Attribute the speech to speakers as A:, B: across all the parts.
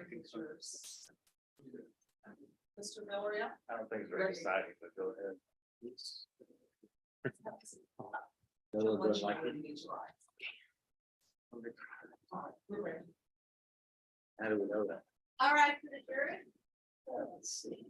A: Pictures. Mr. Miller, yeah?
B: I don't think it's very exciting, but go ahead. How do we know that?
A: All right, for the jury.
B: Let's see.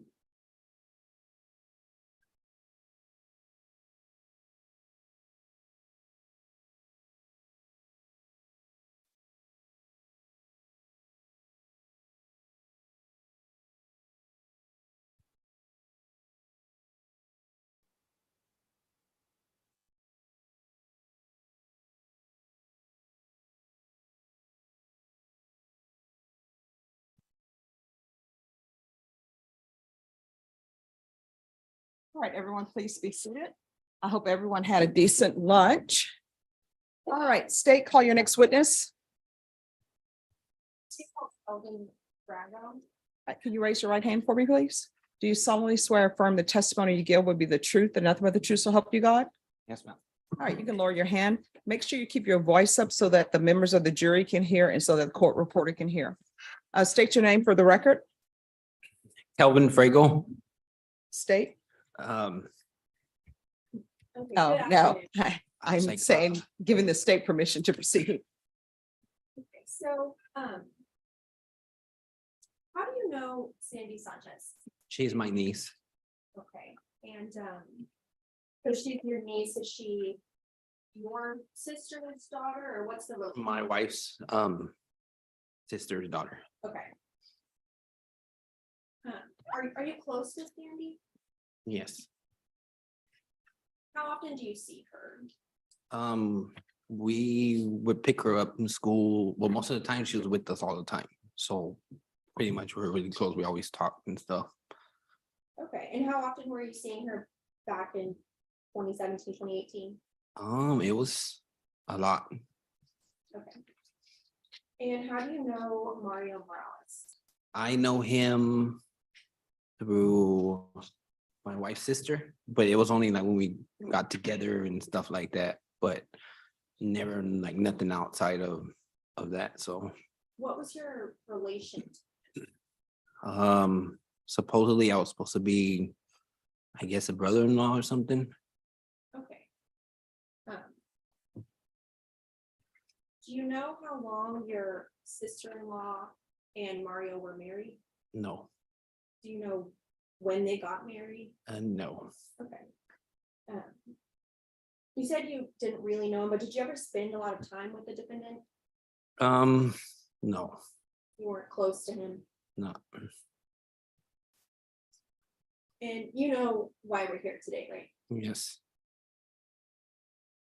A: All right, everyone, please be seated. I hope everyone had a decent lunch. All right, state, call your next witness.
C: Kelvin Fragle.
A: Can you raise your right hand for me, please? Do you solemnly swear or affirm the testimony you give will be the truth and nothing but the truth, so help you God?
D: Yes, ma'am.
A: All right, you can lower your hand. Make sure you keep your voice up so that the members of the jury can hear and so that the court reporter can hear. State your name for the record.
D: Kelvin Fragle.
A: State.
D: Um,
C: Okay,
A: Oh,
C: good
A: no,
C: afternoon.
A: I'm
D: Say-
A: saying, giving the state permission to proceed.
C: Okay, so, how do you know Sandy Sanchez?
D: she's my niece.
C: Okay, and, so she's your niece, is she your sister's daughter, or what's the relationship?
D: My wife's sister's daughter.
C: Okay. Are you close to Sandy?
D: Yes.
C: How often do you see her?
D: We would pick her up in school. Well, most of the time she was with us all the time. So pretty much we're really close. We always talk and stuff.
C: Okay, and how often were you seeing her back in 2017, 2018?
D: It was a lot.
C: Okay. And how do you know Mario Morales?
D: I know him through my wife's sister, but it was only like when we got together and stuff like that, but never like nothing outside of that. So
C: What was your relation?
D: supposedly I was supposed to be, I guess, a brother-in-law or something.
C: Okay. Do you know how long your sister-in-law and Mario were married?
D: No,
C: Do you know when they got married?
D: no.
C: Okay. You said you didn't really know him, but did you ever spend a lot of time with the defendant?
D: No,
C: You weren't close to him,
D: no.
C: and you know why we're here today, right?
D: Yes.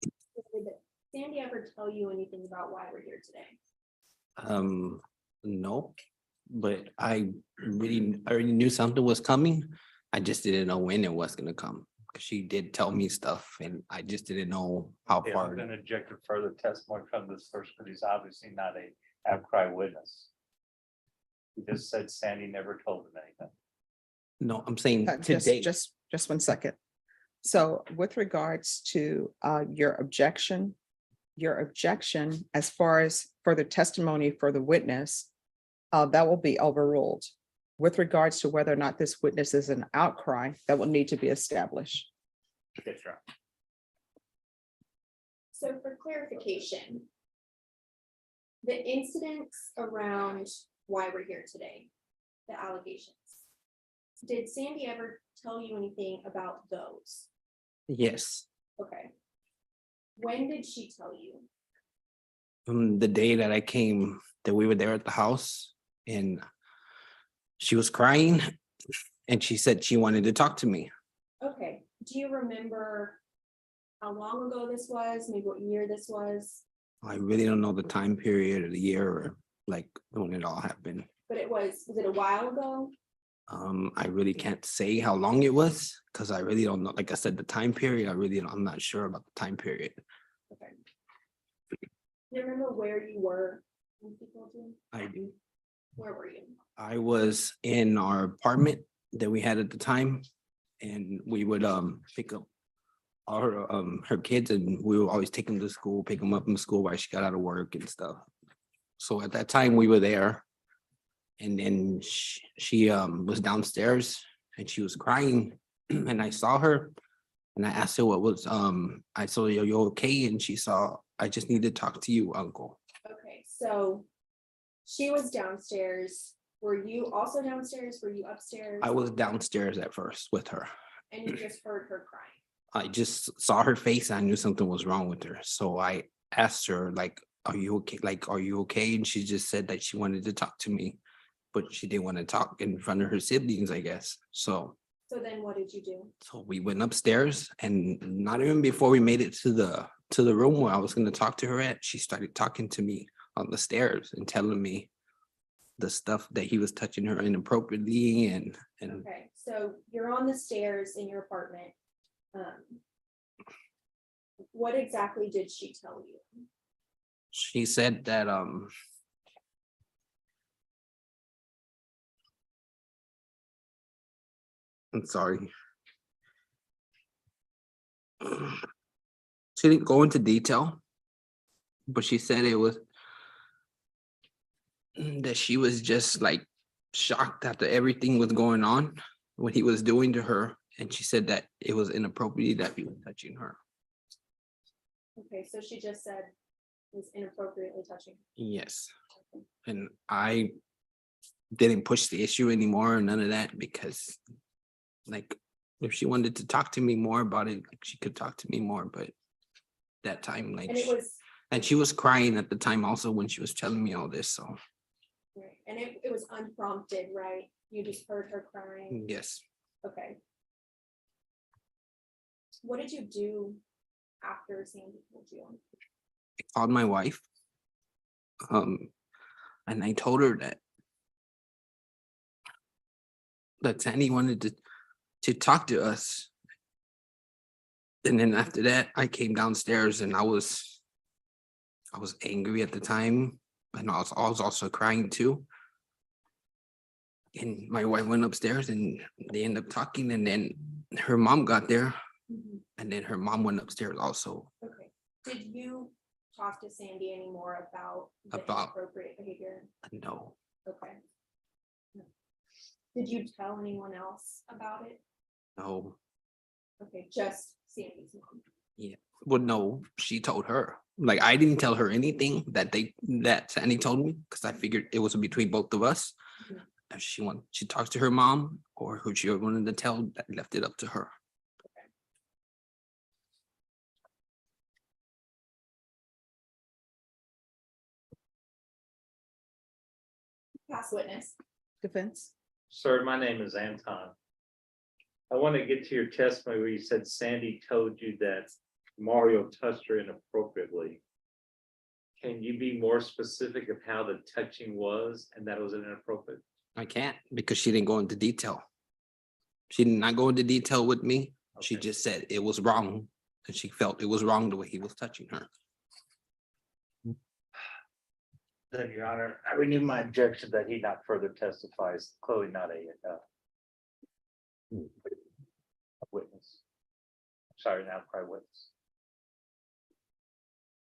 C: Did Sandy ever tell you anything about why we're here today?
D: No, but I already knew something was coming. I just didn't know when it was gonna come. 'Cause she did tell me stuff and I just didn't know how
B: Yeah,
D: far.
B: I'm gonna object to further testimony from this person, because he's obviously not a outcry witness. He just said Sandy never told him anything.
D: No, I'm saying
A: Just,
D: today.
A: just 1 second. So with regards to your objection as far as further testimony for the witness, that will be overruled. With regards to whether or not this witness is an outcry, that will need to be established.
B: That's right.
C: So for clarification, the incidents around why we're here today, the allegations, did Sandy ever tell you anything about those?
D: Yes,
C: Okay. When did she tell you?
D: the day that I came, that we were there at the house and she was crying and she said she wanted to talk to me.
C: Okay, do you remember how long ago this was, maybe what year this was?
D: I really don't know the time period or the year or like when it all happened.
C: But was it a while ago?
D: I really can't say how long it was because I really don't know. Like I said, the time period, I'm not sure about the time period.
C: Okay. Do you remember where you were? when she told you?
D: I do.
C: Where were you?
D: I was in our apartment that we had at the time and we would pick up our her kids and we would always take them to school, pick them up from school while she got out of work and stuff. So at that time we were there And then she was downstairs and she was crying and I saw her and I asked her what was, I said, are you okay? And she saw, I just need to talk to you, uncle.
C: Okay, so she was downstairs. Were you also downstairs? Were you upstairs?
D: I was downstairs at first with her.
C: And you just heard her crying.
D: I just saw her face. I knew something was wrong with her. So I asked her, like, are you okay? Like, are you okay? And she just said that she wanted to talk to me, but she didn't want to talk in front of her siblings, I guess. So
C: So then what did you do?
D: we went upstairs and not even before we made it to the room where I was going to talk to her at, she started talking to me on the stairs and telling me the stuff that he was touching her inappropriately and
C: Okay, so you're on the stairs in your apartment. What exactly did she tell you?
D: she said that I'm sorry. She didn't go into detail, but she said it was that she was just like shocked after everything was going on, what he was doing to her. And she said that it was inappropriate that he was touching her.
C: Okay, so she just said it was inappropriately touching.
D: Yes. And I didn't push the issue anymore or none of that because like if she wanted to talk to me more about it, like, she could talk to me more, but that time like
C: And it was,
D: and she was crying at the time also when she was telling me all this. So
C: right, and it was unprompted, right? You just heard her crying.
D: yes.
C: Okay. What did you do after Sandy told you?
D: I called my wife. And I told her that Sandy wanted to talk to us. And then after that, I came downstairs and I was angry at the time. And I was also crying too. And my wife went upstairs and they ended up talking. And then her mom got there. And then her mom went upstairs also.
C: Okay, did you talk to Sandy anymore about the
D: About-
C: inappropriate behavior?
D: No,
C: Okay. Did you tell anyone else about it?
D: no.
C: Okay, just Sandy's mom.
D: Well, no, she told her. Like I didn't tell her anything that Sandy told me because I figured it was between both of us.
C: Mhm.
D: If she talks to her mom or who she wanted to tell, that left it up to her.
C: Past witness.
A: Defense.
B: Sir, my name is Anton. I want to get to your testimony where you said Sandy told you that Mario touched her inappropriately. Can you be more specific of how the touching was and that it was inappropriate?
D: I can't because she didn't go into detail. She did not go into detail with me. She
B: Okay.
D: just said it was wrong and she felt it was wrong the way he was touching her.
B: Then, Your Honor, I renew my objection that he not further testifies, clearly not a witness. Sorry, now probably witness.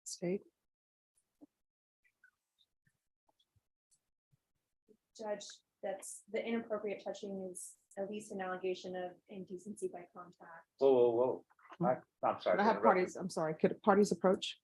A: State.
C: Judge, that's the inappropriate touching is at least an allegation of indecency by contact.
B: Whoa. I'm sorry.
A: Could I
B: to
A: have
B: interrupt you.
A: parties, I'm sorry, could parties approach?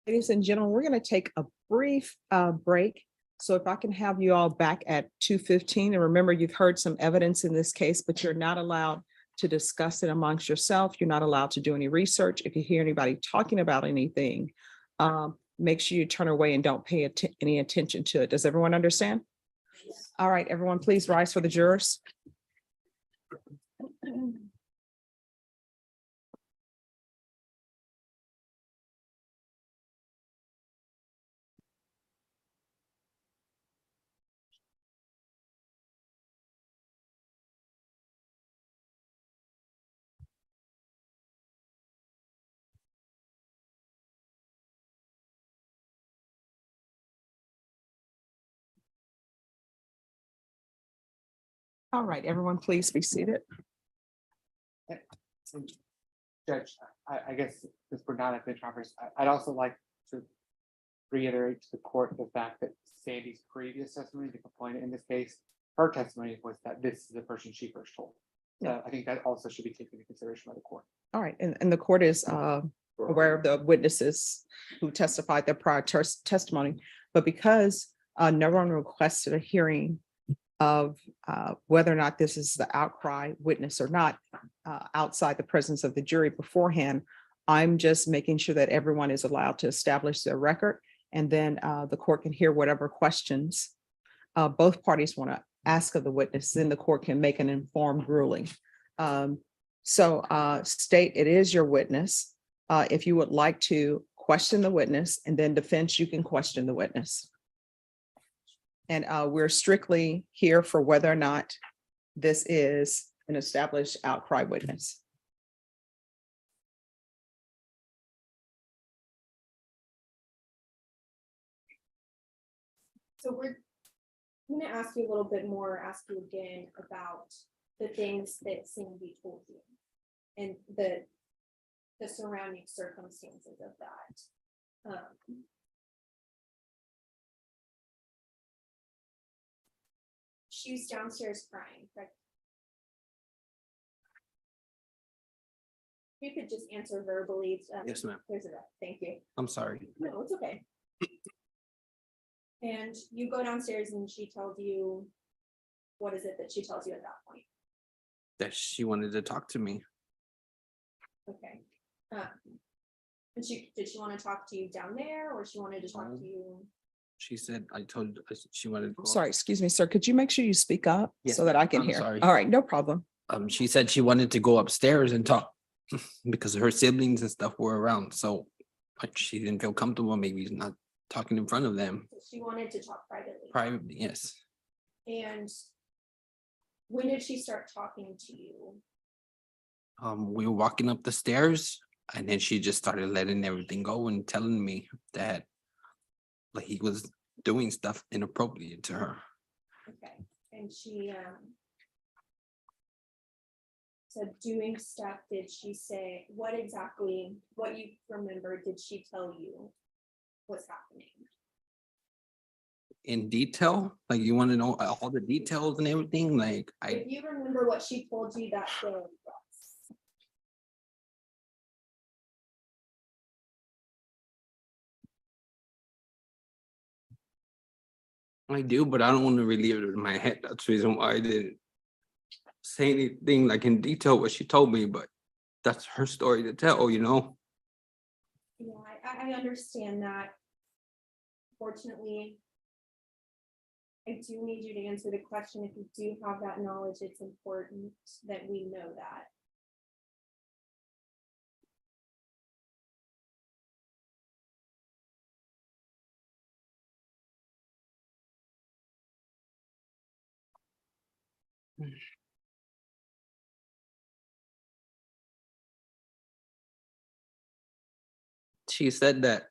A: Ladies and gentlemen, we're going to take a brief break. So if I can have you all back at 2:15, and remember, you've heard some evidence in this case, but you're not allowed to discuss it amongst yourself. You're not allowed to do any research. If you hear anybody talking about anything, make sure you turn away and don't pay any attention to it. Does everyone understand? All right, everyone, please rise for the jurors. All right, everyone, please be seated.
E: Judge, I guess since we're not at the conference, I'd also like to reiterate to the court the fact that Sandy's previous testimony, the complainant in this case, her testimony was that this is the person she first told. So I think that also should be taken into consideration by the court.
A: All right, and the court is aware of the witnesses who testified their prior testimony, but because no one requested a hearing of whether or not this is the outcry witness or not, outside the presence of the jury beforehand, I'm just making sure that everyone is allowed to establish their record, and then the court can hear whatever questions both parties want to ask of the witness, then the court can make an informed ruling. So state it is your witness. If you would like to question the witness, and then defense, you can question the witness. And we're strictly here for whether or not this is an established outcry witness.
C: So I'm gonna ask you a little bit more, ask you again about the things that Sandy told you and the surrounding circumstances of that. She's downstairs crying, correct? You could just answer verbally.
D: Yes, ma'am.
C: There's a, thank you.
D: I'm sorry.
C: No, it's okay. And you go downstairs and she tells you, what is it that she tells you at that point?
D: That she wanted to talk to me.
C: Okay. And did she want to talk to you down there, or she wanted to talk to you?
D: She said, she wanted to go.
A: Sorry, excuse me, sir. Could you make sure you speak up
D: Yes,
A: so that I can
D: I'm
A: hear?
D: sorry.
A: All right, no problem.
D: She said she wanted to go upstairs and talk because her siblings and stuff were around. So like, she didn't feel comfortable, maybe not talking in front of them.
C: So she wanted to talk privately.
D: Privately, yes.
C: And when did she start talking to you?
D: We were walking up the stairs and then she just started letting everything go and telling me that like he was doing stuff inappropriate to her.
C: Okay, and she said doing stuff, did she say, what you remember, did she tell you was happening?
D: In detail, like you want to know all the details and everything, like
C: If you remember what she told you that day was.
D: I do, but I don't want to relive it in my head. That's the reason why I didn't say anything like in detail what she told me, but that's her story to tell, you know?
C: Yeah, I understand that. Fortunately, I do need you to answer the question. If you do have that knowledge, it's important that we know that.
D: She said that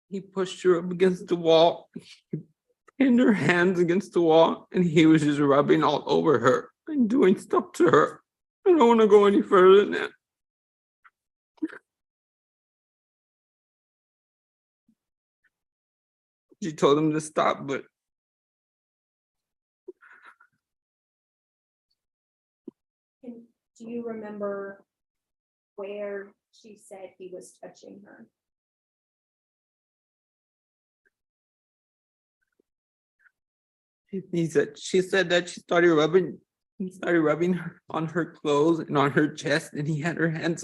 D: he pushed her up against the wall, pinned her hands against the wall, and he was just rubbing all over her and doing stuff to her. I don't want to go any further than that. She told him to stop, but
C: Do you remember where she said he was touching her?
D: She said that he started rubbing her on her clothes and on her chest, and he had her hands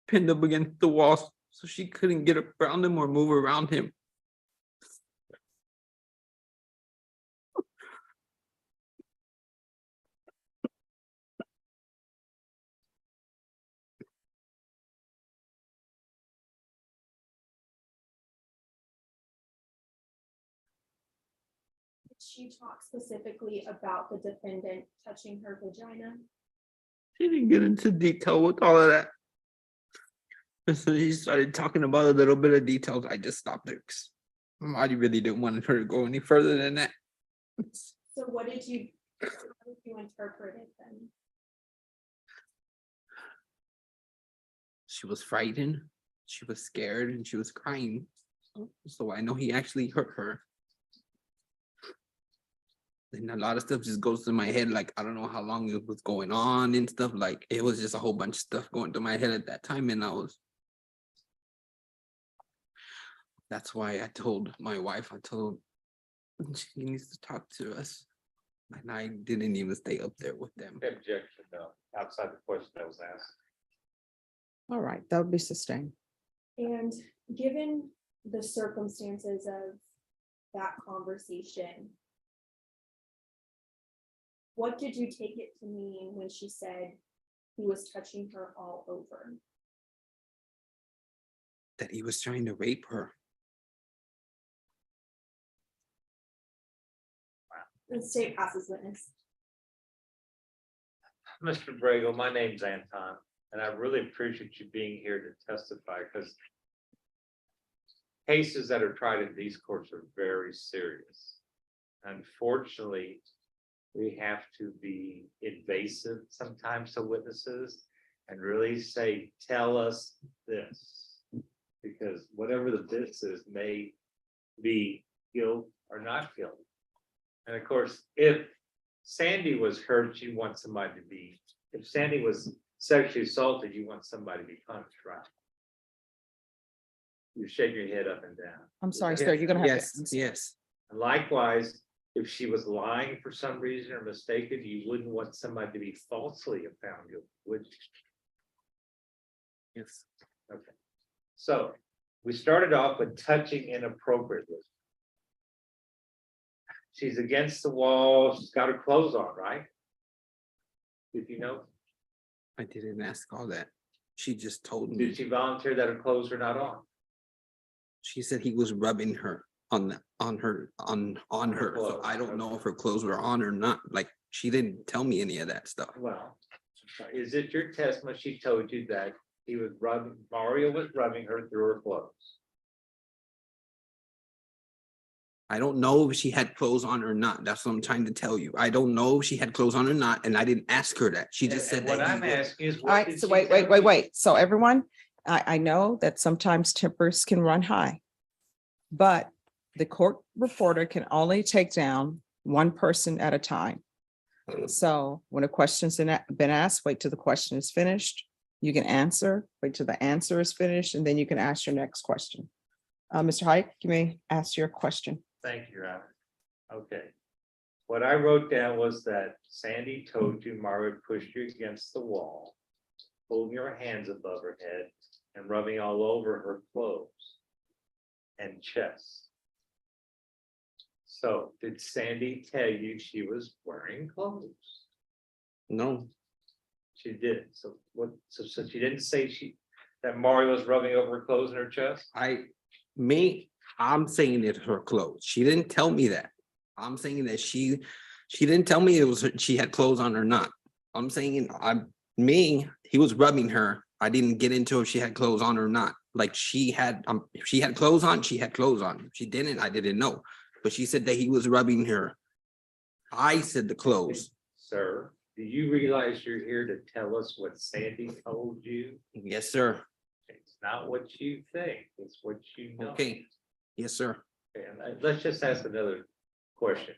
D: pinned up against the wall, so she couldn't get around him or move around him.
C: Did she talk specifically about the defendant touching her vagina?
D: She didn't get into detail with all of that. And so he started talking about a little bit of details. I just stopped there 'cause I really didn't want her to go any further than that.
C: So how did you interpret it then?
D: She was frightened, she was scared, and she was crying. So I know he actually hurt her. And a lot of stuff just goes through my head, like I don't know how long it was going on and stuff. Like it was just a whole bunch of stuff going through my head at that time, and that's why I told my wife, she needs to talk to us. And I didn't even stay up there with them.
B: Objection, no, outside the question that was asked.
A: All right, that would be sustained.
C: And given the circumstances of that conversation, what did you take it to mean when she said he was touching her all over?
D: That he was trying to rape her.
C: The state passes witness.
B: Mr. Fragle, my name's Anton, and I really appreciate you being here to testify because cases that are tried in these courts are very serious. Unfortunately, we have to be invasive sometimes to witnesses and really say, tell us this. Because whatever the this is may be guilt or not guilt. And of course, if Sandy was hurt, you want somebody to be, if Sandy was sexually assaulted, you want somebody to be punished, right? You shake your head up and down.
A: I'm sorry, sir, you're gonna have
D: Yes,
A: to.
D: yes.
B: And likewise, if she was lying for some reason or mistaken, you wouldn't want somebody to be falsely found guilty, would you?
D: Yes.
B: Okay. So we started off with touching inappropriately. She's against the wall, she's got her clothes on, right? Did you know?
D: I didn't ask all that. She just told
B: Did
D: me.
B: she volunteer that her clothes are not on?
D: She said he was rubbing her on her. So I don't know if her clothes were on or not. Like she didn't tell me any of that stuff.
B: Well, is it your testimony she told you that he was Mario was rubbing her through her clothes?
D: I don't know if she had clothes on or not. That's what I'm trying to tell you. I don't know if she had clothes on or not, and I didn't ask her that. She just said
B: And what
D: that.
B: I'm asking is.
A: All
B: what
A: right,
B: did
A: so
B: she
A: wait,
B: tell
A: wait, wait,
B: you?
A: wait. So everyone, I know that sometimes tempers can run high. But the court reporter can only take down one person at a time. So when a question's been asked, wait till the question is finished. You can answer, wait till the answer is finished, and then you can ask your next question. Mr. Hike, you may ask your question.
B: Thank you, Your Honor. Okay. What I wrote down was that Sandy told you Mario pushed you against the wall, holding your hands above her head and rubbing all over her clothes and chest. So did Sandy tell you she was wearing clothes?
D: No,
B: She did. So what, so she didn't say that Mario was rubbing over her clothes and her chest?
D: I'm saying it's her clothes. She didn't tell me that. I'm saying that she didn't tell me she had clothes on or not. I'm saying he was rubbing her. I didn't get into if she had clothes on or not. Like she had clothes on, she had clothes on. If she didn't, I didn't know. But she said that he was rubbing her. I said the clothes.
B: Sir, do you realize you're here to tell us what Sandy told you?
D: Yes, sir.
B: It's not what you think, it's what you know.
D: Okay. Yes, sir.
B: And let's just ask another question.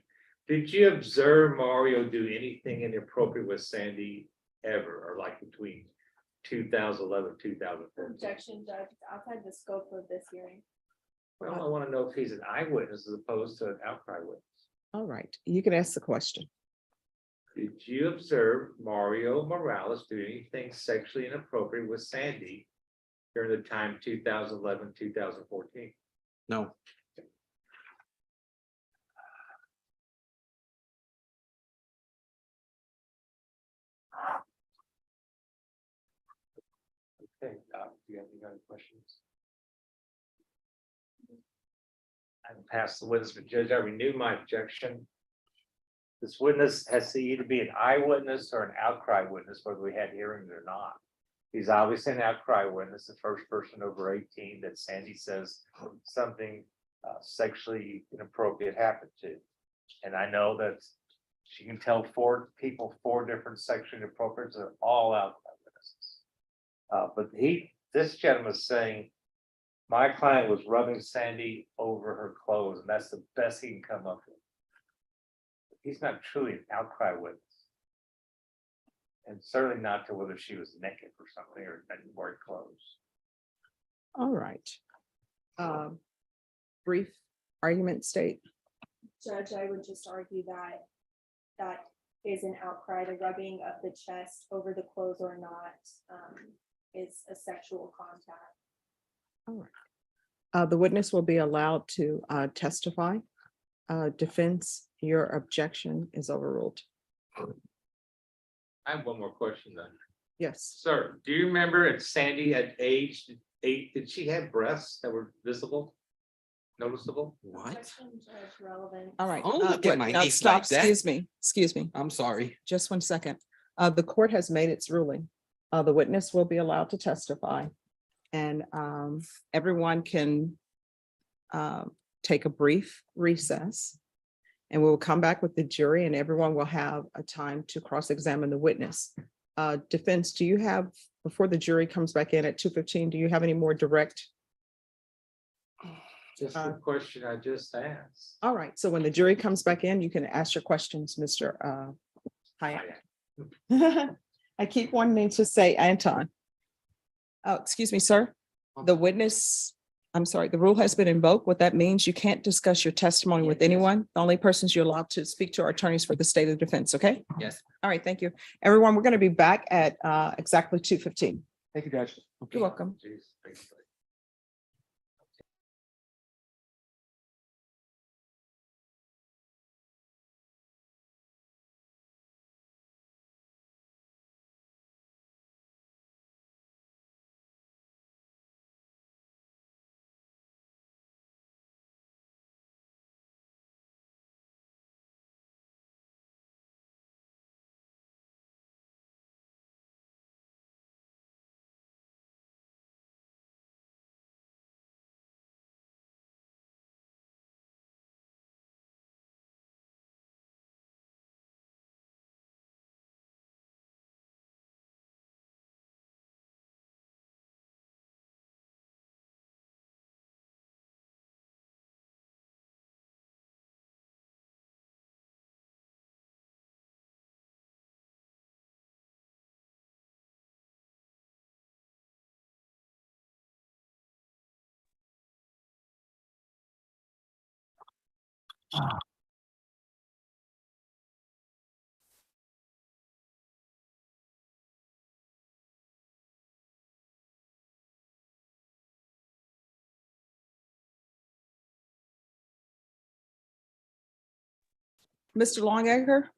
B: Did you observe Mario do anything inappropriate with Sandy ever, or like between 2011, 2014.
C: Objection, Judge, it's outside the scope of this hearing.
B: Well, I want to know if he's an eyewitness as opposed to an outcry witness.
A: All right, you can ask the question.
B: Did you observe Mario Morales do anything sexually inappropriate with Sandy during the time 2011, 2014?
D: No.
B: Okay, do you have any other questions? I haven't passed the witness, but Judge, I renew my objection. This witness has to either be an eyewitness or an outcry witness, whether we had hearings or not. He's obviously an outcry witness, the first person over 18 that Sandy says something sexually inappropriate happened to. And I know that she can tell four different sexually inappropriate, are all outcry witnesses. But this gentleman is saying, my client was rubbing Sandy over her clothes, and that's the best he can come up with. He's not truly an outcry witness. And certainly not to whether she was naked or something or didn't wear clothes.
A: All right. Brief argument state.
C: Judge, I would just argue that that is an outcry. The rubbing of the chest over the clothes or not is a sexual contact.
A: All right. The witness will be allowed to testify. Defense, your objection is overruled.
B: I have one more question then.
A: Yes.
B: Sir, do you remember at Sandy at age 8, did she have breasts that were visible? Noticeable?
D: What?
C: Objection, Judge, relevant.
A: All right.
D: Don't look at my niece
A: stop,
D: like that.
A: excuse me.
D: I'm sorry.
A: Just 1 second. The court has made its ruling. The witness will be allowed to testify. And everyone can take a brief recess. And we'll come back with the jury and everyone will have a time to cross-examine the witness. Defense, do you have, before the jury comes back in at 2:15, do you have any more direct?
B: Just the question I just asked.
A: All right, so when the jury comes back in, you can ask your questions, Mr. Hyatt. I keep wanting to say Anton. Oh, excuse me, sir. The witness, I'm sorry, the rule has been invoked. What that means, you can't discuss your testimony with anyone. The only persons you're allowed to speak to are attorneys for the state of defense, okay?
D: Yes.
A: All right, thank you. Everyone, we're going to be back at exactly 2:15.
E: Thank you, Judge.
A: You're welcome.
B: Jeez, thanks.
A: Mr. Longacre?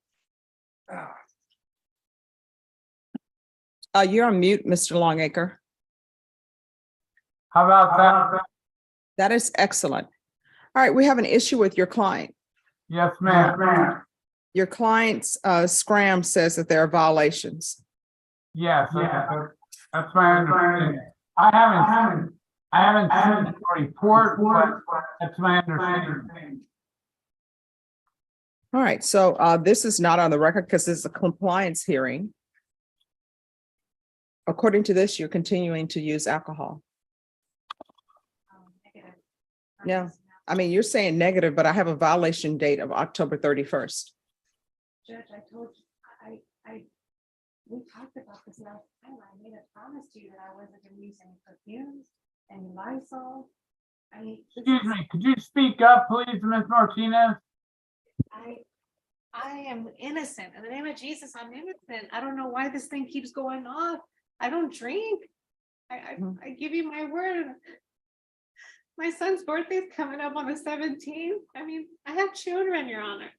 A: You're on mute, Mr. Longacre.
F: How about that?
A: That is excellent. All right, we have an issue with your client.
F: Yes, ma'am.
A: Your client's scram says that there are violations.
F: Yes, that's my understanding. I haven't seen a report, but that's my understanding.
A: All right, so this is not on the record because this is a compliance hearing. According to this, you're continuing to use alcohol. Yeah, I mean, you're saying negative, but I have a violation date of October 31st.
C: Judge, I told you,
G: We talked about this last time. I made a promise to you that I wasn't gonna use any perfumes, any Lysol. I mean, this
F: Excuse
G: is-
F: me, could you speak up, please, Ms. Martinez?
G: I am innocent. In the name of Jesus, I'm innocent. I don't know why this thing keeps going off. I don't drink. I give you my word. My son's birthday's coming up on the 17th. I mean, I have children, Your Honor.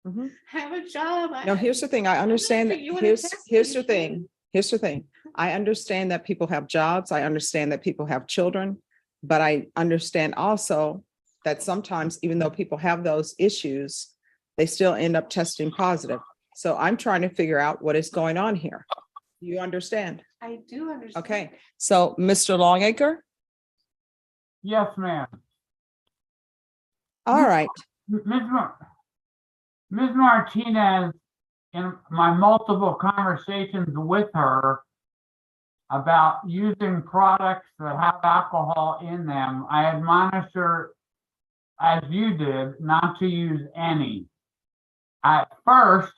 A: Mhm.
G: I have a job.
A: No, here's the thing. I understand that.
G: put you in a
A: Here's,
G: taxi,
A: here's the
G: you
A: thing.
G: shouldn't.
A: Here's the thing. I understand that people have jobs. I understand that people have children. But I understand also that sometimes, even though people have those issues, they still end up testing positive. So I'm trying to figure out what is going on here. You understand?
G: I do understand.
A: Okay, so Mr. Longacre,
F: Yes, ma'am.
A: all right.
F: Ms. Martinez, in my multiple conversations with her about using products that have alcohol in them, I admonished her, as you did, not to use any. At first,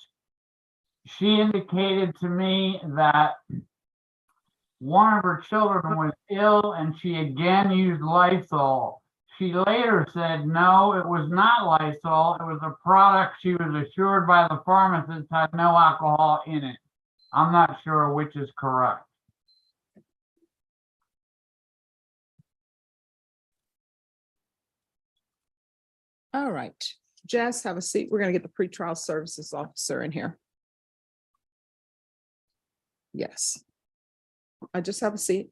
F: she indicated to me that one of her children was ill and she again used Lysol. She later said, no, it was not Lysol. It was a product she was assured by the pharmacist had no alcohol in it. I'm not sure which is correct.
A: All right. Jess, have a seat. We're gonna get the pretrial services officer in here. Yes. I just have a seat.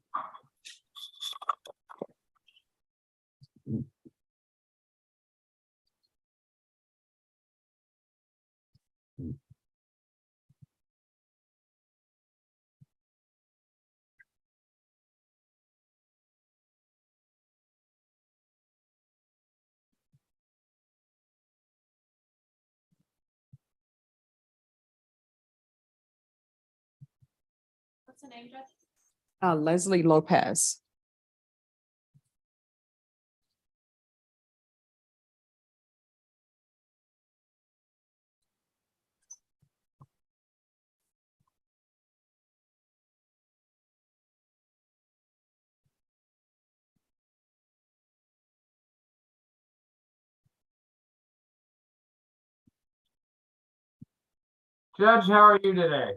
C: What's the name, Judge?
A: Leslie Lopez.
F: Judge, how are you today?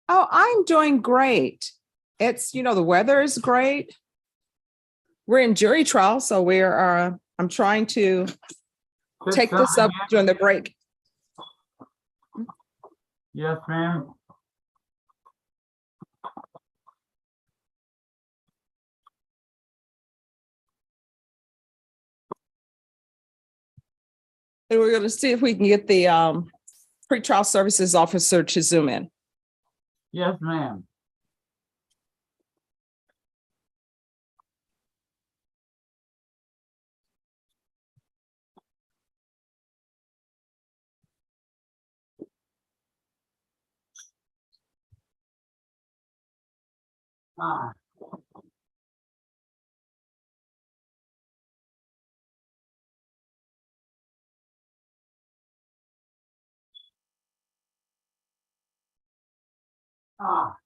A: Oh, I'm doing great. It's, the weather is great. We're in jury trial, so I'm trying to
F: Sit
A: take this
F: down
A: up
F: again.
A: during the break.
F: Yes, ma'am.
A: And we're gonna see if we can get the pretrial services officer to zoom in.
F: Yes, ma'am. Ah. Ah.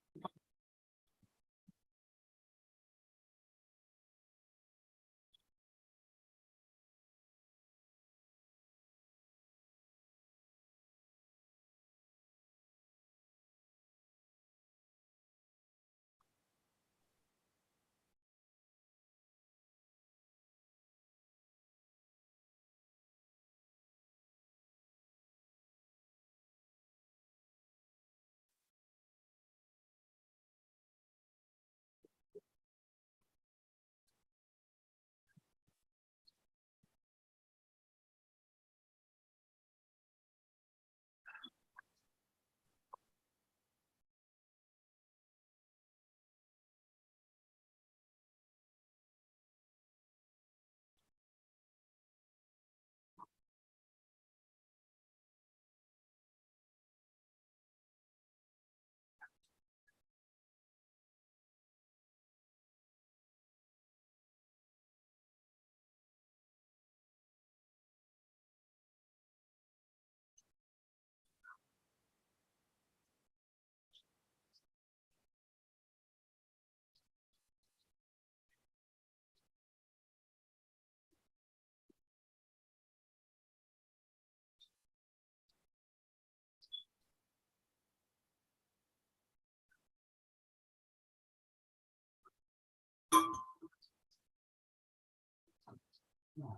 A: Yes.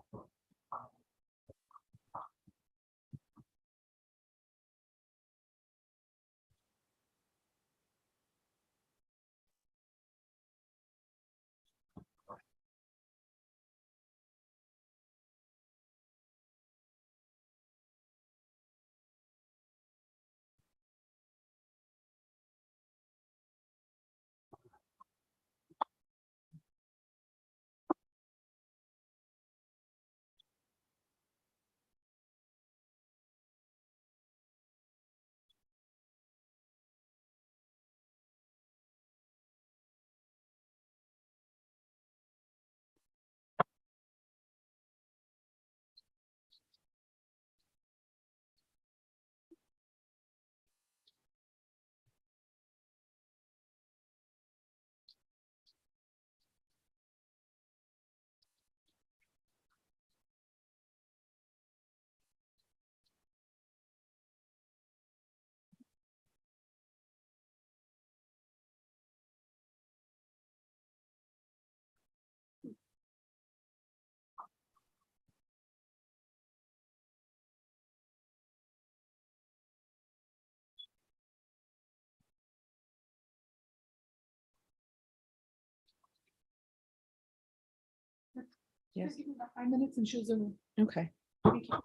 H: Just give me about 5 minutes and she'll zoom
A: Okay,
H: in. Thank you.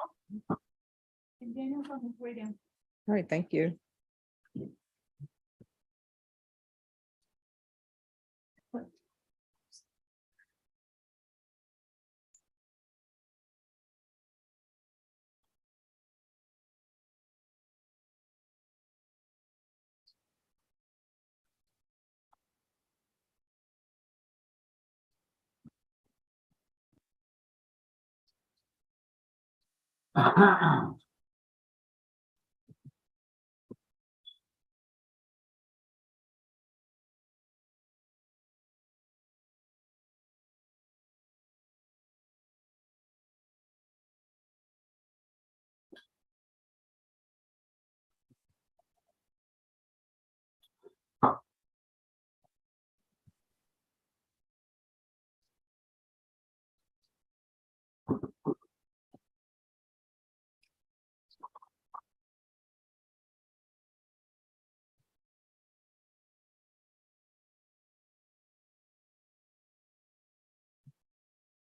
H: And Daniel's on his way down.
A: all right, thank you.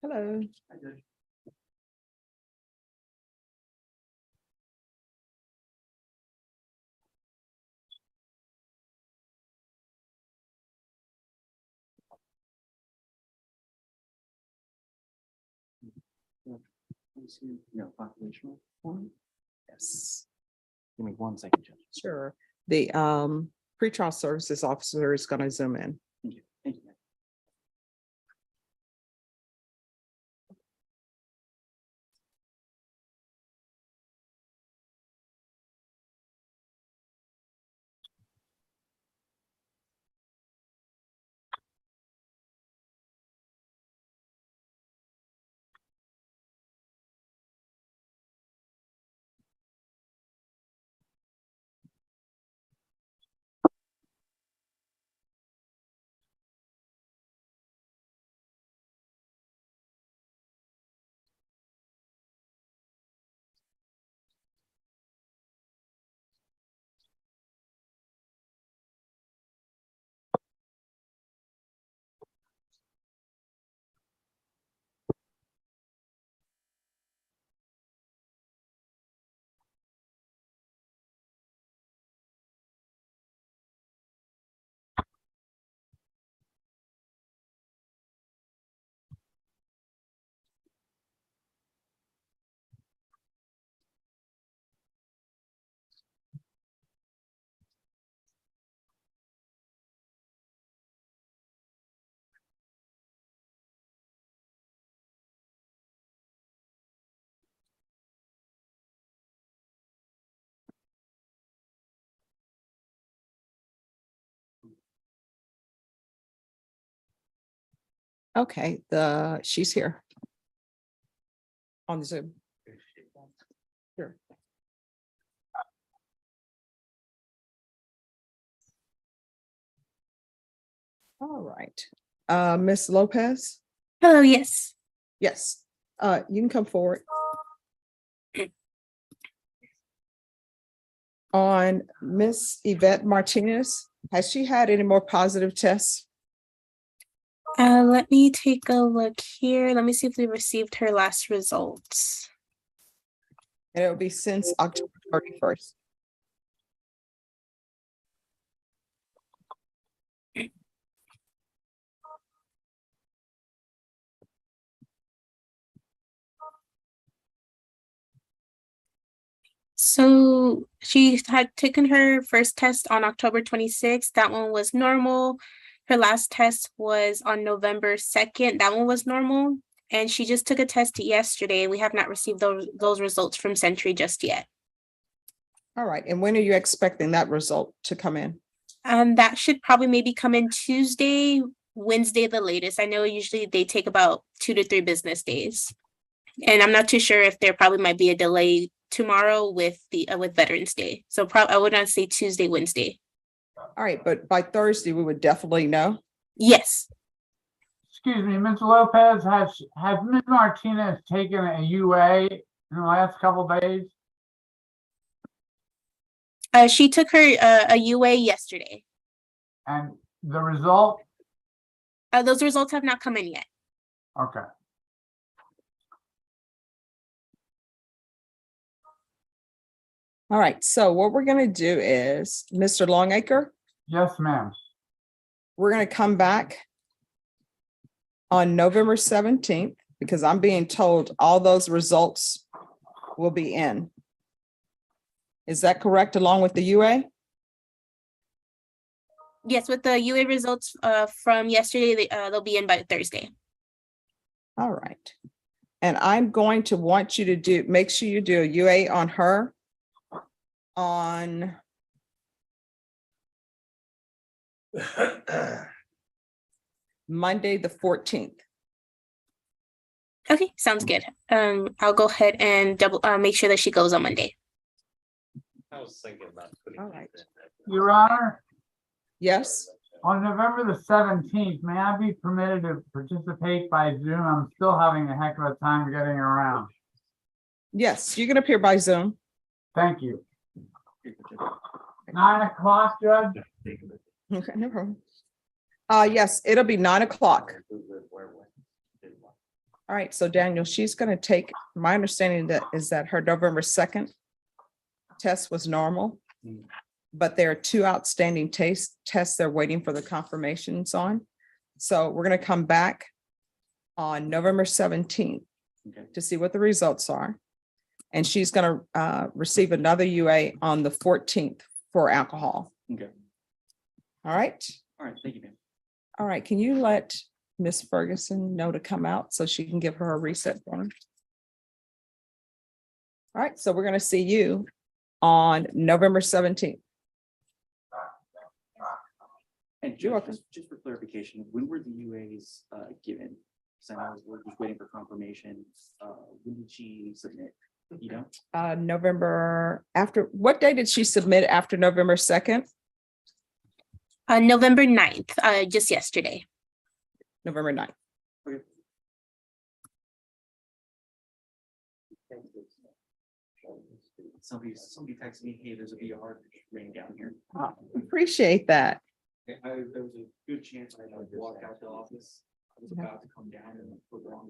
A: Hello.
I: No, population one.
A: Yes,
I: Give me 1 second, Judge.
A: sure. The pretrial services officer is going to zoom in.
I: Thank you. Thank you. ma'am.
A: Okay, she's here. On Zoom. Sure. All right. Ms. Lopez?
J: Hello, yes.
A: Yes. You can come forward. On Miss Yvette Martinez, has she had any more positive tests?
J: Let me take a look here. Let me see if we received her last results.
A: And it will be since October 31st.
J: So she had taken her first test on October 26th. That one was normal. Her last test was on November 2nd. That one was normal. And she just took a test yesterday. We have not received those results from Century just yet.
A: All right, and when are you expecting that result to come in?
J: That should probably maybe come in Tuesday, Wednesday, the latest. I know usually they take about 2 to 3 business days. And I'm not too sure if there probably might be a delay tomorrow with with Veterans Day. So I would not say Tuesday, Wednesday.
A: All right, but by Thursday, we would definitely know.
J: Yes.
F: Excuse me, Ms. Lopez, has Ms. Martinez taken a UA in the last couple days?
J: She took her a UA yesterday.
F: And the result?
J: Those results have not come in yet.
F: Okay.
A: All right, so what we're gonna do is, Mr. Longacre,
F: Yes, ma'am.
A: we're gonna come back on November 17th, because I'm being told all those results will be in. Is that correct, along with the UA?
J: Yes, with the UA results from yesterday, they'll be in by Thursday.
A: All right. And I'm going to want you to make sure you do a UA on her on Monday, the 14th.
J: Okay, sounds good. I'll go ahead and make sure that she goes on Monday.
B: I was thinking about putting.
A: All right.
B: these
F: Your Honor,
A: Yes,
F: on November the 17th, may I be permitted to participate by Zoom? I'm still having a heck of a time getting around.
A: yes, you can appear by Zoom.
F: Thank you. 9 o'clock, Judge?
A: Okay, no problem. Yes, it'll be 9 o'clock. All right, so Daniel, she's gonna take, my understanding is that her November 2nd test was normal, but there are 2 outstanding tests they're waiting for the confirmations on. So we're gonna come back on November 17th to see what the results are. And she's gonna receive another UA on the 14th for alcohol.
I: Okay.
A: All right.
I: All right, thank you, ma'am.
A: All right, can you let Miss Ferguson know to come out so she can give her a reset form? All right, so we're gonna see you on November 17th.
I: And
A: You're
I: Judge,
A: welcome.
I: just for clarification, when were the UAs given? Because I know we're just waiting for confirmation. When did she submit? You know?
A: November, after, what day did she submit after November 2nd?
J: November 9th, just yesterday.
A: November 9th.
I: Somebody texted me, hey, there's a VR rain down here.
A: Appreciate that.
I: There was a good chance I walked out the office. I was about to come down and put wrong.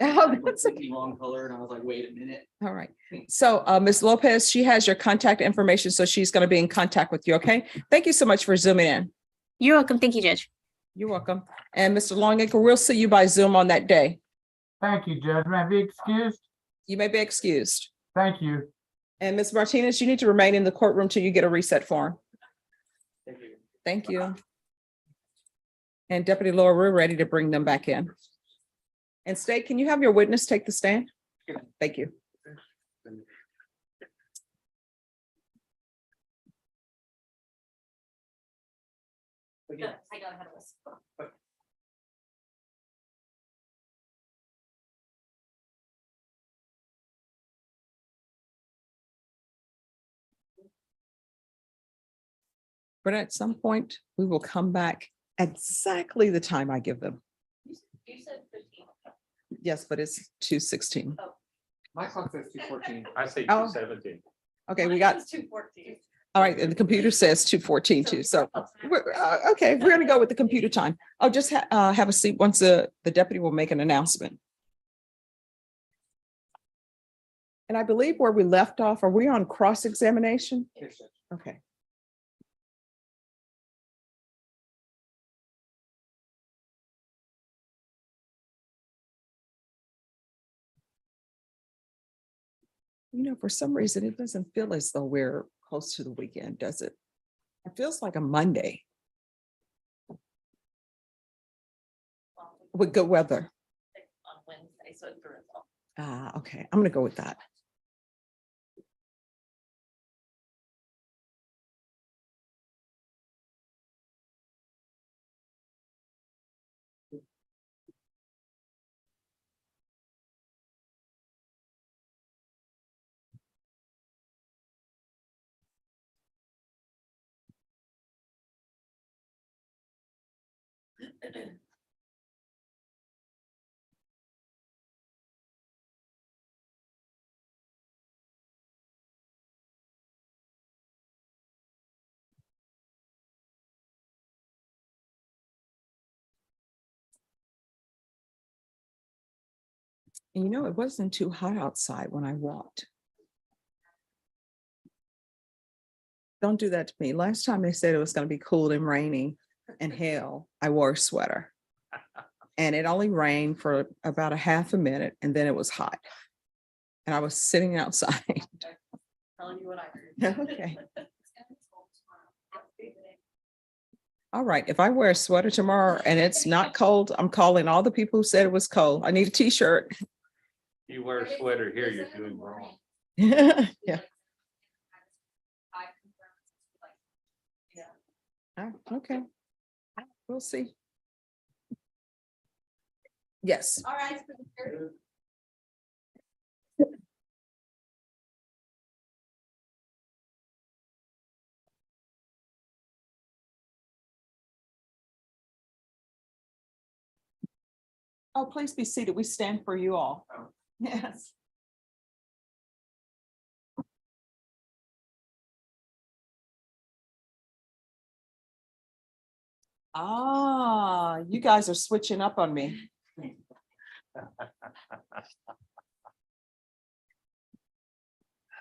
A: Oh, that's
I: Completely wrong color, and I was like, wait a minute.
A: all right. So Ms. Lopez, she has your contact information, so she's going to be in contact with you, okay? Thank you so much for zooming in.
J: You're welcome. Thank you, Judge.
A: You're welcome. And Mr. Longacre, we'll see you by Zoom on that day.
F: Thank you, Judge. May I be excused?
A: You may be excused.
F: Thank you.
A: And Ms. Martinez, you need to remain in the courtroom till you get a reset form.
I: Thank you.
A: Thank you. And Deputy Laura, we're ready to bring them back in. And State, can you have your witness take the stand? Thank you. But at some point, we will come back exactly the time I give them.
C: You said 15.
A: Yes, but it's 2:16.
E: My clock says 2:14.
B: I say
A: Oh.
B: 2:17.
A: Okay, we got,
G: 2:14.
A: all right, and the computer says 2:14 too, so we're, okay, we're gonna go with the computer time. I'll just have a seat once the deputy will make an announcement. And I believe where we left off, are we on cross-examination?
E: Yes, Judge.
A: Okay. You know, for some reason, it doesn't feel as though we're close to the weekend, does it? It feels like a Monday with good weather.
G: On Wednesday, so it's a result.
A: Ah, okay, I'm gonna go with that. And you know, it wasn't too hot outside when I walked. Don't do that to me. Last time they said it was gonna be cool and rainy and hail, I wore a sweater. And it only rained for about a half a minute and then it was hot. And I was sitting outside.
G: Telling you what I heard.
A: Okay. All right, if I wear a sweater tomorrow and it's not cold, I'm calling all the people who said it was cold. I need a t-shirt.
B: You wear a sweater here, you're doing wrong.
A: Yeah. Oh, okay. We'll see. Yes.
C: All right. For the third.
A: Oh, please be seated. We stand for you all. Yes. Ah, you guys are switching up on me.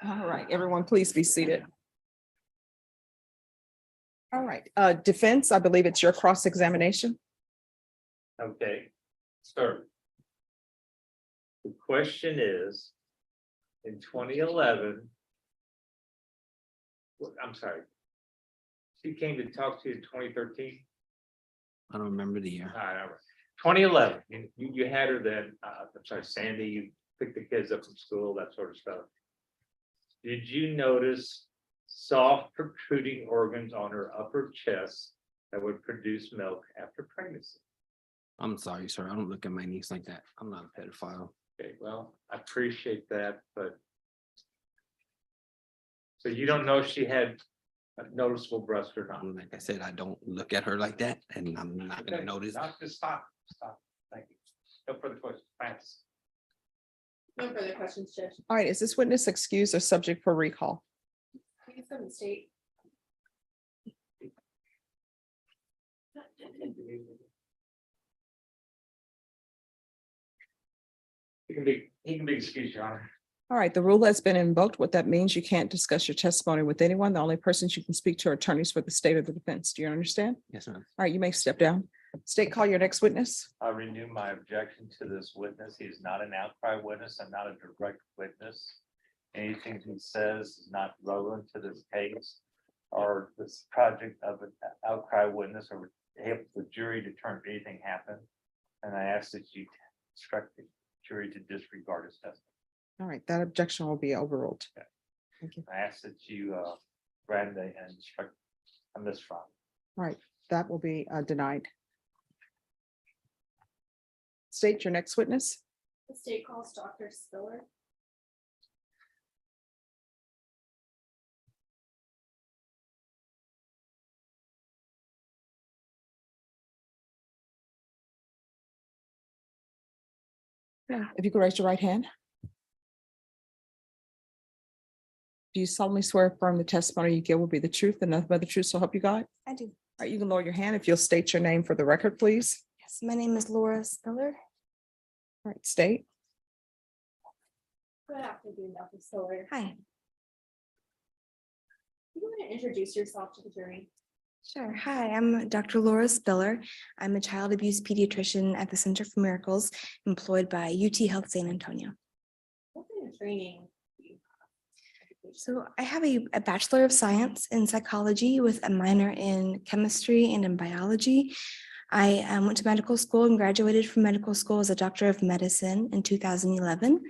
A: All right, everyone, please be seated. All right, defense, I believe it's your cross-examination.
B: Okay, sir. The question is, in 2011. I'm sorry. She came to talk to you in 2013.
D: I don't remember the year.
B: All right, all right. 2011, you had her then, I'm sorry, Sandy, you picked the kids up from school, that sort of stuff. Did you notice soft protruding organs on her upper chest that would produce milk after pregnancy?
D: I'm sorry, sir. I don't look at my niece like that. I'm not a pedophile.
B: Okay, well, I appreciate that, but. So you don't know if she had a noticeable breast or not?
D: Like I said, I don't look at her like that, and I'm not gonna
B: Okay,
D: notice.
B: now just stop. Thank you. No further questions. Thanks.
C: No further questions, Judge.
A: All right, is this witness excused or subject for recall?
C: Please come and state.
B: He can be excused, Your Honor.
A: All right, the rule has been invoked. What that means, you can't discuss your testimony with anyone. The only persons you can speak to are attorneys for the state or the defense. Do you understand?
D: Yes, ma'am.
A: All right, you may step down. State, call your next witness.
B: I renew my objection to this witness. He is not an outcry witness and not a direct witness. Anything he says is not relevant to this case or this project of an outcry witness or help the jury determine if anything happened. And I ask that you instruct the jury to disregard his testimony.
A: All right, that objection will be overruled.
B: Okay.
A: Thank you.
B: I ask that you grant and instruct a mistrial.
A: All right, that will be denied. State your next witness.
C: The state calls Dr. Spiller.
A: If you could raise your right hand. Do you solemnly swear or affirm the testimony you give will be the truth and nothing but the truth, so help you God?
K: I do.
A: All right, you can lower your hand if you'll state your name for the record, please.
K: Yes, my name is Laura Spiller.
A: All right, state.
C: Good afternoon, Dr. Stiller.
K: Hi.
C: You want to introduce yourself to the jury?
K: Sure. Hi, I'm Dr. Laura Spiller. I'm a child abuse pediatrician at the Center for Miracles, employed by UT Health San Antonio.
C: What kind of training do you have?
K: So I have a Bachelor of Science in Psychology with a minor in chemistry and in biology. I went to medical school and graduated from medical school as a doctor of medicine in 2011.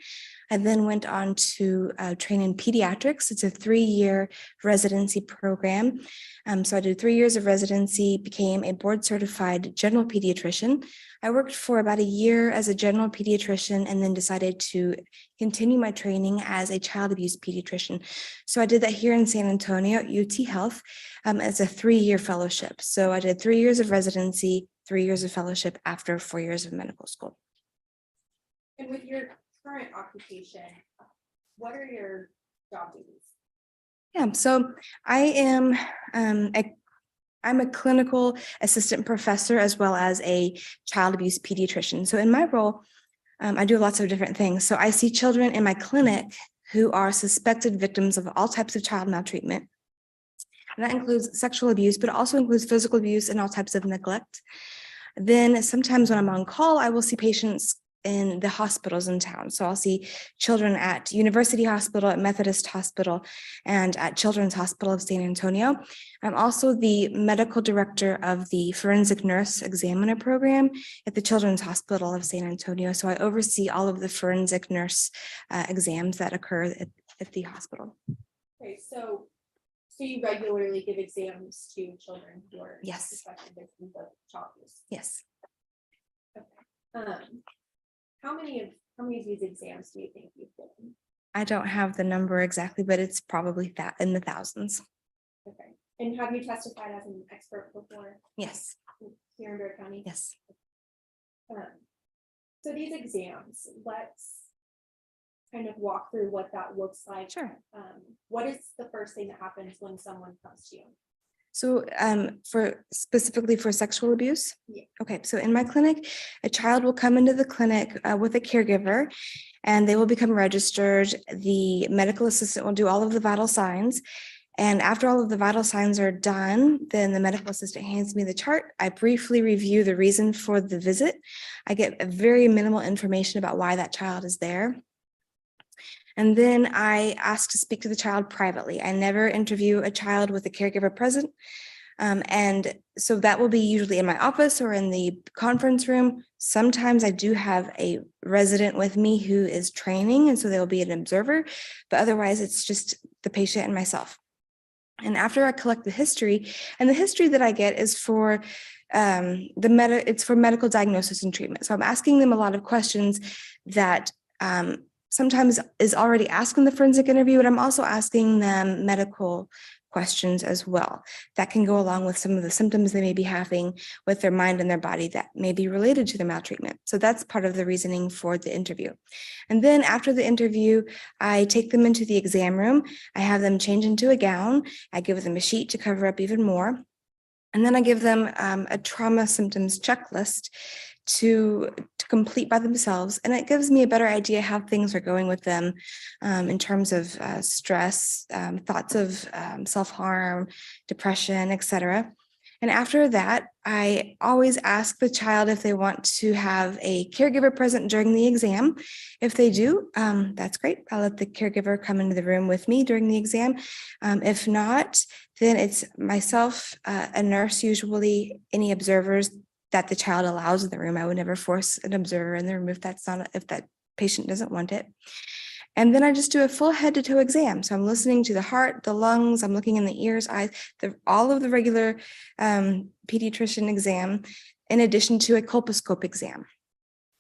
K: I then went on to train in pediatrics. It's a 3-year residency program. So I did 3 years of residency, became a board certified general pediatrician. I worked for about a year as a general pediatrician and then decided to continue my training as a child abuse pediatrician. So I did that here in San Antonio at UT Health as a 3-year fellowship. So I did 3 years of residency, 3 years of fellowship after 4 years of medical school.
C: And with your current occupation, what are your job duties?
K: Yeah, so I am I'm a clinical assistant professor as well as a child abuse pediatrician. So in my role, I do lots of different things. So I see children in my clinic who are suspected victims of all types of child maltreatment. And that includes sexual abuse, but it also includes physical abuse and all types of neglect. Then sometimes when I'm on call, I will see patients in the hospitals in town. So I'll see children at University Hospital, at Methodist Hospital, and at Children's Hospital of San Antonio. I'm also the medical director of the Forensic Nurse Examiner Program at the Children's Hospital of San Antonio. So I oversee all of the forensic nurse exams that occur at the hospital.
C: Okay, so you regularly give exams to children who are
K: Yes.
C: suspected victims of child abuse?
K: Yes.
C: How many of these exams do you think you've given?
K: I don't have the number exactly, but it's probably that in the thousands.
C: Okay, and have you testified as an expert before
K: Yes.
C: here in Bearden County?
K: Yes.
C: So these exams, let's kind of walk through what that looks like.
K: Sure.
C: What is the first thing that happens when someone comes to you?
K: So for specifically for sexual abuse?
C: Yeah.
K: Okay, so in my clinic, a child will come into the clinic with a caregiver and they will become registered. The medical assistant will do all of the vital signs. And after all of the vital signs are done, then the medical assistant hands me the chart. I briefly review the reason for the visit. I get a very minimal information about why that child is there. And then I ask to speak to the child privately. I never interview a child with a caregiver present. And so that will be usually in my office or in the conference room. Sometimes I do have a resident with me who is training, and so they'll be an observer, but otherwise it's just the patient and myself. And after I collect the history, and the history that I get is for it's for medical diagnosis and treatment. So I'm asking them a lot of questions that sometimes is already asked in the forensic interview, but I'm also asking them medical questions as well that can go along with some of the symptoms they may be having with their mind and their body that may be related to the maltreatment. So that's part of the reasoning for the interview. And then after the interview, I take them into the exam room. I have them change into a gown. I give them a sheet to cover up even more. And then I give them a trauma symptoms checklist to complete by themselves. And it gives me a better idea how things are going with them in terms of stress, thoughts of self-harm, depression, etc. And after that, I always ask the child if they want to have a caregiver present during the exam. If they do, that's great. I'll let the caregiver come into the room with me during the exam. If not, then it's myself, a nurse, usually any observers that the child allows in the room. I would never force an observer in the room if that patient doesn't want it. And then I just do a full head to toe exam. So I'm listening to the heart, the lungs, I'm looking in the ears, eyes, all of the regular pediatrician exam, in addition to a colposcope exam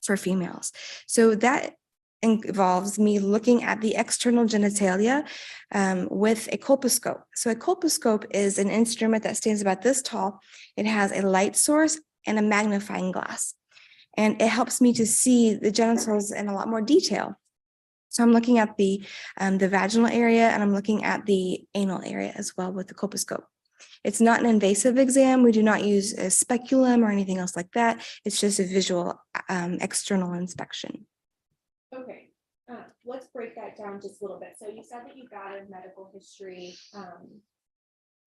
K: for females. So that involves me looking at the external genitalia with a colposcope. So a colposcope is an instrument that stands about this tall. It has a light source and a magnifying glass. And it helps me to see the genitals in a lot more detail. So I'm looking at the vaginal area and I'm looking at the anal area as well with the colposcope. It's not an invasive exam. We do not use a speculum or anything else like that. It's just a visual external inspection.
C: Okay, let's break that down just a little bit. So you said that you gathered medical history.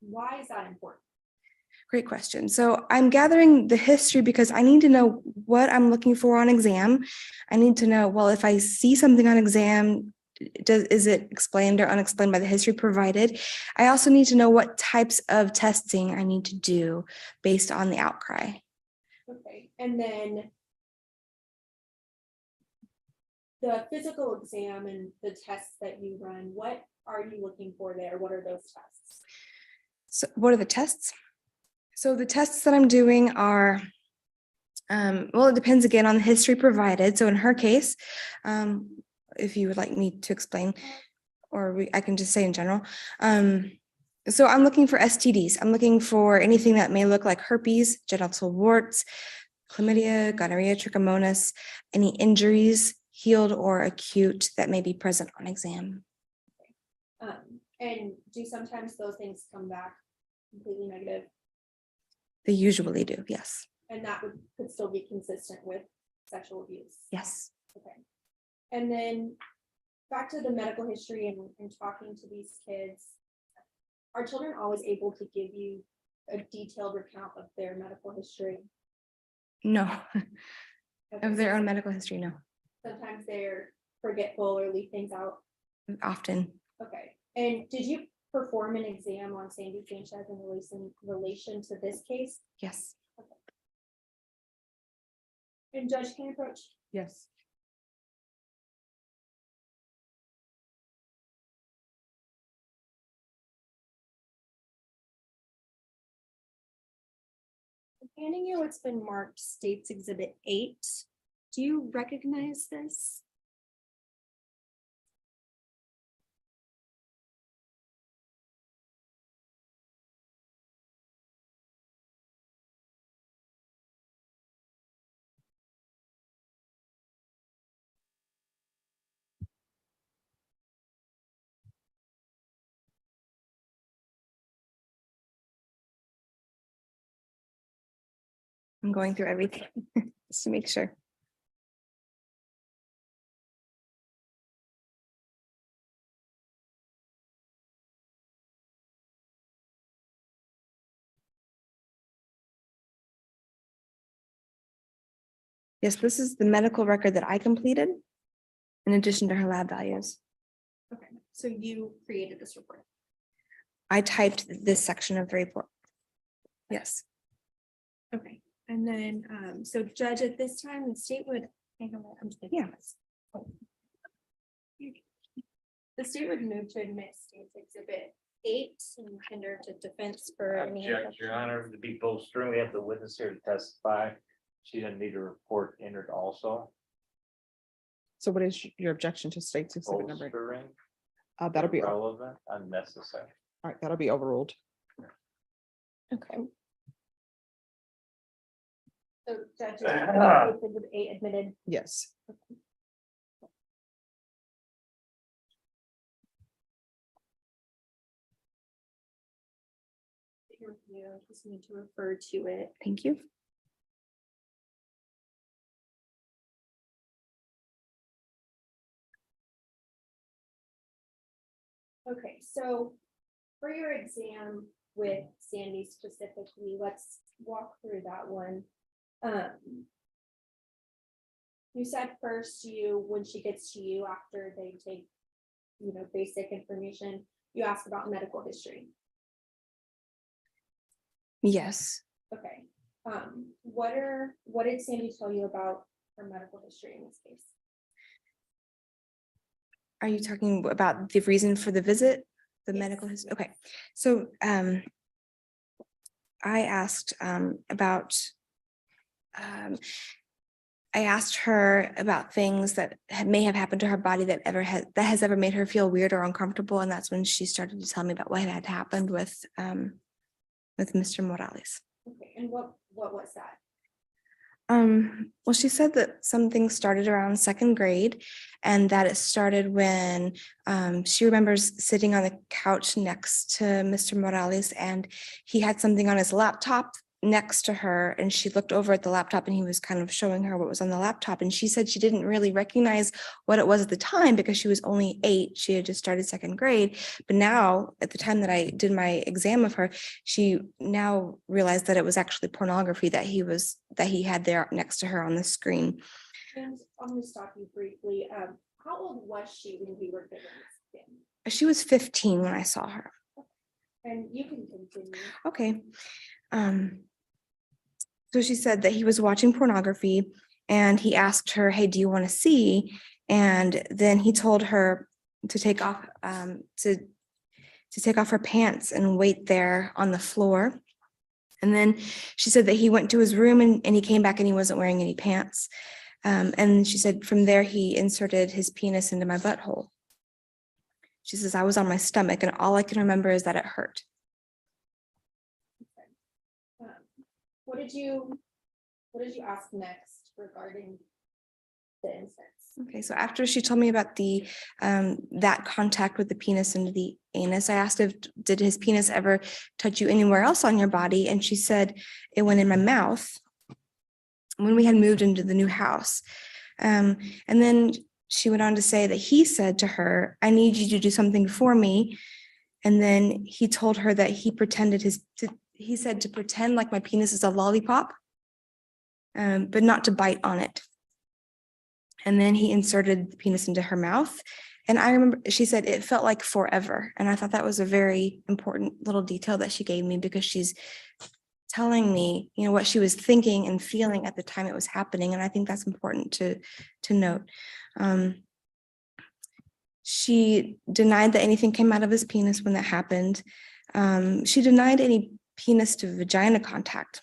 C: Why is that important?
K: Great question. So I'm gathering the history because I need to know what I'm looking for on exam. I need to know, well, if I see something on exam, is it explained or unexplained by the history provided? I also need to know what types of testing I need to do based on the outcry.
C: Okay, and then the physical exam and the tests that you run, what are you looking for there? What are those tests?
K: So what are the tests? So the tests that I'm doing are, well, it depends again on the history provided. So in her case, if you would like me to explain, or I can just say in general. So I'm looking for STDs. I'm looking for anything that may look like herpes, genital warts, chlamydia, gonorrhea, trichomonas, any injuries, healed or acute, that may be present on exam.
C: And do sometimes those things come back completely negative?
K: They usually do, yes.
C: And that could still be consistent with sexual abuse?
K: Yes.
C: Okay. And then back to the medical history and talking to these kids, are children always able to give you a detailed recount of their medical history?
K: No,
C: Okay,
K: of their
C: so
K: own medical history, no,
C: sometimes they're forgetful or leave things out.
K: often.
C: Okay, and did you perform an exam on Sandy Sanchez in relation to this case?
K: Yes.
C: And Judge, can you approach?
A: Yes.
C: I'm handing you what's been marked States Exhibit 8. Do you recognize this?
K: I'm going through everything just to make sure. Yes, this is the medical record that I completed in addition to her lab values.
C: Okay, so you created this report.
K: I typed this section of the report. Yes.
C: Okay, and then, so Judge, at this time, the state would, hang on, I'm just gonna-
K: Yeah.
C: The state would move to admit States Exhibit 8 and tender to defense for any.
B: Object, Your Honor, to be bolstering, we have the witness here to testify. She doesn't need a report entered also.
A: So what is your objection to state's exhibit number?
B: Bolstering,
A: That'll be, all
B: irrelevant, unnecessary.
A: right, that'll be overruled.
C: Okay. So Judge, is Exhibit 8 admitted?
A: Yes.
C: You just need to refer to it.
K: Thank you.
C: Okay, so for your exam with Sandy specifically, let's walk through that one. You said first when she gets to you after they take, basic information, you ask about medical history.
K: Yes.
C: Okay. What did Sandy tell you about her medical history in this case?
K: Are you talking about the reason for the visit? The
C: Yes.
K: medical history? Okay. So I asked I asked her about things that may have happened to her body that has ever made her feel weird or uncomfortable. And that's when she started to tell me about what had happened with Mr. Morales.
C: Okay, and what was that?
K: Well, she said that something started around second grade and that it started when she remembers sitting on the couch next to Mr. Morales and he had something on his laptop next to her and she looked over at the laptop and he was kind of showing her what was on the laptop. And she said she didn't really recognize what it was at the time because she was only 8. She had just started second grade. But now at the time that I did my exam of her, she now realized that it was actually pornography that he had there next to her on the screen.
C: And I'm gonna stop you briefly. How old was she when we were given this exam?
K: She was 15 when I saw her.
C: And you can continue.
K: Okay. So she said that he was watching pornography and he asked her, "Hey, do you want to see?" And then he told her to take off to take off her pants and wait there on the floor. And then she said that he went to his room and he came back and he wasn't wearing any pants. And she said from there he inserted his penis into my butthole. She says, I was on my stomach and all I can remember is that it hurt.
C: What did you ask next regarding the instance?
K: Okay, so after she told me about the that contact with the penis into the anus, I asked if did his penis ever touch you anywhere else on your body? And she said it went in my mouth when we had moved into the new house. And then she went on to say that he said to her, "I need you to do something for me." And then he told her that he said to pretend like my penis is a lollipop, but not to bite on it. And then he inserted the penis into her mouth. And I remember she said it felt like forever. And I thought that was a very important little detail that she gave me because she's telling me, you know, what she was thinking and feeling at the time it was happening. And I think that's important to note. She denied that anything came out of his penis when that happened. She denied any penis to vagina contact.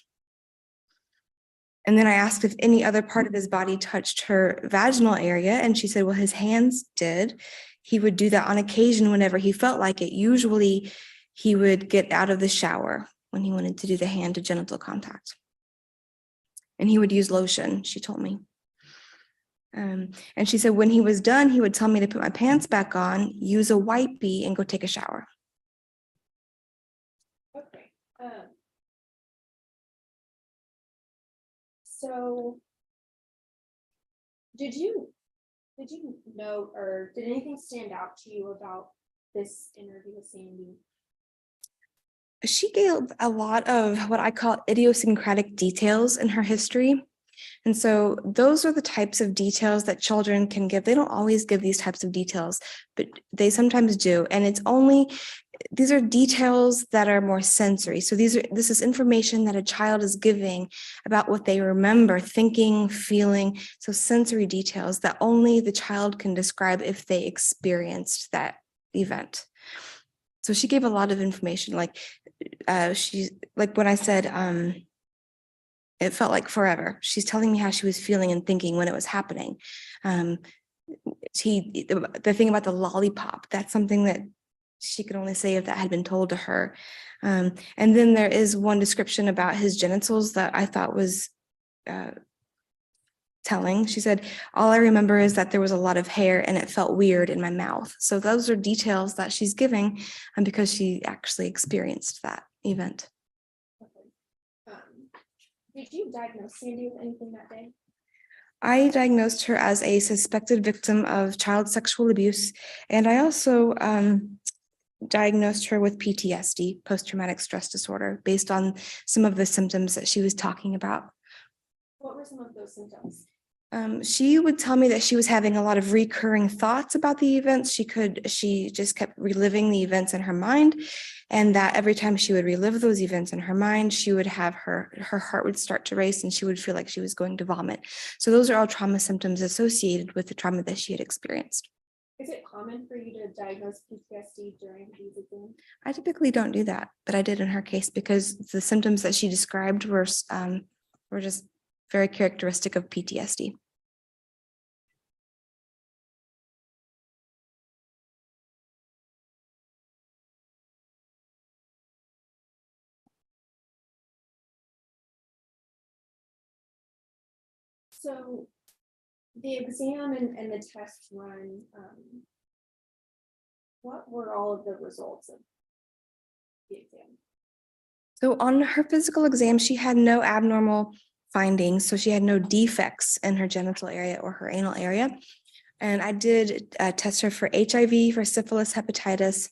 K: And then I asked if any other part of his body touched her vaginal area. And she said, well, his hands did. He would do that on occasion whenever he felt like it. Usually he would get out of the shower when he wanted to do the hand to genital contact. And he would use lotion, she told me. And she said, when he was done, he would tell me to put my pants back on, use a wipey, and go take a shower.
C: Okay. So did you know or did anything stand out to you about this interview with Sandy?
K: She gave a lot of what I call idiosyncratic details in her history. And so those are the types of details that children can give. They don't always give these types of details, but they sometimes do. And these are details that are more sensory. So this is information that a child is giving about what they remember, thinking, feeling. So sensory details that only the child can describe if they experienced that event. So she gave a lot of information, like when I said, it felt like forever. She's telling me how she was feeling and thinking when it was happening. The thing about the lollipop, that's something that she could only say if that had been told to her. And then there is one description about his genitals that I thought was telling. She said, all I remember is that there was a lot of hair and it felt weird in my mouth. So those are details that she's giving because she actually experienced that event.
C: Did you diagnose Sandy with anything that day?
K: I diagnosed her as a suspected victim of child sexual abuse, and I also diagnosed her with PTSD, post-traumatic stress disorder, based on some of the symptoms that she was talking about.
C: What were some of those symptoms?
K: She would tell me that she was having a lot of recurring thoughts about the events. She just kept reliving the events in her mind, and that every time she would relive those events in her mind, she would have her heart would start to race and she would feel like she was going to vomit. So those are all trauma symptoms associated with the trauma that she had experienced.
C: Is it common for you to diagnose PTSD during these exams?
K: I typically don't do that, but I did in her case because the symptoms that she described were just very characteristic of PTSD.
C: So the exam and the test run, what were all of the results of the exam?
K: So on her physical exam, she had no abnormal findings. So she had no defects in her genital area or her anal area. And I did test her for HIV, for syphilis, hepatitis.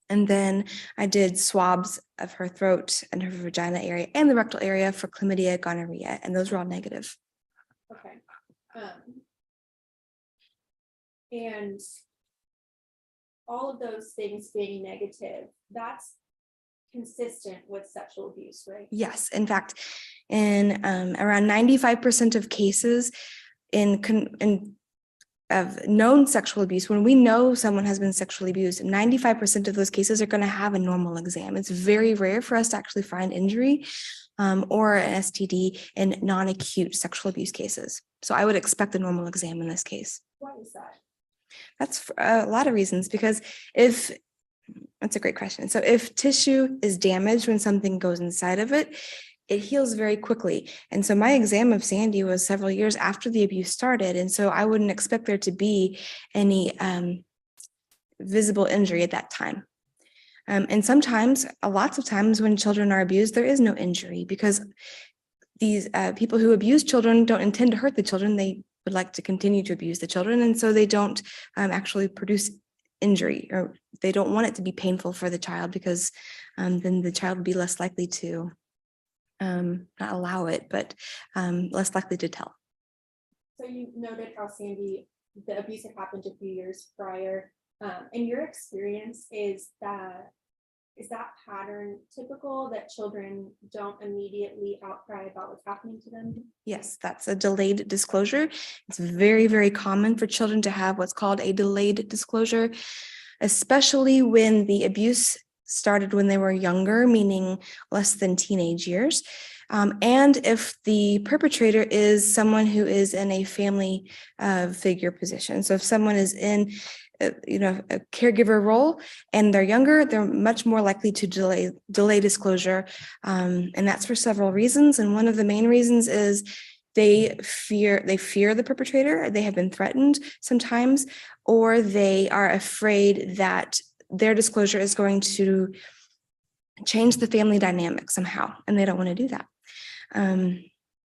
K: And then I did swabs of her throat and her vagina area and the rectal area for chlamydia, gonorrhea, and those were all negative.
C: Okay. And all of those things being negative, that's consistent with sexual abuse, right?
K: Yes, in fact, in around 95% of cases of known sexual abuse, when we know someone has been sexually abused, 95% of those cases are going to have a normal exam. It's very rare for us to actually find injury or an STD in non-acute sexual abuse cases. So I would expect a normal exam in this case.
C: Why is that?
K: That's for a lot of reasons, because that's a great question. So if tissue is damaged when something goes inside of it, it heals very quickly. And so my exam of Sandy was several years after the abuse started. And so I wouldn't expect there to be any visible injury at that time. And sometimes, lots of times when children are abused, there is no injury because these people who abuse children don't intend to hurt the children. They would like to continue to abuse the children. And so they don't actually produce injury, or they don't want it to be painful for the child, because then the child would be less likely to not allow it, but less likely to tell.
C: So you noted how Sandy, the abuse had happened a few years prior. In your experience, is that pattern typical, that children don't immediately outcry about what's happening to them?
K: Yes, that's a delayed disclosure. It's very, very common for children to have what's called a delayed disclosure, especially when the abuse started when they were younger, meaning less than teenage years. And if the perpetrator is someone who is in a family figure position. So if someone is in a caregiver role and they're younger, they're much more likely to delay disclosure. And that's for several reasons. And one of the main reasons is they fear the perpetrator. They have been threatened sometimes, or they are afraid that their disclosure is going to change the family dynamic somehow, and they don't want to do that. And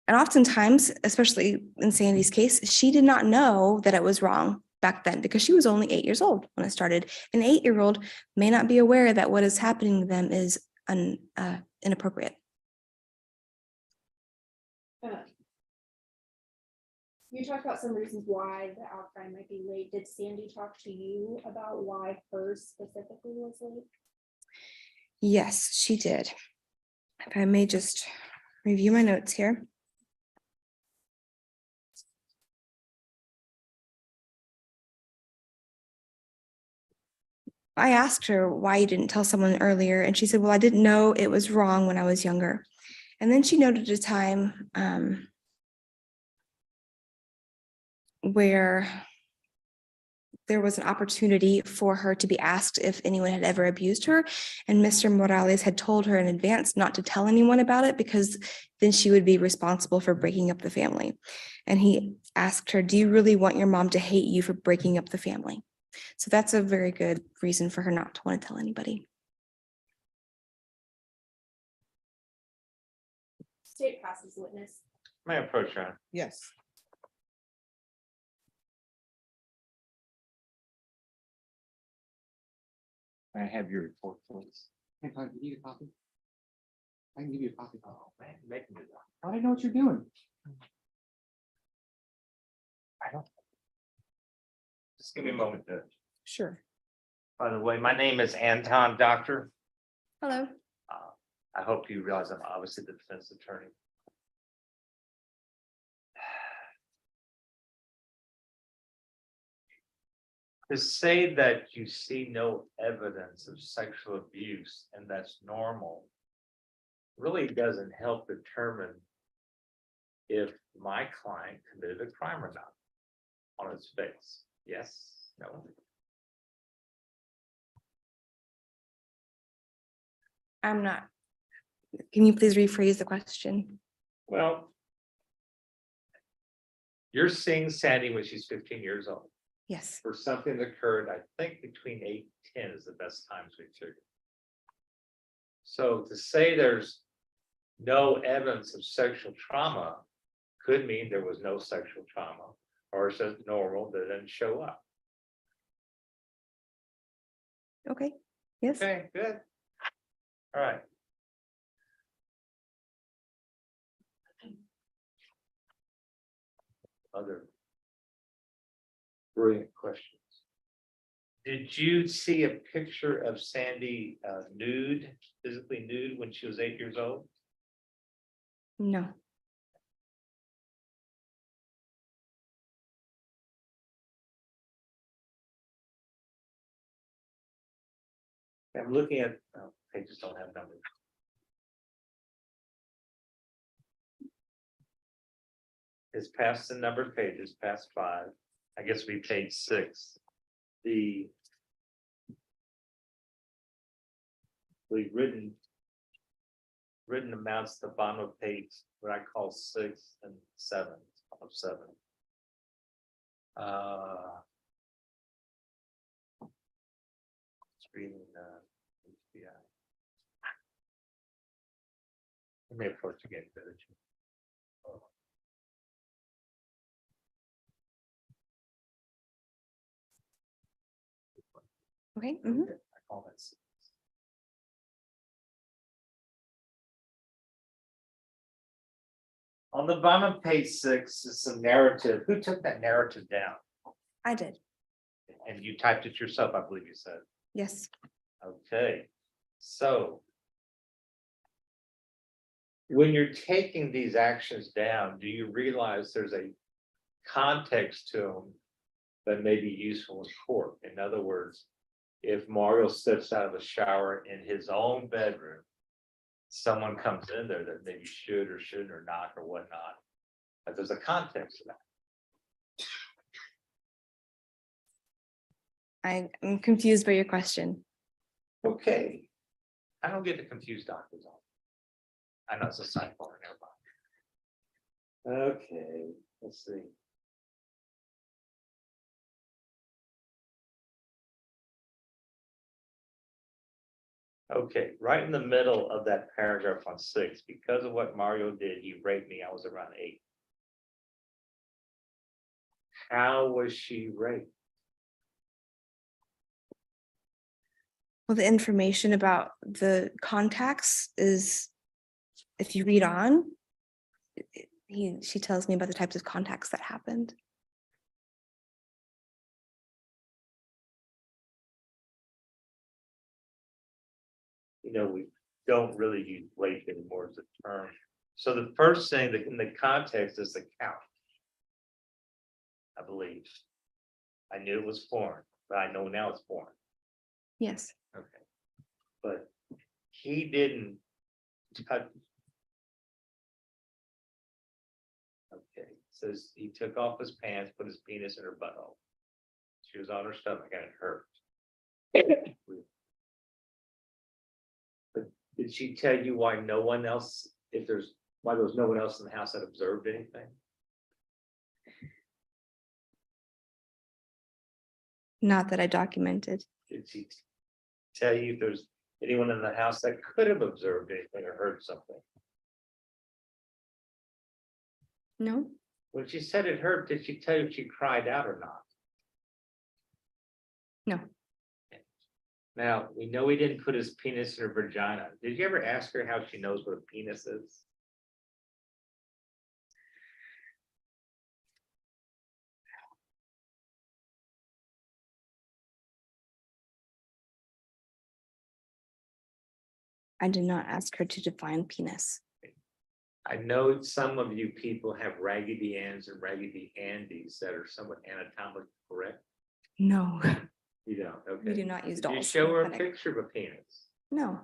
K: oftentimes, especially in Sandy's case, she did not know that it was wrong back then because she was only 8 years old when it started. An 8-year-old may not be aware that what is happening to them is inappropriate.
C: You talked about some reasons why the outcry might be late. Did Sandy talk to you about why hers specifically was late?
K: Yes, she did. If I may just review my notes here. I asked her why you didn't tell someone earlier, and she said, well, I didn't know it was wrong when I was younger. And then she noted a time where there was an opportunity for her to be asked if anyone had ever abused her. And Mr. Morales had told her in advance not to tell anyone about it because then she would be responsible for breaking up the family. And he asked her, do you really want your mom to hate you for breaking up the family? So that's a very good reason for her not to want to tell anybody.
C: State passes witness.
B: May I approach her?
A: Yes.
B: I have your report, please.
E: Hey, Todd, you need a copy? I can give you a copy.
B: Oh, man, making it up.
E: I don't know what you're doing.
B: I don't. Just give me a moment, Judge.
A: Sure.
B: By the way, my name is Anton Doctor.
K: Hello.
B: I hope you realize I'm obviously the defense attorney. To say that you see no evidence of sexual abuse and that's normal really doesn't help determine if my client committed a crime or not on its face. Yes, no.
K: I'm not. Can you please rephrase the question?
B: Well, You're seeing Sandy when she's 15 years old.
K: Yes,
B: For something that occurred, I think between 8 and 10 is the best times we figured. So to say there's no evidence of sexual trauma could mean there was no sexual trauma, or it's just normal that didn't show up.
K: okay, yes.
B: Okay, good. All right. Other brilliant questions. Did you see a picture of Sandy nude, physically nude, when she was 8 years old?
K: No,
B: I'm looking at, pages don't have numbers. It's past the numbered pages, past 5. I guess we page 6. The we've written amounts at the bottom of page, what I call 6 and 7 of 7. Reading HBI. Let me approach again, better.
K: okay, mhm.
B: I call that 6. On the bottom of page 6 is some narrative. Who took that narrative down?
K: I did,
B: And you typed it yourself, I believe you said.
K: yes.
B: Okay, so. When you're taking these actions down, do you realize there's a context to them that may be useful in court? In other words, if Mario steps out of the shower in his own bedroom, someone comes in there that maybe should or shouldn't or not or whatnot, but there's a context to that.
K: I'm confused by your question.
B: Okay, I don't get the confused doctors on. I know it's a sidebar, never mind. Okay, let's see. Okay, right in the middle of that paragraph on 6, because of what Mario did, he raped me. I was around 8. How was she raped?
K: Well, the information about the contacts is, if you read on, she tells me about the types of contacts that happened.
B: You know, we don't really use rape anymore as a term. So the first thing that in the context is the couch. I believe. I knew it was foreign, but I know now it's foreign.
K: Yes,
B: Okay. But he didn't touch. Okay, says he took off his pants, put his penis in her butthole. She was on her stomach and it hurt. But did she tell you why no one else, why there was no one else in the house that observed anything?
K: not that I documented.
B: Did she tell you if there's anyone in the house that could have observed anything or heard something?
K: No,
B: When she said it hurt, did she tell you if she cried out or not?
K: no,
B: Now, we know he didn't put his penis in her vagina. Did you ever ask her how she knows what a penis is?
K: I did not ask her to define penis.
B: I know some of you people have raggedy Anns and raggedy Andes that are somewhat anatomically correct.
K: No,
B: You don't, okay.
K: we do not use
B: Did you
K: dolls.
B: show her a
K: in the clinic.
B: picture of a penis?
K: No,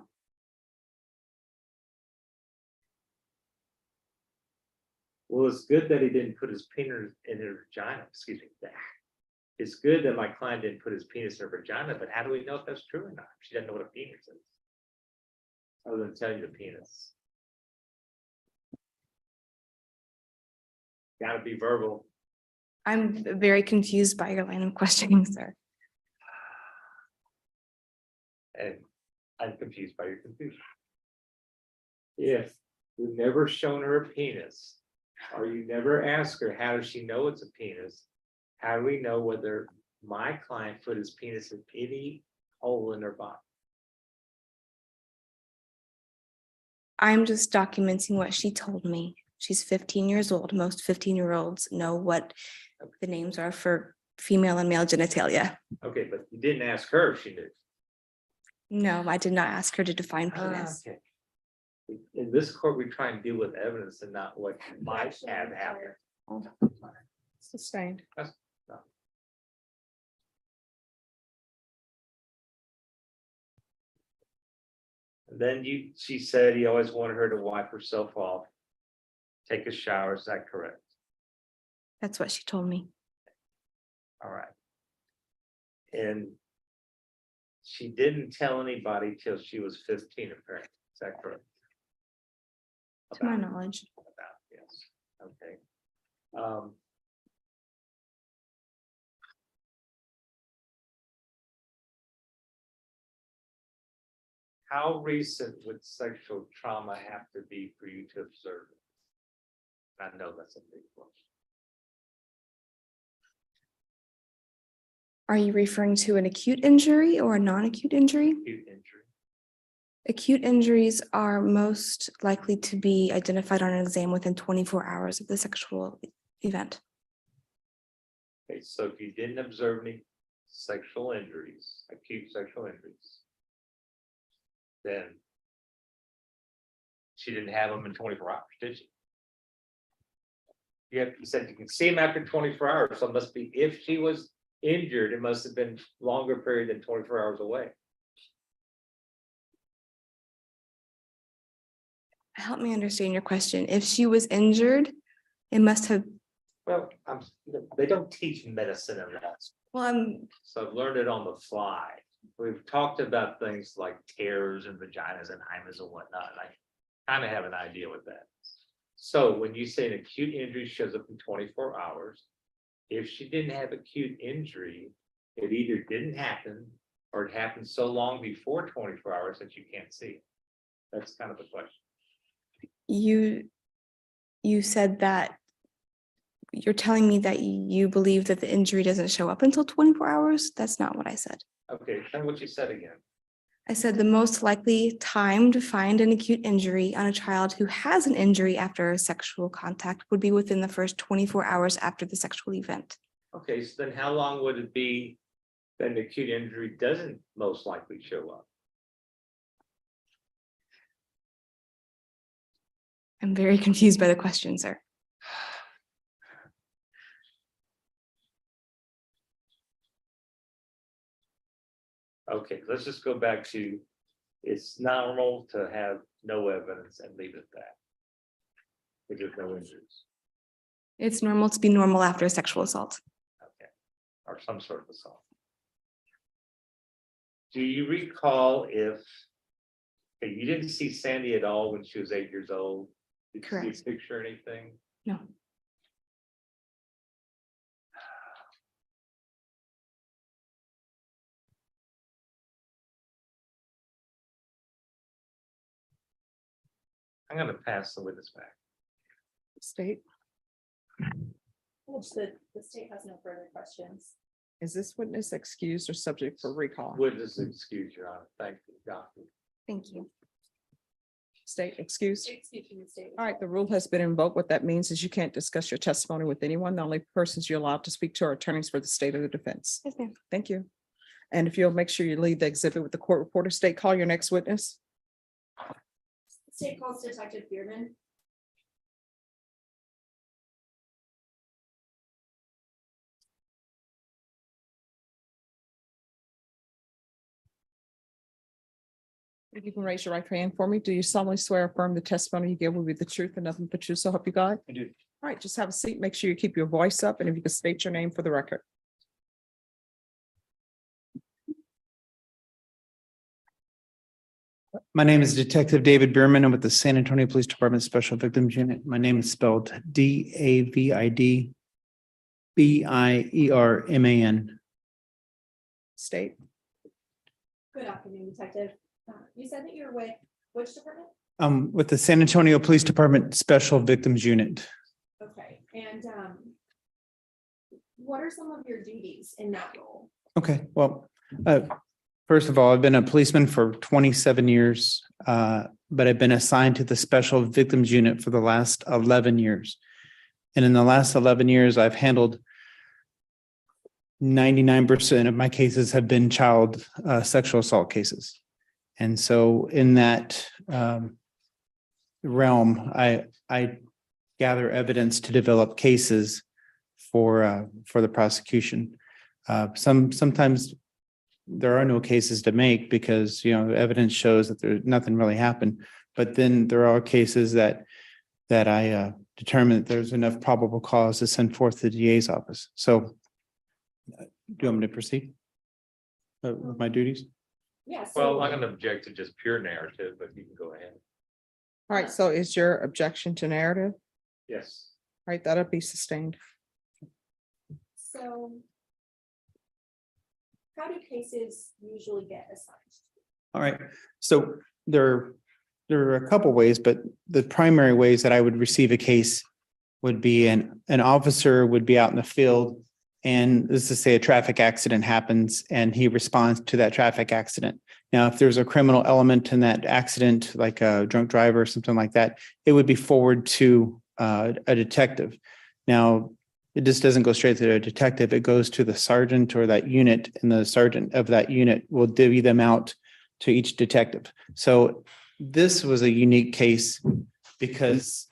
B: Well, it's good that he didn't put his penis in her vagina, excuse me. It's good that my client didn't put his penis in her vagina, but how do we know if that's true or not? She doesn't know what a penis is. Other than telling you the penis. Gotta be verbal.
K: I'm very confused by your line of questioning, sir.
B: And I'm confused by your confusion. If you've never shown her a penis, or you never ask her, how does she know it's a penis? How do we know whether my client put his penis in any hole in her body?
K: I'm just documenting what she told me. She's 15 years old. Most 15-year-olds know what the names are for female and male genitalia.
B: Okay, but you didn't ask her if she knew.
K: No, I did not ask her to define penis.
B: Okay. In this court, we try and deal with evidence and not what might have happened.
A: Sustained.
B: And then she said he always wanted her to wipe herself off, take a shower. Is that correct?
K: That's what she told me.
B: All right. And she didn't tell anybody till she was 15, apparently. Is that correct?
K: To my knowledge.
B: About, yes. Okay. How recent would sexual trauma have to be for you to observe it? I know that's a big question.
K: Are you referring to an acute injury or a non-acute injury?
B: Acute injury.
K: Acute injuries are most likely to be identified on an exam within 24 hours of the sexual event.
B: Okay, so if you didn't observe any sexual injuries, acute sexual injuries, then she didn't have them in 24 hours, did she? You said you can see them after 24 hours, so it must be, if she was injured, it must have been longer period than 24 hours away.
K: Help me understand your question. If she was injured, it must have,
B: Well, they don't teach medicine in that,
K: well,
B: so I've learned it on the fly. We've talked about things like tears and vaginas and hymas and whatnot, and I kind of have an idea with that. So when you say an acute injury shows up in 24 hours, if she didn't have acute injury, it either didn't happen or it happened so long before 24 hours that you can't see it. That's kind of the question.
K: you said that you're telling me that you believe that the injury doesn't show up until 24 hours? That's not what I said.
B: Okay, tell me what you said again.
K: I said the most likely time to find an acute injury on a child who has an injury after sexual contact would be within the first 24 hours after the sexual event.
B: Okay, so then how long would it be that an acute injury doesn't most likely show up?
K: I'm very confused by the question, sir.
B: Okay, let's just go back to, it's normal to have no evidence and leave it at that. If there's no injuries,
K: It's normal to be normal after a sexual assault.
B: okay, or some sort of assault. Do you recall if okay, you didn't see Sandy at all when she was 8 years old? Did you
K: Correct.
B: see a picture or anything?
K: No.
B: I'm gonna pass the witness back.
A: State,
C: Which the state has no further questions.
A: is this witness excused or subject for recall?
B: Witness excuse, Your Honor. Thank you, doctor.
K: Thank you.
A: State excused?
C: Excuse me, the state.
A: All right, the rule has been invoked. What that means is you can't discuss your testimony with anyone. The only persons you're allowed to speak to are attorneys for the state of the defense.
K: Yes, ma'am.
A: Thank you. And if you'll make sure you leave the exhibit with the court reporter, state, call your next witness.
C: State calls Detective Bearden.
A: If you can raise your right hand for me, do you solemnly swear or affirm the testimony you give will be the truth and nothing but truth, so help you God?
I: I do.
A: All right, just have a seat. Make sure you keep your voice up, and if you could state your name for the record.
L: My name is Detective David Bearman. I'm with the San Antonio Police Department Special Victims Unit. My name is spelled David Bierman.
A: State,
C: Good afternoon, Detective. You said that you're with which department?
L: With the San Antonio Police Department Special Victims Unit.
C: Okay, and what are some of your duties in that role?
L: Okay, well, first of all, I've been a policeman for 27 years, but I've been assigned to the Special Victims Unit for the last 11 years. And in the last 11 years, I've handled 99% of my cases have been child sexual assault cases. And so in that realm, I gather evidence to develop cases for the prosecution. Sometimes there are no cases to make because, you know, evidence shows that there's nothing really happened. But then there are cases that I determine that there's enough probable cause to send forth to the DA's office. So do you want me to proceed with my duties?
C: Yes.
B: Well, I'm gonna object to just pure narrative, but you can go ahead.
A: all right, so is your objection to narrative?
B: Yes.
A: All right, that'll be sustained.
C: So how do cases usually get assigned?
L: All right, so there are a couple ways, but the primary ways that I would receive a case would be an officer would be out in the field, and let's just say a traffic accident happens and he responds to that traffic accident. Now, if there's a criminal element in that accident, like a drunk driver or something like that, it would be forwarded to a detective. Now, it just doesn't go straight to a detective. It goes to the sergeant or that unit, and the sergeant of that unit will divvy them out to each detective. So this was a unique case because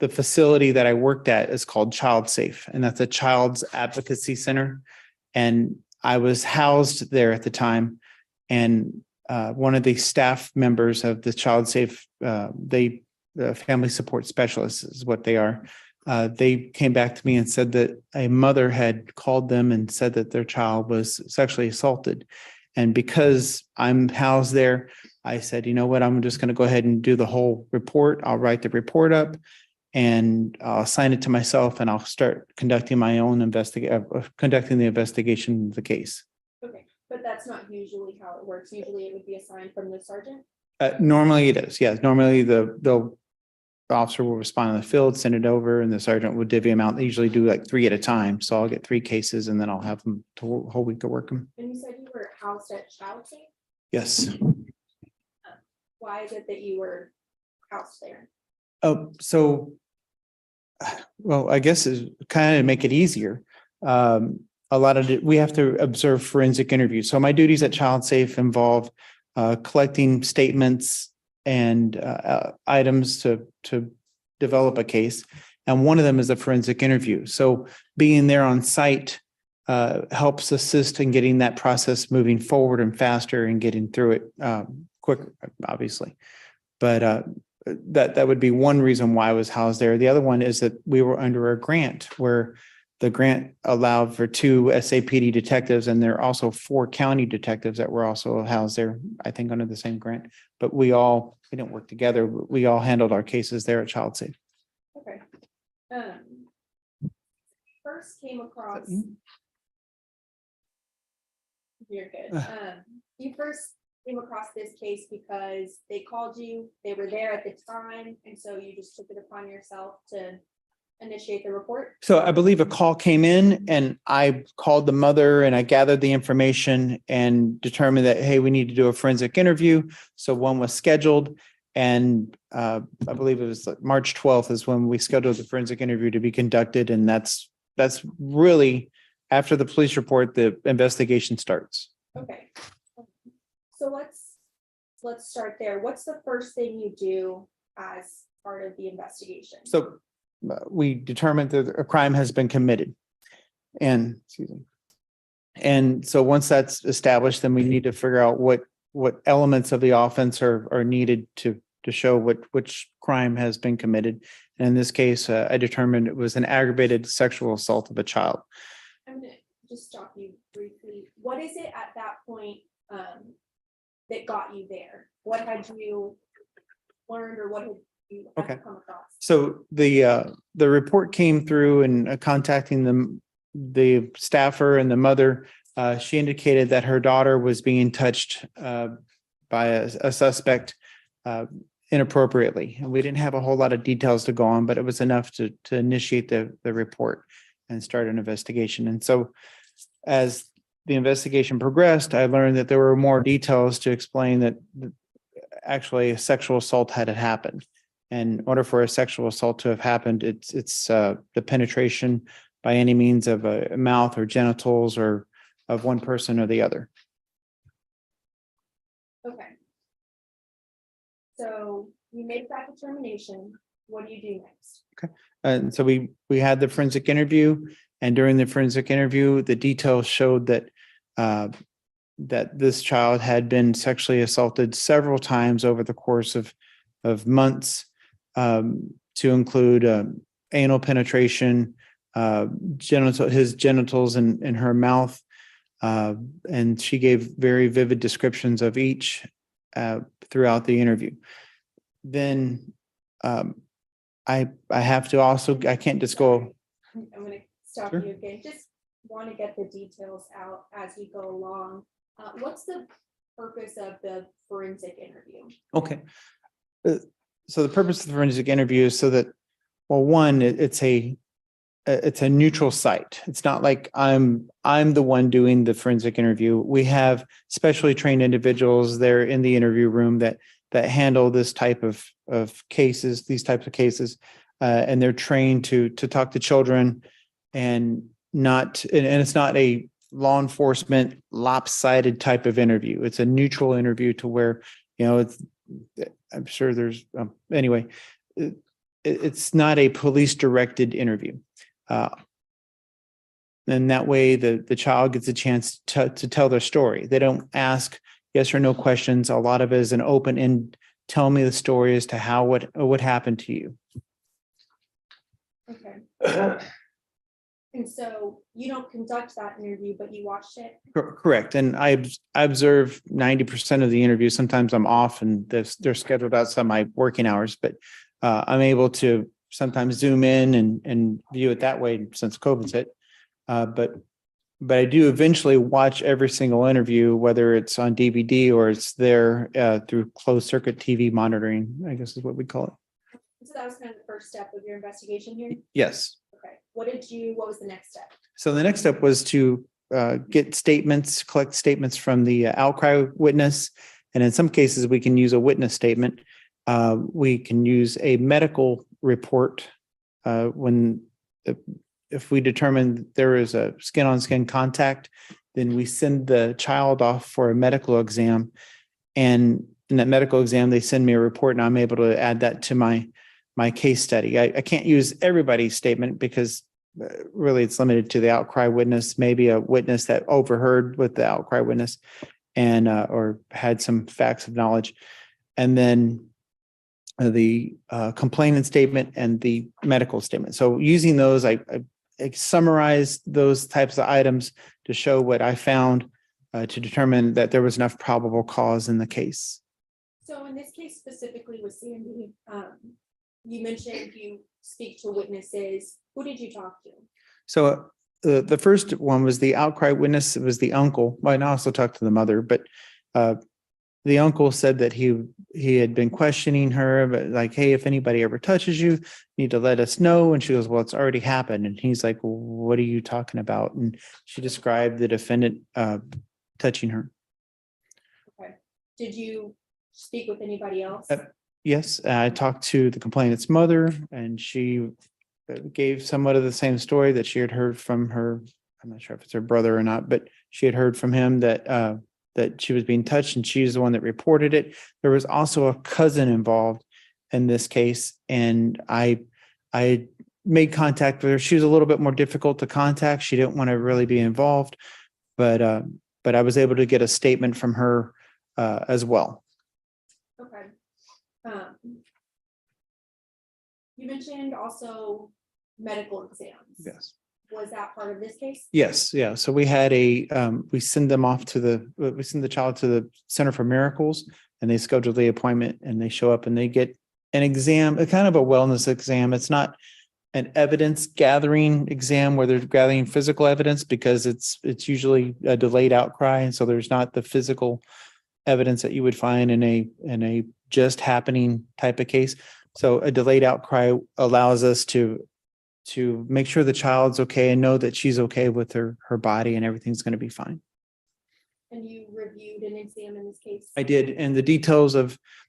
L: the facility that I worked at is called Child Safe, and that's a child's advocacy center. And I was housed there at the time. And one of the staff members of the Child Safe, the family support specialists is what they are. They came back to me and said that a mother had called them and said that their child was sexually assaulted. And because I'm housed there, I said, you know what, I'm just going to go ahead and do the whole report. I'll write the report up and I'll assign it to myself, and I'll start conducting my own conducting the investigation of the case.
C: Okay, but that's not usually how it works. Usually it would be assigned from the sergeant.
L: Normally it is, yes. Normally the officer will respond in the field, send it over, and the sergeant would divvy them out. They usually do like 3 at a time. So I'll get 3 cases and then I'll have them the whole week to work them.
C: And you said you were housed at Child Safe.
L: Yes.
C: Why is it that you were housed there?
L: Oh, so, well, I guess is kind of make it easier. A lot of we have to observe forensic interviews. So my duties at Child Safe involve collecting statements and items to develop a case. And one of them is a forensic interview. So being there on site helps assist in getting that process moving forward and faster and getting through it quicker, obviously. But that would be one reason why I was housed there. The other one is that we were under a grant where the grant allowed for 2 SAPD detectives, and there are also 4 county detectives that were also housed there, I think under the same grant. But we didn't work together. But we all handled our cases there at Child Safe.
C: Okay. First came across. You're good. You first came across this case because they called you, they were there at the time, and so you just took it upon yourself to initiate the report?
L: So I believe a call came in and I called the mother and I gathered the information and determined that, hey, we need to do a forensic interview. So one was scheduled, and I believe it was like March 12th is when we scheduled the forensic interview to be conducted. And that's really after the police report, the investigation starts.
C: Okay. So let's start there. What's the first thing you do as part of the investigation?
L: So we determined that a crime has been committed. And so once that's established, then we need to figure out what elements of the offense are needed to show which crime has been committed. And in this case, I determined it was an aggravated sexual assault of a child.
C: I'm gonna just stop you briefly. What is it at that point that got you there? What had you learned, or what had you
L: Okay.
C: come across?
L: So the report came through, and contacting the staffer and the mother, she indicated that her daughter was being touched by a suspect inappropriately. And we didn't have a whole lot of details to go on, but it was enough to initiate the report and start an investigation. And so as the investigation progressed, I learned that there were more details to explain that actually a sexual assault had happened. And in order for a sexual assault to have happened, it's the penetration by any means of a mouth or genitals or of one person or the other.
C: Okay. So you make that determination. What do you do next?
L: And so we had the forensic interview, and during the forensic interview, the details showed that that this child had been sexually assaulted several times over the course of months, to include anal penetration, his genitals in her mouth, and she gave very vivid descriptions of each throughout the interview. Then I have to also, I can't just go.
C: I'm gonna stop
L: Sure.
C: you again. Just want to get the details out as we go along. What's the purpose of the forensic interview?
L: Okay. So the purpose of the forensic interview is so that, well, one, it's a neutral site. It's not like I'm the one doing the forensic interview. We have specially trained individuals there in the interview room that handle this type of cases, these types of cases, and they're trained to talk to children, and it's not a law enforcement lopsided type of interview. It's a neutral interview to where, I'm sure there's anyway. It's not a police directed interview. And that way the child gets a chance to tell their story. They don't ask yes or no questions. A lot of it is an open end. Tell me the story as to how what happened to you.
C: Okay. And so you don't conduct that interview, but you watched it?
L: Correct. And I observe 90% of the interviews. Sometimes I'm off and they're scheduled outside my working hours, but I'm able to sometimes zoom in and view it that way since COVID's hit. But I do eventually watch every single interview, whether it's on DVD or it's there through closed circuit TV monitoring, I guess is what we call it.
C: So that was kind of the first step of your investigation here?
L: Yes.
C: Okay. What was the next step?
L: So the next step was to collect statements from the outcry witness. And in some cases, we can use a witness statement. We can use a medical report if we determine there is a skin-on-skin contact, then we send the child off for a medical exam. And in that medical exam, they send me a report and I'm able to add that to my case study. I can't use everybody's statement because really it's limited to the outcry witness, maybe a witness that overheard with the outcry witness and or had some facts of knowledge. And then the complainant statement and the medical statement. So using those, I summarize those types of items to show what I found to determine that there was enough probable cause in the case.
C: So in this case specifically with Sandy, you mentioned you speak to witnesses. Who did you talk to?
L: So the first one was the outcry witness. It was the uncle. Well, I also talked to the mother, but the uncle said that he had been questioning her, but like, hey, if anybody ever touches you, you need to let us know. And she goes, well, it's already happened. And he's like, well, what are you talking about? And she described the defendant touching her.
C: Okay. Did you speak with anybody else?
L: Yes, I talked to the complainant's mother, and she gave somewhat of the same story that she had heard from her. I'm not sure if it's her brother or not, but she had heard from him that she was being touched, and she's the one that reported it. There was also a cousin involved in this case, and I made contact with her. She was a little bit more difficult to contact. She didn't want to really be involved, but I was able to get a statement from her as well.
C: Okay. You mentioned also medical exams.
L: Yes.
C: Was that part of this case?
L: Yes, yeah. So we had we send the child to the Center for Miracles, and they schedule the appointment, and they show up and they get an exam, a kind of a wellness exam. It's not an evidence gathering exam where they're gathering physical evidence because it's usually a delayed outcry. And so there's not the physical evidence that you would find in a just happening type of case. So a delayed outcry allows us to make sure the child's okay and know that she's okay with her body and everything's going to be fine.
C: And you reviewed an exam in this case?
L: I did. And the details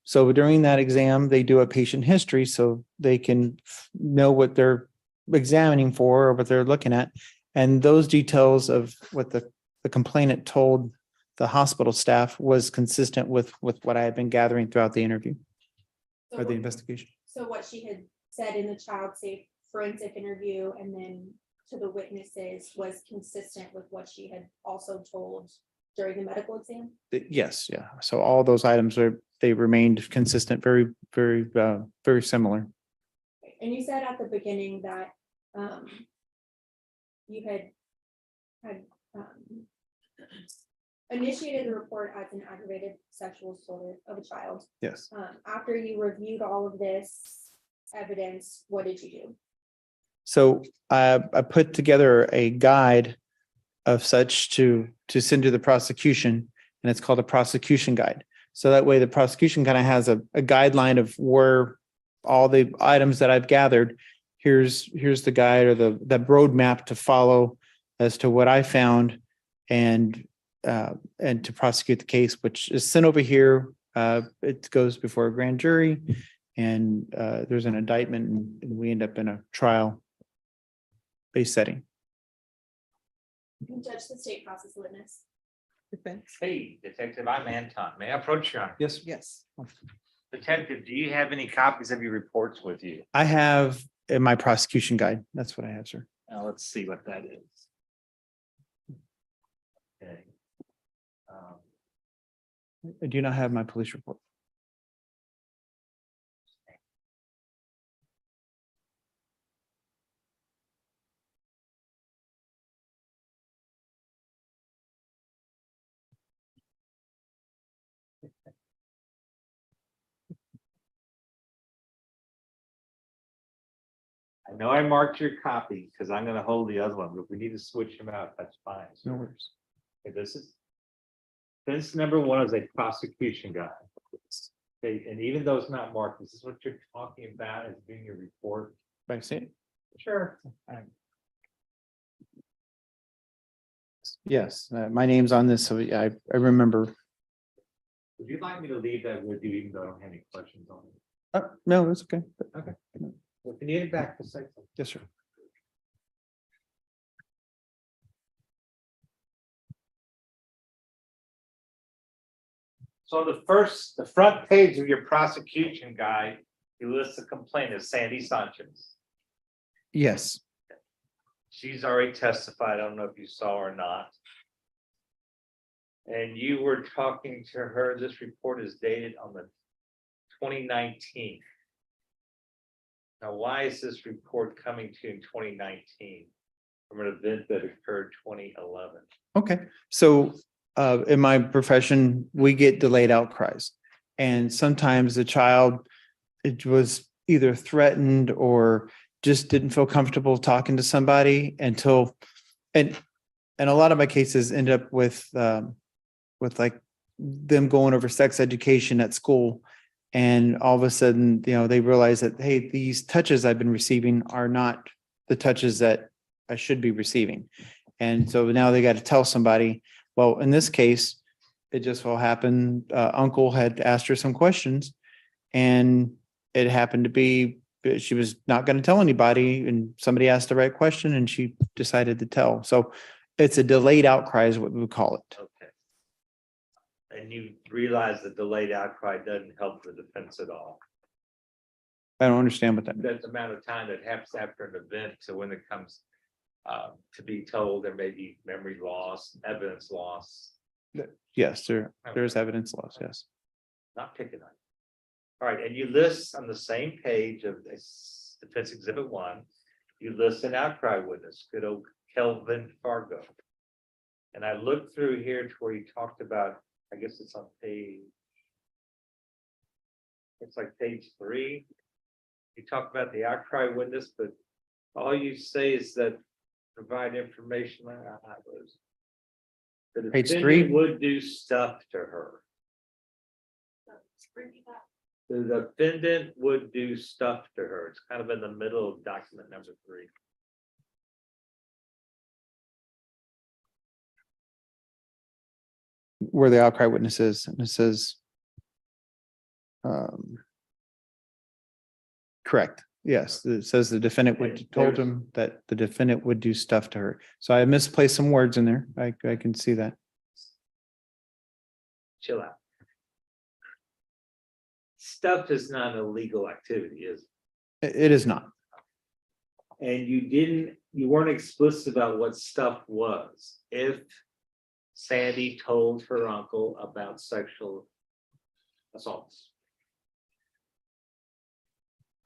L: so during that exam, they do a patient history so they can know what they're examining for or what they're looking at. And those details of what the complainant told the hospital staff was consistent with what I had been gathering throughout the interview
C: So
L: or the
C: what-
L: investigation.
C: So what she had said in the child safe forensic interview and then to the witnesses was consistent with what she had also told during the medical exam?
L: Yes, yeah. So all those items they remained consistent, very, very, very similar.
C: And you said at the beginning that you had initiated the report as an aggravated sexual assault of a child.
L: Yes.
C: After you reviewed all of this evidence, what did you do?
L: So I put together a guide of such to send to the prosecution, and it's called a prosecution guide. So that way the prosecution kind of has a guideline of where all the items that I've gathered, here's the guide or the roadmap to follow as to what I found and to prosecute the case, which is sent over here. It goes before a grand jury and there's an indictment and we end up in a trial-based setting.
C: Judge the state process witness.
A: Defense.
B: Hey, Detective, I'm Anton. May I approach you?
L: Yes.
A: Yes.
B: Detective, do you have any copies of your reports with you?
L: I have in my prosecution guide. That's what I have, sir.
B: Now, let's see what that is. Okay.
L: I do not have my police report.
B: I know I marked your copy because I'm gonna hold the other one, but if we need to switch them out, that's fine.
L: No worries.
B: Okay, this number one is a prosecution guide. Okay, and even though it's not marked, this is what you're talking about as being your report.
L: If I see it.
B: Sure.
L: Yes, my name's on this, so I remember.
B: Would you like me to leave that with you, even though I don't have any questions on it?
L: No, that's okay.
B: Okay. Well, if you need it back, just say something.
L: Yes, sir.
B: So the front page of your prosecution guide, you list the complaint as Sandy Sanchez.
L: Yes,
B: She's already testified. I don't know if you saw her or not. And you were talking to her. This report is dated on the 2019. Now, why is this report coming to you in 2019 from an event that occurred 2011?
L: okay. So in my profession, we get delayed outcries. And sometimes the child, it was either threatened or just didn't feel comfortable talking to somebody until, and a lot of my cases end up with like them going over sex education at school. And all of a sudden, they realize that, hey, these touches I've been receiving are not the touches that I should be receiving. And so now they got to tell somebody. Well, in this case, it just so happened, uncle had asked her some questions and it happened to be, she was not going to tell anybody and somebody asked the right question and she decided to tell. So it's a delayed outcry is what we would call it.
B: Okay. And you realize the delayed outcry doesn't help the defense at all.
L: I don't understand what that means.
B: That's the amount of time that happens after an event. So when it comes to be told, there may be memory loss, evidence loss.
L: Yes, there's evidence loss. Yes.
B: Not picking on you. All right, and you list on the same page of this Defense Exhibit 1, you list an outcry witness, good old Kelvin Fragle. And I looked through here to where you talked about, I guess it's on page, it's like page 3. You talk about the outcry witness, but All you say is that provide information. The
L: Page
B: defendant
L: 3.
B: would do stuff to her. The defendant would do stuff to her. It's kind of in the middle of document number 3.
L: Where the outcry witnesses, and it says. Correct, yes, it says the defendant
B: Okay,
L: would, told
B: there's-
L: him that the defendant would do stuff to her. So I misplaced some words in there. I can see that.
B: Chill out. Stuff is not an illegal activity, is
L: It is not.
B: it? And you weren't explicit about what stuff was. If Sandy told her uncle about sexual assaults.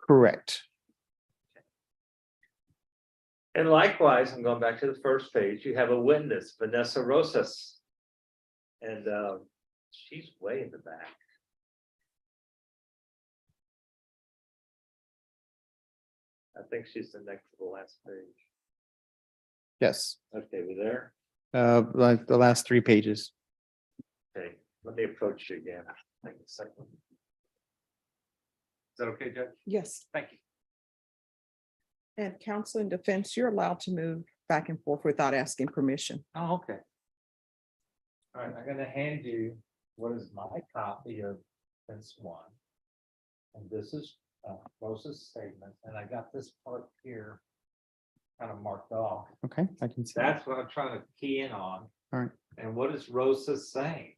L: Correct.
B: And likewise, I'm going back to the first page, you have a witness, Vanessa Rosas. And she's way in the back. I think she's the next to the last page.
L: Yes,
B: Okay, we're there.
L: like the last 3 pages.
B: Okay, let me approach you again. Thank you. Second. Is that okay, Judge?
A: Yes,
B: Thank you.
A: and counsel in defense, you're allowed to move back and forth without asking permission.
B: Oh, okay. All right, I'm gonna hand you what is my copy of Fence 1. And this is Rose's statement, and I got this part here kind of marked off.
L: Okay, I can see. that.
B: That's what I'm trying to key in on.
L: All right.
B: And what is Rosa saying?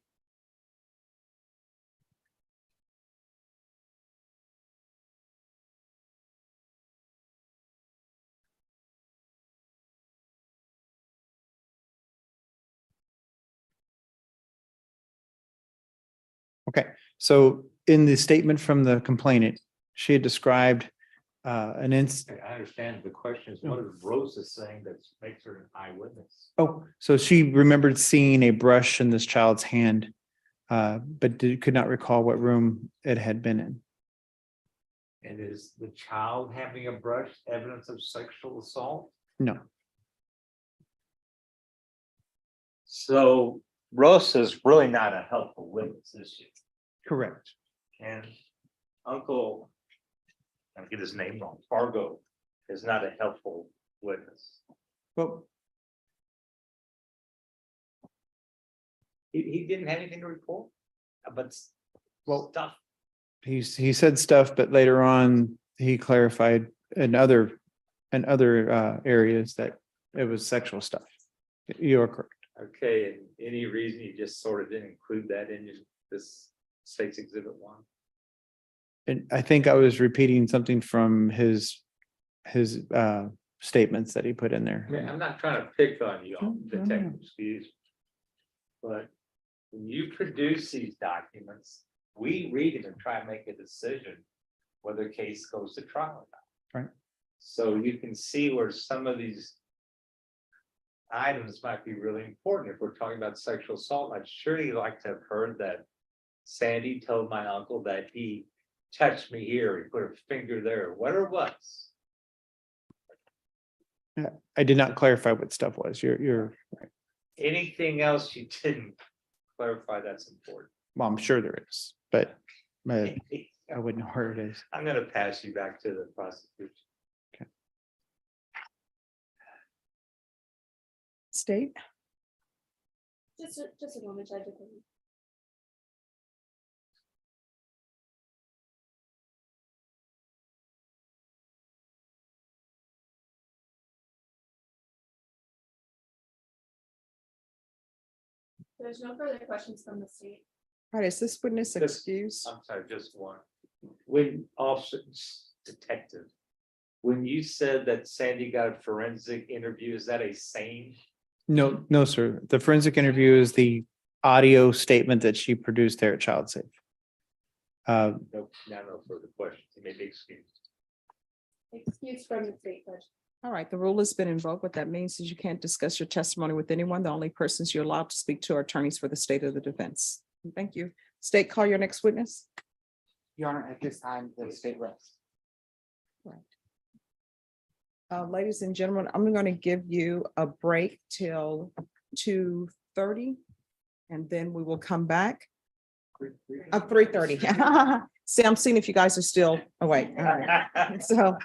L: Okay, so in the statement from the complainant, she had described an incident.
B: Okay, I understand. The question is, what is Rosa saying that makes her an eyewitness?
L: Oh, so she remembered seeing a brush in this child's hand, but could not recall what room it had been in.
B: And is the child having a brush evidence of sexual assault?
L: No,
B: So Rosa's really not a helpful witness, is she?
L: correct.
B: And Uncle, I get his name wrong, Fargo is not a helpful witness.
L: Well,
B: He didn't have anything to report, but
L: Well-
B: stuff.
L: he said stuff, but later on, he clarified in other areas that it was sexual stuff. You are correct.
B: Okay, and any reason you just sort of didn't include that in this state's exhibit 1?
L: And I think I was repeating something from his statements that he put in there.
B: Yeah, I'm not trying to pick on you,
L: No, no, no.
B: detective, excuse me. But when you produce these documents, we read them and try and make a decision whether a case goes to trial or not.
L: Right.
B: So you can see where some of these items might be really important. If we're talking about sexual assault, I'd surely like to have heard that Sandy told my uncle that he touched me here, he put a finger there, whatever it was.
L: I did not clarify what stuff was. You're right.
B: Anything else you didn't clarify, that's important.
L: Well, I'm sure there is, but I wouldn't know where it is.
B: I'm gonna pass you back to the prosecution.
A: State,
C: Just a moment, Judge. There's no further questions from the state.
A: all right, is this witness
B: This-
A: excused?
B: I'm sorry, just one. When officer, detective, when you said that Sandy got a forensic interview, is that a sane?
L: No, sir. The forensic interview is the audio statement that she produced there at Child Safe.
B: No, no further questions. You may be excused.
C: Excuse from the state, Judge.
A: All right, the rule has been invoked. What that means is you can't discuss your testimony with anyone. The only persons you're allowed to speak to are attorneys for the state of the defense. Thank you. State, call your next witness.
E: Your Honor, at this time, the state rests.
A: Ladies and gentlemen, I'm going to give you a break till 2:30. And then we will come back. 3:30. See, I'm seeing if you guys are still awake. All right. So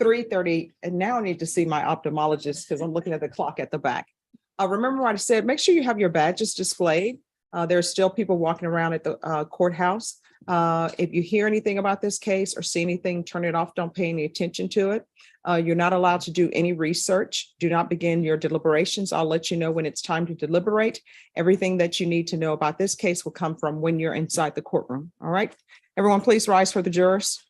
A: 3:30, and now I need to see my ophthalmologist because I'm looking at the clock at the back. Remember what I said, make sure you have your badges displayed. There are still people walking around at the courthouse. If you hear anything about this case or see anything, turn it off. Don't pay any attention to it. You're not allowed to do any research. Do not begin your deliberations. I'll let you know when it's time to deliberate. Everything that you need to know about this case will come from when you're inside the courtroom. All right. Everyone, please rise for the jurors.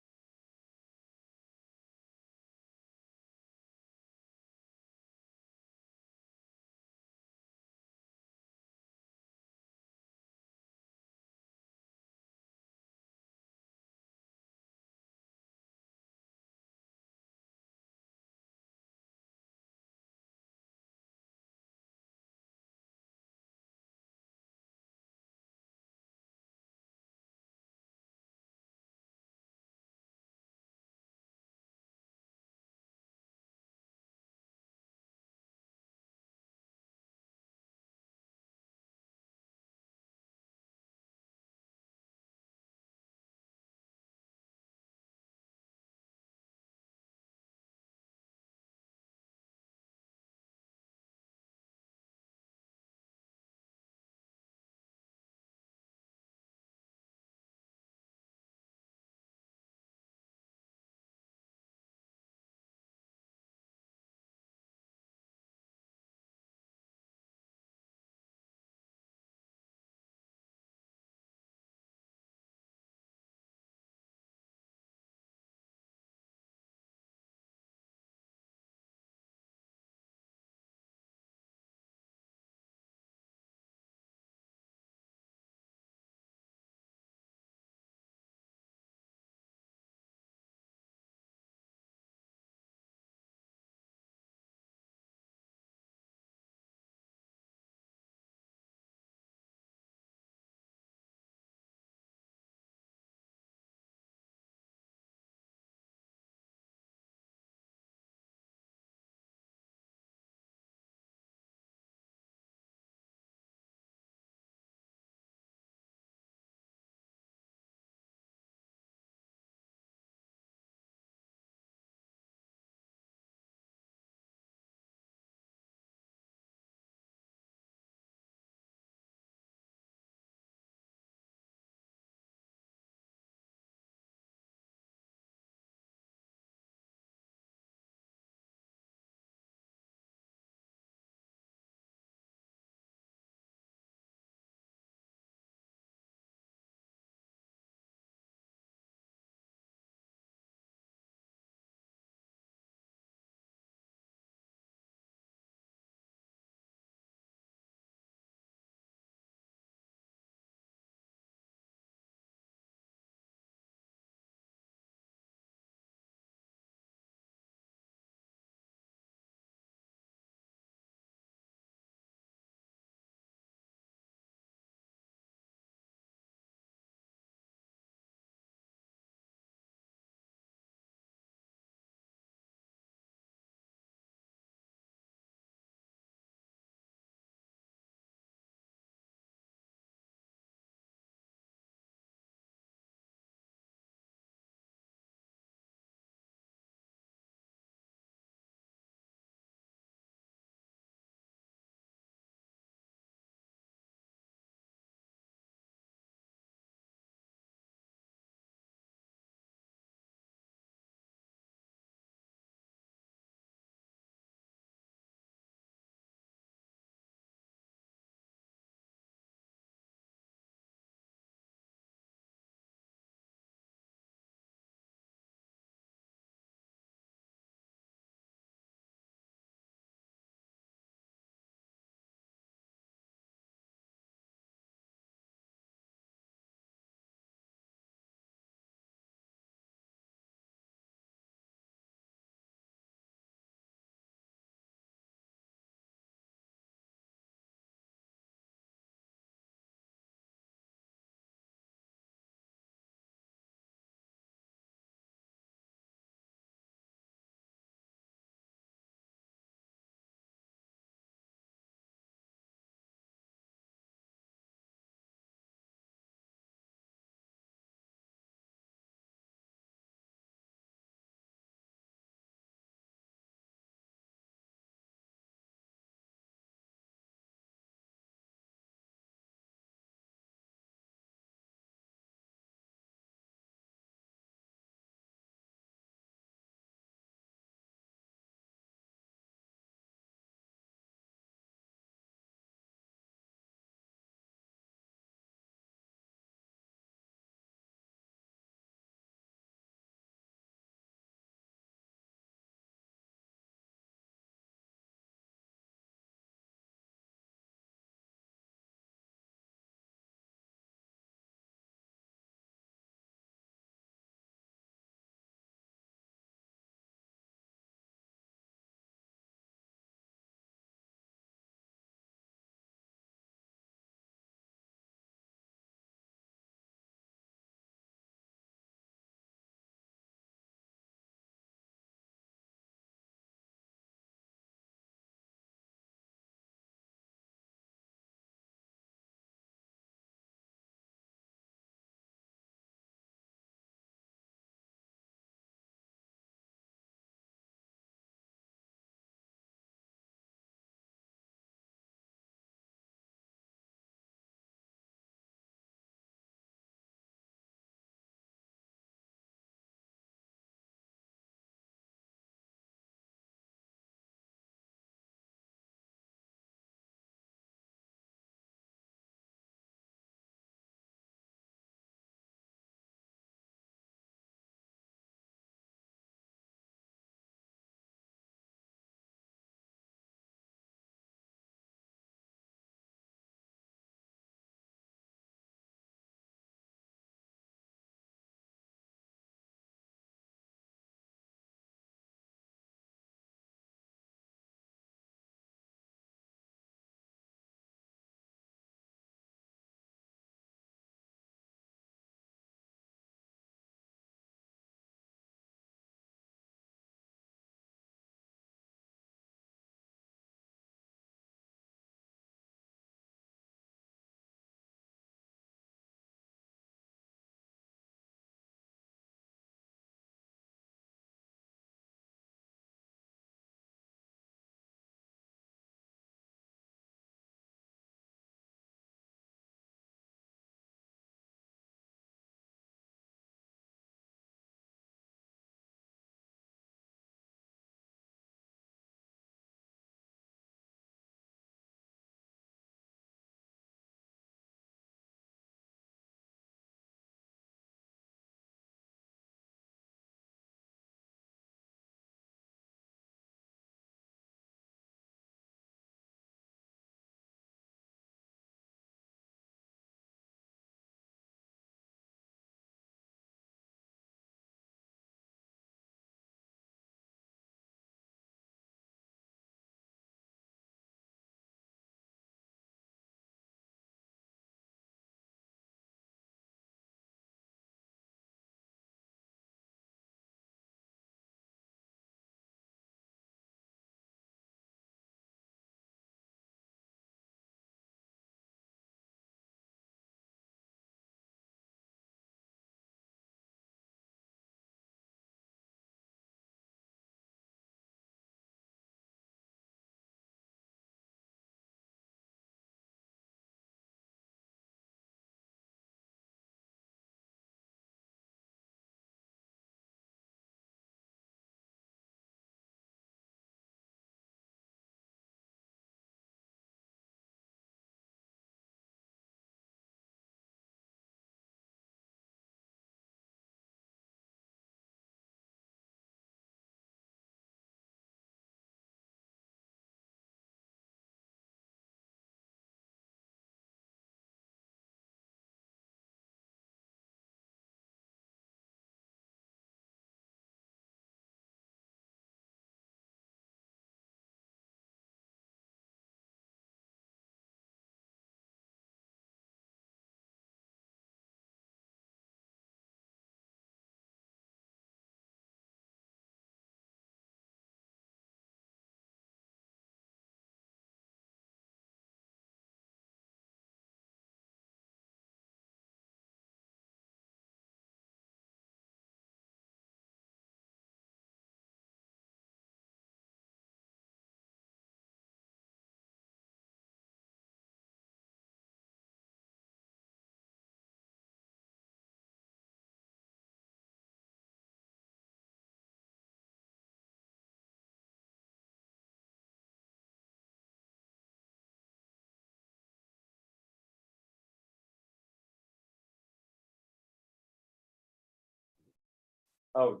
B: Oh,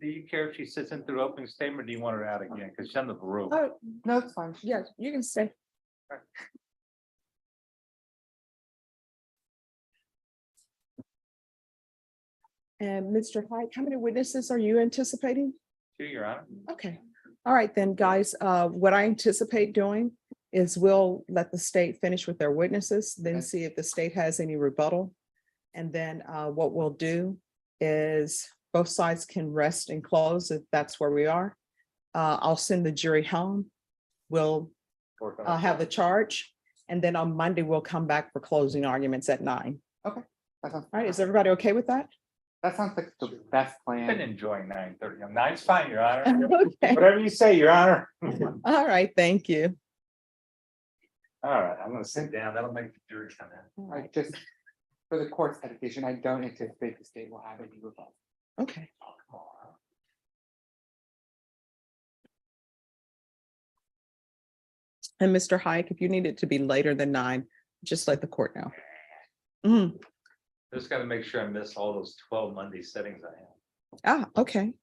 B: do you care if she sits in through opening statement, or do you want her out again? Because she's in the room.
A: Oh,
E: No, it's fine.
A: yeah, you can stay. And Mr. Hyde, how many witnesses are you anticipating?
B: To Your Honor.
A: Okay, all right then, guys, what I anticipate doing is we'll let the state finish with their witnesses, then
E: Okay.
A: see if the state has any rebuttal. And then what we'll do is both sides can rest and close if that's where we are. I'll send the jury home. We'll
B: Work on it.
A: have the charge, and then on Monday, we'll come back for closing arguments at 9.
E: That sounds,
A: All right, is everybody okay with that?
E: that sounds like the best
B: I've been
E: plan.
B: enjoying 9:30. 9's fine, Your Honor.
A: Okay,
B: Whatever you say, Your Honor.
A: all right, thank you.
B: All right, I'm gonna sit down. That'll make the jury come in.
E: I just, for the court's education, I don't anticipate the state will have any rebuttal.
A: Okay. And Mr. Hike, if you need it to be later than 9, just let the court know. Mhm.
B: Just gotta make sure I miss all those 12 Monday settings I have.
A: Ah, okay.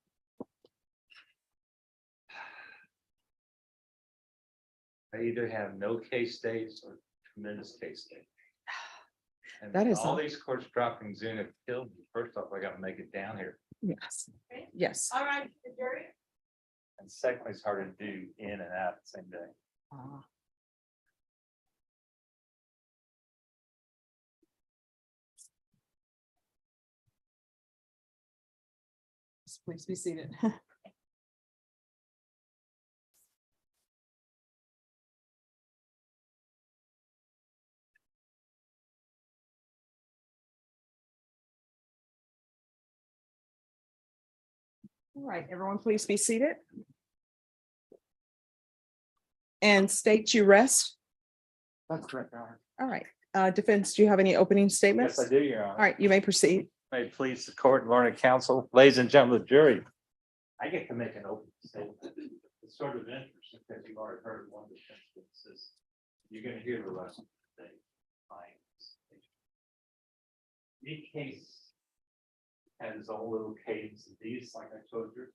B: I either have no case days or tremendous case days. And
A: That is
B: all
A: a-
B: these courts dropping Zoom have killed me. First off, I gotta make it down here.
A: Yes, yes.
G: All right, the jury.
B: And secondly, it's hard to do in and out the same day.
A: Ah. Please be seated. All right, everyone, please be seated. And state you rest.
E: That's correct, Your Honor.
A: All right, defense, do you have any opening statements?
B: Yes, I do, Your Honor.
A: All right, you may proceed.
B: May it please the court and learned counsel, ladies and gentlemen of the jury. I get to make an open statement. It's sort of interesting because you've already heard one defense witnesses. You're gonna hear the rest of the day. Each case has its own little cadence of these, like I told you.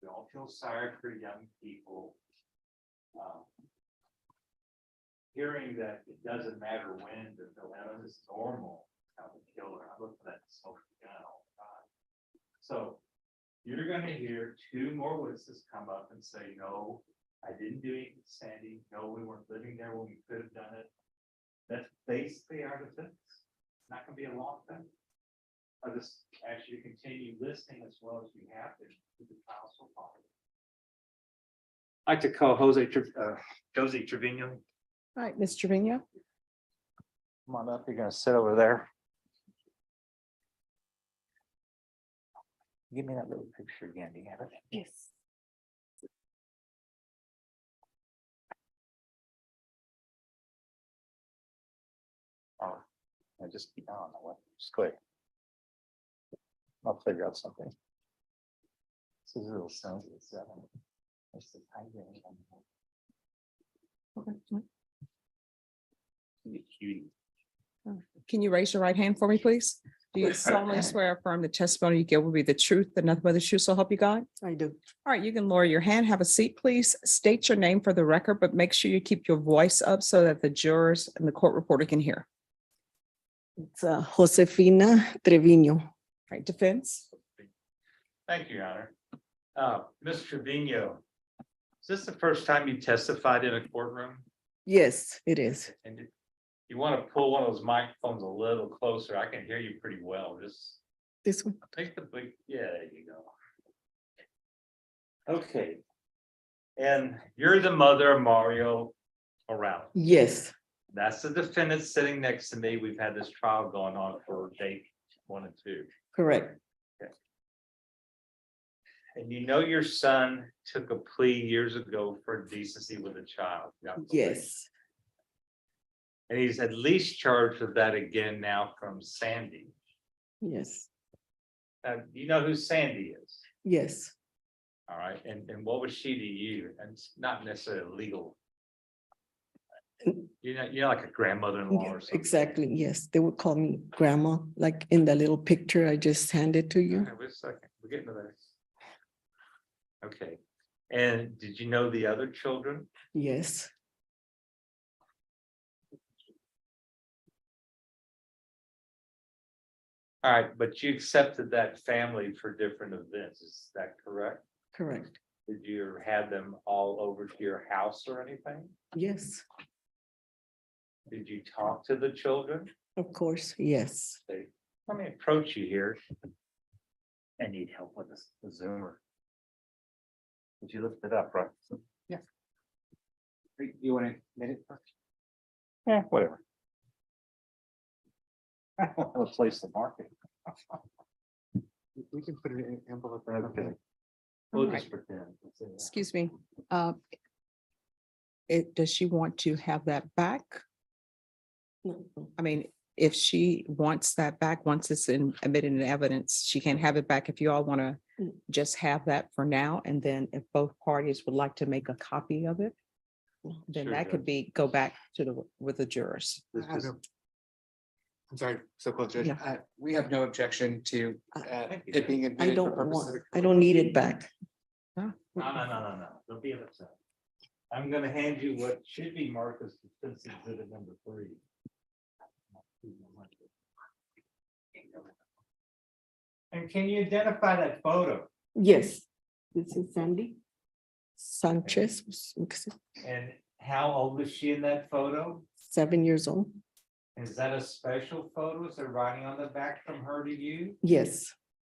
B: We all feel sorry for young people. Hearing that it doesn't matter when, the dilemma is normal, how to kill her. I look for that smoking gun all the time. So you're gonna hear 2 more witnesses come up and say, no, I didn't do it, Sandy. No, we weren't living there when we could have done it. That's basically our defense. It's not gonna be a long thing. I'll just ask you to continue listening as well as you have to the trial so far. I'd like to call Josie Trevino.
A: All right, Ms. Trevino.
B: Come on up, you're gonna sit over there. Give me that little picture again, do you have it?
A: Yes.
B: Oh, I just, I don't know what, just click. I'll figure out something. This is a little sensitive 7. It's the tiger. Cutie.
A: Can you raise your right hand for me, please? Do you solemnly swear or affirm the testimony you give will be the truth, and nothing but the truth, so help you God?
M: I do.
A: All right, you can lower your hand, have a seat, please. State your name for the record, but make sure you keep your voice up so that the jurors and the court reporter can hear.
M: It's Josefina Trevino.
A: All right, defense.
B: Thank you, Your Honor. Ms. Trevino, is this the first time you testified in a courtroom?
M: Yes, it is.
B: And you want to pull one of those microphones a little closer? I can hear you pretty well. Just
M: This one.
B: take the big, yeah, there you go. Okay. And you're the mother of Mario Morales.
M: Yes,
B: That's the defendant sitting next to me. We've had this trial going on for day 1 and 2.
M: correct.
B: And you know your son took a plea years ago for indecency with a child. Yeah.
M: Yes,
B: And he's at least charged with that again now from Sandy.
M: yes,
B: You know who Sandy is?
M: yes.
B: All right, and what was she to you? And it's not necessarily legal. You're like a grandmother-in-law or something.
M: Exactly, yes. They would call me grandma, like in the little picture I just handed to you.
B: Okay, wait a second, we're getting to there. Okay, and did you know the other children?
M: Yes,
B: All right, but you accepted that family for different events, is that correct?
M: correct.
B: Did you ever have them all over to your house or anything?
M: Yes,
B: Did you talk to the children?
M: of course, yes.
B: Let me approach you here. I need help with this, the zoomer. Did you lift it up, right?
E: You want to admit it first?
B: Yeah, whatever. I don't have a place to mark it.
E: We can put it in an envelope.
B: Okay. We'll
A: Alright.
B: just pretend.
A: Excuse me. Does she want to have that back?
M: No, no.
A: I mean, if she wants that back, once it's admitted in evidence, she can have it back. If you all want to just have that for now, and then if both parties would like to make a copy of it, then
B: Sure,
A: that could go back to with the jurors.
E: I'm sorry, so close, Judge.
A: Yeah.
E: We have no objection to
B: Thank you.
E: it being
M: I
E: admitted for
M: don't
E: purposes
M: want,
E: of.
M: I don't need it back.
B: No. Don't be upset. I'm gonna hand you what should be marked as defense exhibit number 3. And can you identify that photo?
M: Yes, this is Sandy Sanchez,
B: And how old is she in that photo?
M: 7 years old.
B: Is that a special photo? Is there writing on the back from her to you?
M: Yes,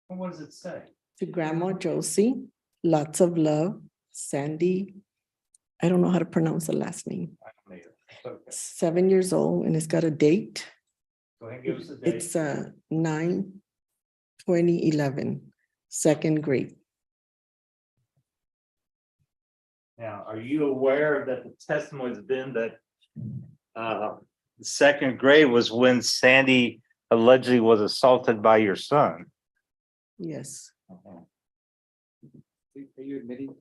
B: And what does it say?
M: to Grandma Josie, lots of love, Sandy. I don't know how to pronounce the last name.
B: I don't need it. It's okay.
M: 7 years old, and it's got a date.
B: Go ahead and give us the date.
M: It's 9/20/11, second grade.
B: Now, are you aware that the testimony has been that second grade was when Sandy allegedly was assaulted by your son?
M: Yes,
E: Are you admitting?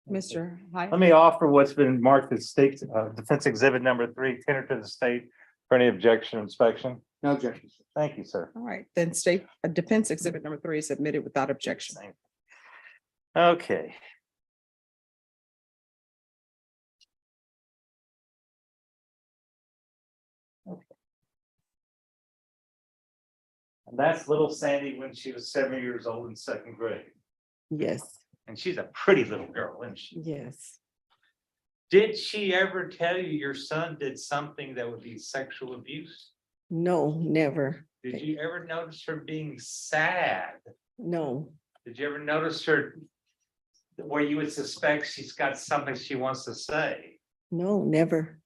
A: Mr. Hyatt?
B: Let me offer what's been marked as state defense exhibit number 3, tender to the state for any objection or inspection.
E: No objection.
B: Thank you, sir.
A: All right, then state defense exhibit number 3 is admitted without objection.
B: Okay. And that's little Sandy when she was 7 years old in second grade.
M: yes,
B: And she's a pretty little girl, isn't she?
M: yes.
B: Did she ever tell you your son did something that would be sexual abuse?
M: No, never.
B: Did you ever notice her being sad?
M: No,
B: Did you ever notice her where you would suspect she's got something she wants to say?
M: no, never.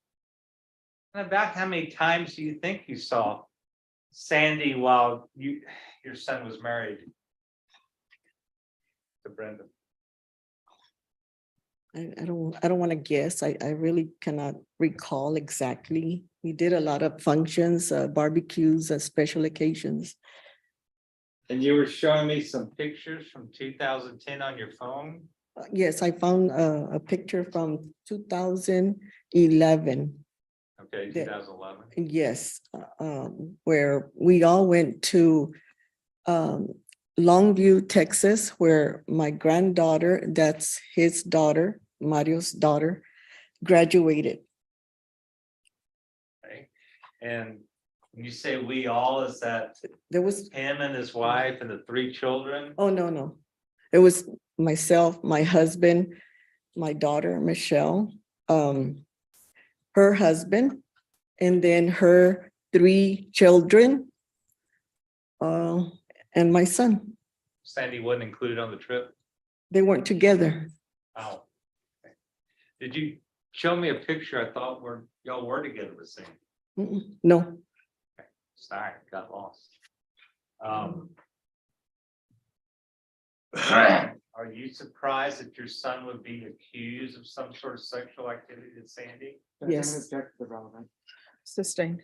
B: And about how many times do you think you saw Sandy while your son was married to Brenda?
M: I don't want to guess. I really cannot recall exactly. We did a lot of functions, barbecues, special occasions.
B: And you were showing me some pictures from 2010 on your phone?
M: Yes, I found a picture from 2011.
B: Okay,
M: That-
B: 2011.
M: Yes, where we all went to Longview, Texas, where my granddaughter, that's his daughter, Mario's daughter, graduated.
B: Okay. And when you say we all, is that
M: There was,
B: him and his wife and the 3 children?
M: oh, no. It was myself, my husband, my daughter, Michelle, her husband, and then her 3 children, and my son.
B: Sandy wasn't included on the trip?
M: They weren't together.
B: Oh. Okay. Did you show me a picture? I thought y'all were together with Sandy.
M: No,
B: Sorry, got lost. Are you surprised that your son would be accused of some sort of sexual activity to Sandy?
M: Yes.
E: Object to the relevant.
A: Sustained.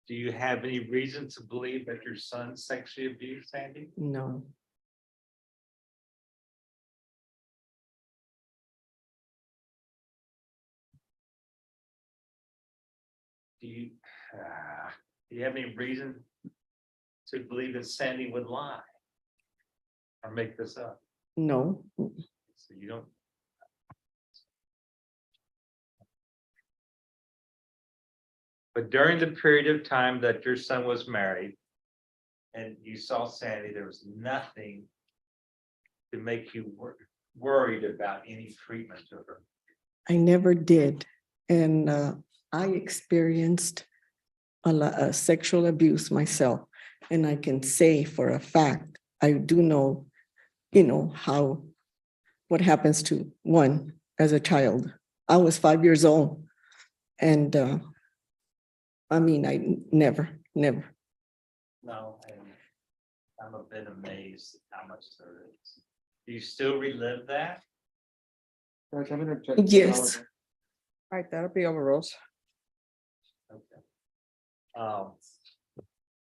B: Do you have any reason to believe that your son sexually abused Sandy?
M: no,
B: Do you have any reason to believe that Sandy would lie? Or make this up?
M: No,
B: So you don't. But during the period of time that your son was married and you saw Sandy, there was nothing to make you worried about any treatment to her.
M: I never did. And I experienced a lot of sexual abuse myself. And I can say for a fact, I do know, what happens to one as a child. I was 5 years old. And I never.
B: No, and I'm a bit amazed at how much there is. Do you still relive that?
E: Judge, I'm gonna object to
M: Yes.
E: all of
A: All right, that'll be overruled.
B: Okay.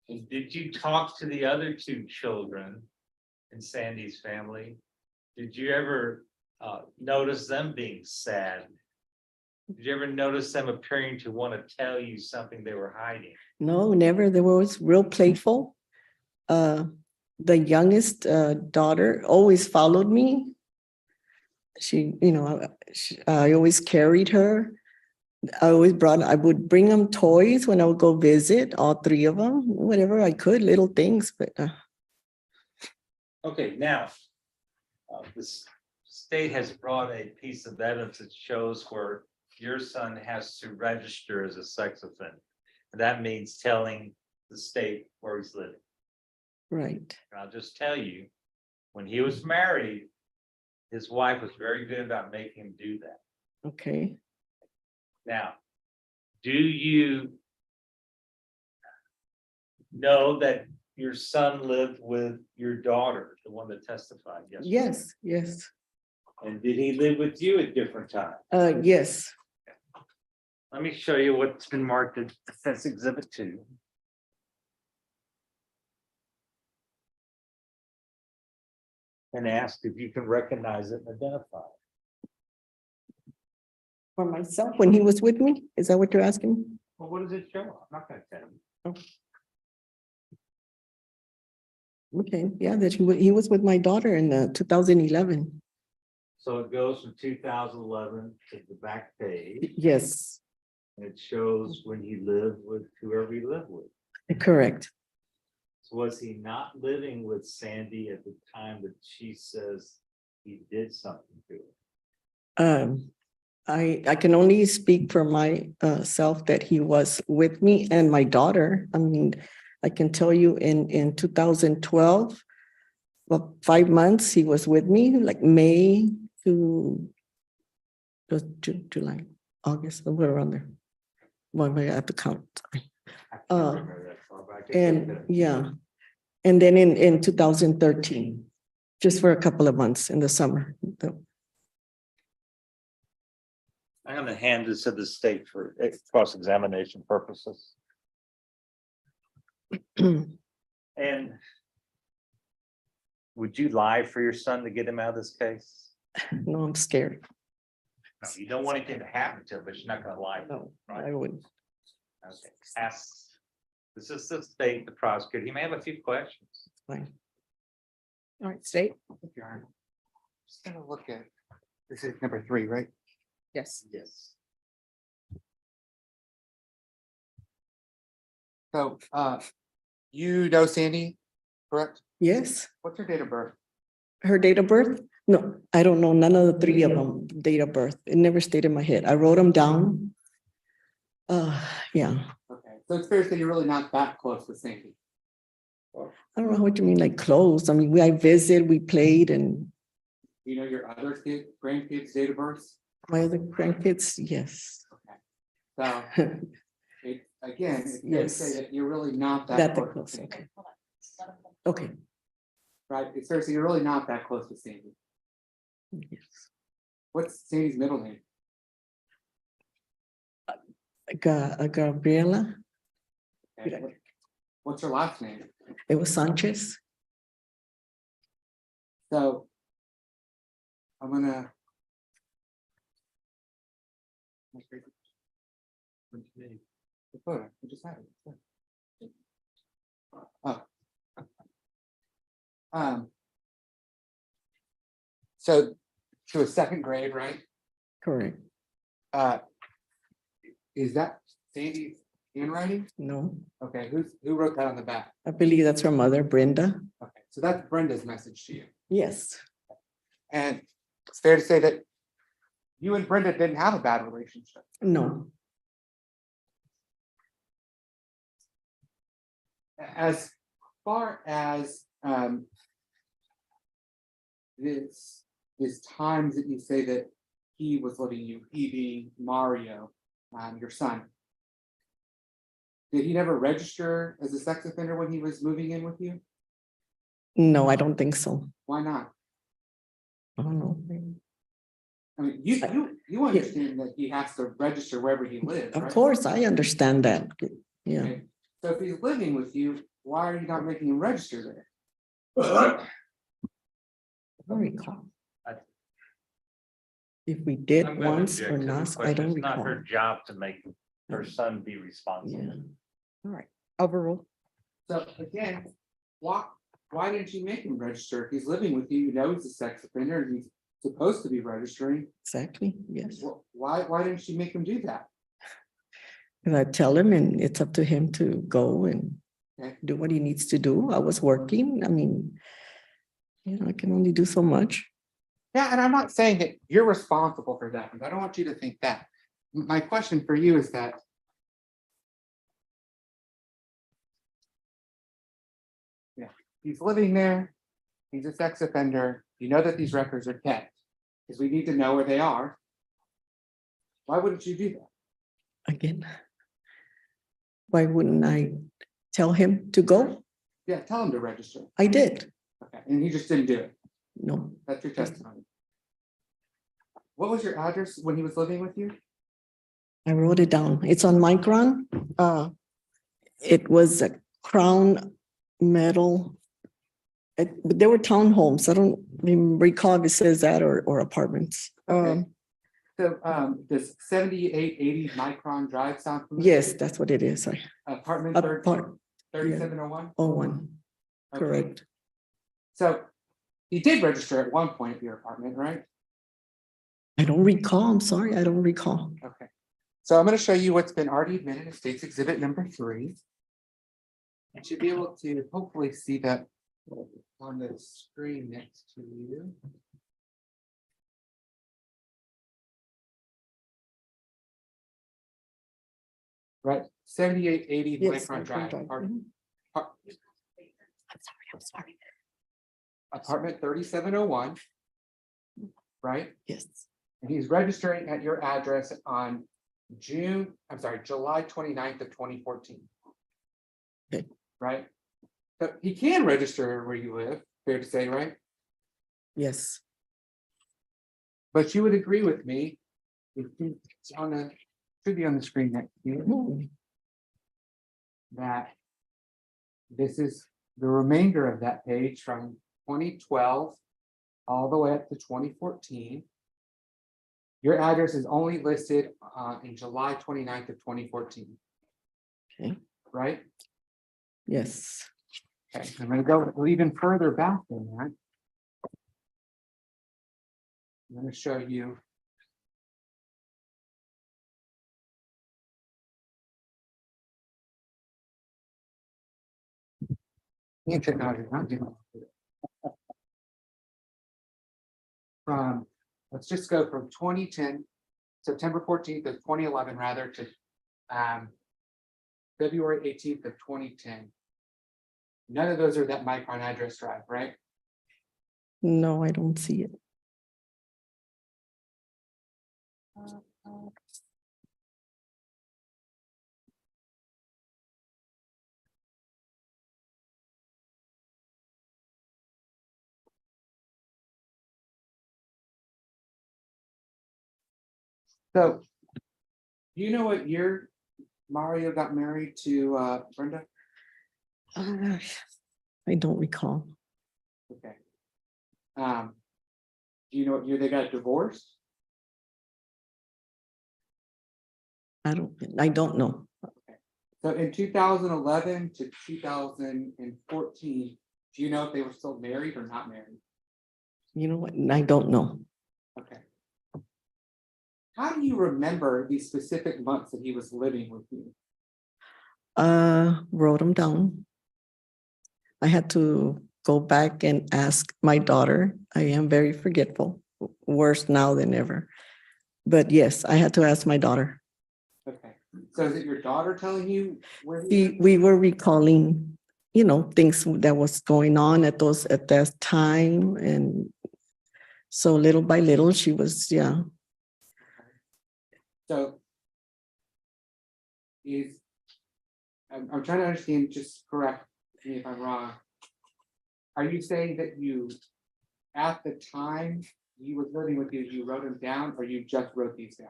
B: And did you talk to the other two children in Sandy's family? Did you ever notice them being sad? Did you ever notice them appearing to want to tell you something they were hiding?
M: No, never. They were always real playful. The youngest daughter always followed me. I always carried her. I would bring them toys when I would go visit, all three of them, whatever I could, little things, but
B: Okay, now, this state has brought a piece of evidence that shows where your son has to register as a sex offender. And that means telling the state where he's living.
M: right.
B: And I'll just tell you, when he was married, his wife was very good about making him do that.
M: Okay.
B: Now, do you know that your son lived with your daughter, the one that testified yesterday?
M: Yes.
B: And did he live with you at different times?
M: Yes.
B: Let me show you what's been marked as Defense Exhibit 2. And ask if you can recognize it and identify it.
M: For myself, when he was with me, is that what you're asking?
B: Well, what does it show? I'm not gonna tell you.
M: Okay, yeah, that he was with my daughter in 2011.
B: So it goes from 2011 to the back page,
M: Yes,
B: and it shows when he lived with whoever he lived with.
M: correct.
B: So was he not living with Sandy at the time that she says he did something to her?
M: I can only speak for myself that he was with me and my daughter. I mean, I can tell you in 2012, well, 5 months he was with me, like May to July, August, somewhere around there. Well, I have to count. Sorry.
B: I can't remember that far back.
M: And yeah, and then in 2013, just for a couple of months in the summer.
B: I'm gonna hand this to the state for cross-examination purposes. And would you lie for your son to get him out of this case?
M: No, I'm scared.
B: No, you don't want anything to happen to him, but you're not gonna lie.
M: No,
B: Right.
M: I wouldn't.
B: Okay. This is the state, the prosecutor. He may have a few questions.
M: Fine.
A: All right, state?
E: If you are. Just gonna look at, this is number 3, right?
A: Yes.
B: Yes.
E: So, you know Sandy, correct?
M: Yes,
E: What's her date of birth?
M: her date of birth? No, I don't know none of the three of them, date of birth. It never stayed in my head. I wrote them down. Yeah,
E: Okay, so it's fair to say you're really not that close with Sandy.
M: I don't know what you mean, like close. I mean, I visited, we played, and
E: You know your other grandkids' date of birth?
M: my other grandkids, yes.
E: So, again, it's fair to
M: Yes.
E: say that you're really not that
M: That
E: close.
M: close,
E: with Sandy,
M: okay. Okay.
E: Right, it's fair to say you're really not that close with Sandy.
M: Yes.
E: What's Sandy's middle name?
M: Gabriela,
E: Okay, what's her last name?
M: it was Sanchez.
E: So. I'm gonna. the photo. We just had it. Oh. So to a second grade, right?
M: Correct.
E: Is that Sandy's handwriting?
M: No,
E: Okay, who wrote that on the back?
M: I believe that's her mother, Brenda.
E: Okay, so that's Brenda's message to you.
M: Yes,
E: And it's fair to say that you and Brenda didn't have a bad relationship.
M: no,
E: As far as this times that you say that he was letting you, he being Mario, your son. Did he never register as a sex offender when he was moving in with you?
M: no, I don't think so.
E: Why not?
M: I don't know.
E: I mean, you understand that he has to register wherever he lives,
M: Of
E: right?
M: course, I understand that. Yeah,
E: Okay. So if he's living with you, why are you not making him register there?
M: I don't recall. If we did
B: I'm gonna
M: once
B: object
M: or
B: to this
M: not, I
B: question.
M: don't
B: It's not
M: recall.
B: her job to make her son be responsible.
M: Yeah,
A: All right, overruled.
E: So again, why didn't you make him register? If he's living with you, you know he's a sex offender and he's supposed to be registering.
M: exactly, yes.
E: Why didn't you make him do that?
M: And I tell him, and it's up to him to go and
E: Okay.
M: do what he needs to do. I was working, I mean, I can only do so much.
E: Yeah, and I'm not saying that you're responsible for that. I don't want you to think that. My question for you is that he's living there, he's a sex offender, you know that these records are kept, because we need to know where they are. Why wouldn't you do that?
M: Again, why wouldn't I tell him to go?
E: Yeah, tell him to register.
M: I did.
E: Okay, and he just didn't do it.
M: No,
E: That's your testimony. What was your address when he was living with you?
M: I wrote it down. It's on Micron. It was a Crown Metal. But there were townhomes. I don't even recall if it says that or apartments.
E: Okay. So does 7880 Micron Drive sound familiar?
M: Yes, that's what it is.
E: Apartment
M: Apart,
E: 3701?
M: 01,
E: Okay.
M: correct.
E: So he did register at one point at your apartment, right?
M: I don't recall. I'm sorry. I don't recall.
E: Okay. So I'm going to show you what's been already admitted as State's Exhibit number 3. You should be able to hopefully see that on the screen next to you. Right, 7880
M: Yes,
E: Micron Drive.
M: Mhm. I'm sorry.
E: Apartment 3701. Right?
M: Yes,
E: And he's registering at your address on July 29th of 2014.
M: Okay.
E: Right? So he can register where you live, fair to say, right?
M: yes,
E: But you would agree with me. It's should be on the screen next to you,
M: Mhm.
E: that this is the remainder of that page from 2012 all the way up to 2014. Your address is only listed in July 29th of 2014.
M: Okay.
E: Right?
M: yes.
E: Okay, I'm gonna go even further back than that. I'm gonna show you. Technology, not doing it. From, let's just go from 2010, September 14th of 2011, rather, to February 18th of 2010. None of those are that Micron address drive, right?
M: No, I don't see it.
E: So, do you know what year Mario got married to Brenda?
M: I don't recall.
E: Okay. Do you know what year they got divorced?
M: I don't know.
E: So in 2011 to 2014, do you know if they were still married or not married?
M: You know what? I don't know.
E: Okay. How do you remember these specific months that he was living with you?
M: Wrote them down. I had to go back and ask my daughter. I am very forgetful, worse now than ever. But yes, I had to ask my daughter.
E: Okay, so is it your daughter telling you where? he-
M: We were recalling, you know, things that was going on at that time. And so little by little, she was, yeah.
E: So I'm trying to understand, just correct me if I'm wrong. Are you saying that you, at the time you was living with you wrote them down, or you just wrote these down?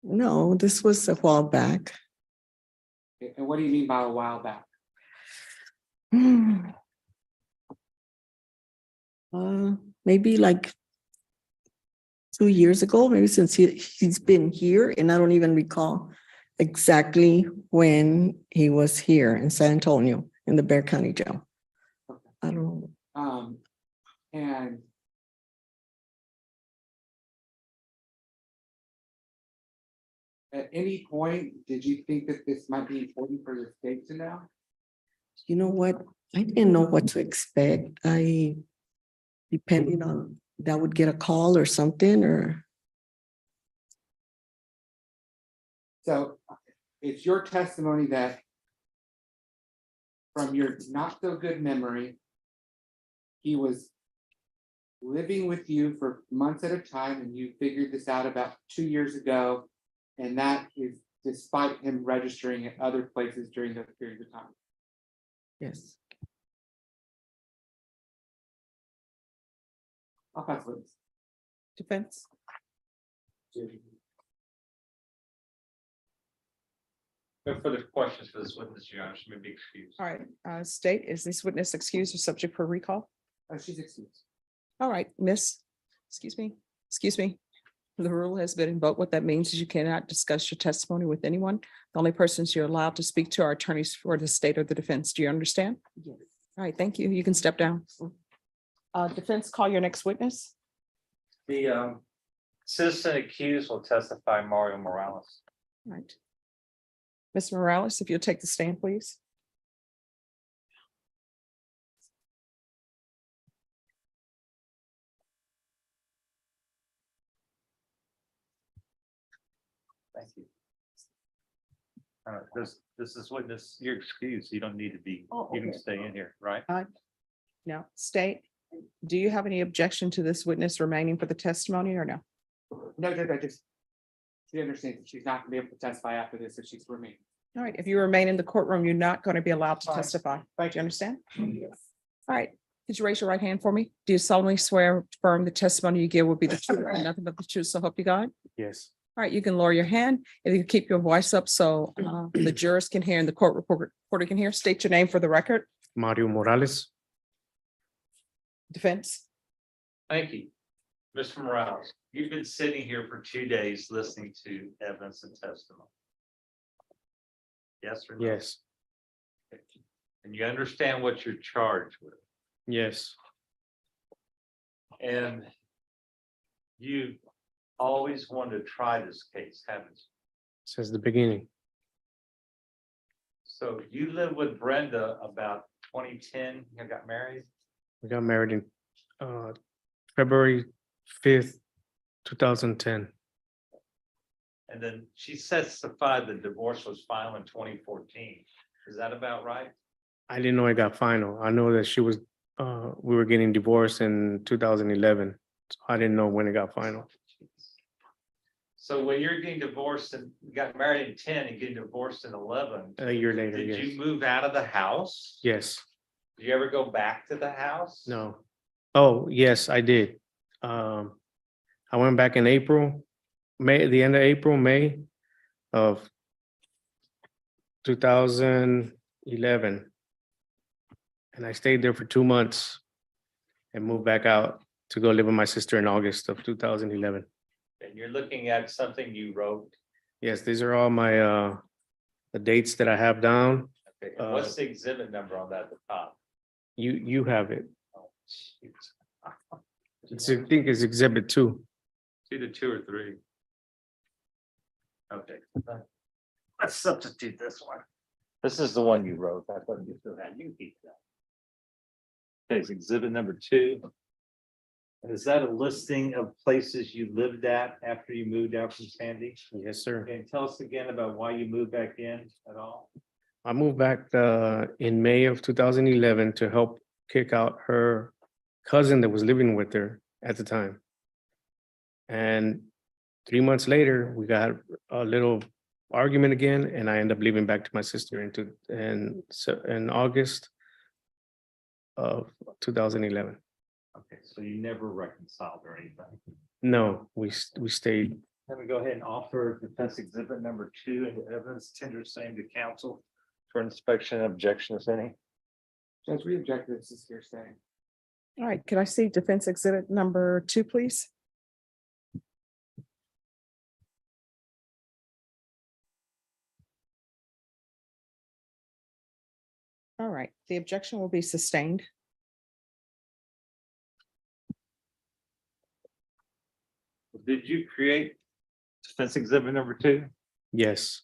M: No, this was a while back.
E: Okay, and what do you mean by a while back?
M: Maybe like 2 years ago, maybe since he's been here, and I don't even recall exactly when he was here in San Antonio in the Bear County Jail. I don't know.
E: And at any point, did you think that this might be important for the state to know?
M: You know what? I didn't know what to expect. Depending on, that would get a call or something, or
E: So it's your testimony that from your not so good memory, he was living with you for months at a time, and you figured this out about 2 years ago. And that is despite him registering at other places during those periods of time.
M: yes.
E: I'll pass this.
A: Defense?
B: No further questions for this witness, Your Honor, she may be excused.
A: All right, state, is this witness excused or subject for recall?
E: She's excused.
A: All right, miss, excuse me. The rule has been invoked. What that means is you cannot discuss your testimony with anyone. The only persons you're allowed to speak to are attorneys for the state or the defense. Do you understand?
M: Yes.
A: All right, thank you. You can step down. Defense, call your next witness.
B: The citizen accused will testify, Mario Morales.
A: All right. Ms. Morales, if you'll take the stand, please.
B: Thank you. This is witness, you're excused, you don't need to be, you can stay in here, right?
A: Now, state, do you have any objection to this witness remaining for the testimony or no?
E: No, Judge, I just, she understands that she's not gonna be able to testify after this if she's remaining.
A: All right, if you remain in the courtroom, you're not going to be allowed to
E: Fine.
A: testify. Do
E: Thank
A: you
E: you.
A: understand? All right, could you raise your right hand for me? Do you solemnly swear affirm the testimony you give will be the truth and nothing but the truth, so help you God?
L: Yes.
A: All right, you can lower your hand. If you keep your voice up so the jurors can hear and the court reporter can hear, state your name for the record.
L: Mario Morales.
A: Defense.
B: Thank you. Mr. Morales, you've been sitting here for 2 days listening to evidence and testimony. Yes or no?
L: Yes.
B: And you understand what you're charged with.
L: Yes.
B: And you always wanted to try this case, haven't you?
L: Since the beginning.
B: So you lived with Brenda about 2010, you got married?
L: We got married in February 5th, 2010.
B: And then she testified the divorce was filed in 2014. Is that about right?
L: I didn't know it got final. I know that we were getting divorced in 2011. So I didn't know when it got final.
B: So when you're getting divorced and you got married in 10 and getting divorced in 11,
L: A year later,
B: did
L: yes.
B: you move out of the house?
L: Yes.
B: Did you ever go back to the house?
L: No. Oh, yes, I did. I went back in April, the end of April, May of 2011. And I stayed there for 2 months and moved back out to go live with my sister in August of 2011.
B: And you're looking at something you wrote.
L: Yes, these are all my
N: the dates that I have down.
B: Okay, and what's the exhibit number on that at the top?
N: You have it.
B: Oh, shoot.
N: It's, I think it's exhibit 2.
B: It's either 2 or 3. Okay. Let's substitute this one. This is the one you wrote. I thought you still had. You can keep that. Okay, it's exhibit number 2. And is that a listing of places you lived at after you moved out from Sandy?
N: Yes, sir.
B: Can you tell us again about why you moved back in at all?
N: I moved back in May of 2011 to help kick out her cousin that was living with her at the time. And 3 months later, we got a little argument again, and I ended up leaving back to my sister in August of 2011.
B: Okay, so you never reconciled or anything.
N: No, we stayed.
B: Let me go ahead and offer defense exhibit number 2 and evidence tender same to counsel for inspection and objection, if any.
E: Judge, we object to this hearsay.
A: All right, can I see defense exhibit number 2, please? All right, the objection will be sustained.
B: Did you create defense exhibit number 2?
N: Yes,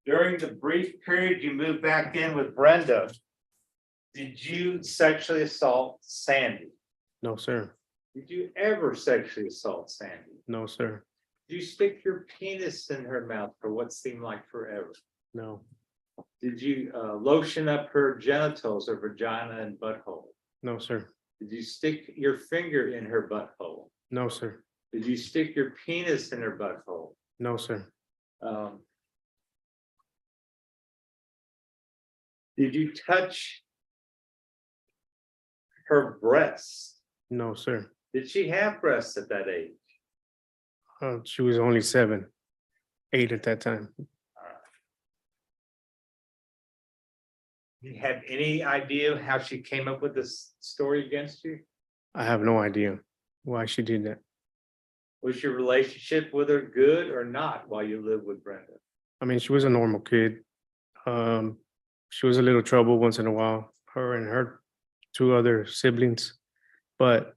B: During the brief period you moved back in with Brenda, did you sexually assault Sandy?
N: no, sir.
B: Did you ever sexually assault Sandy?
N: No, sir.
B: Did you stick your penis in her mouth for what seemed like forever?
N: No,
B: Did you lotion up her genitals, her vagina and butthole?
N: no, sir.
B: Did you stick your finger in her butthole?
N: No, sir.
B: Did you stick your penis in her butthole?
N: No, sir.
B: Did you touch her breasts?
N: No, sir.
B: Did she have breasts at that age?
N: She was only 7, 8 at that time.
B: Do you have any idea how she came up with this story against you?
N: I have no idea why she did that.
B: Was your relationship with her good or not while you lived with Brenda?
N: I mean, she was a normal kid. She was a little trouble once in a while, her and her 2 other siblings, but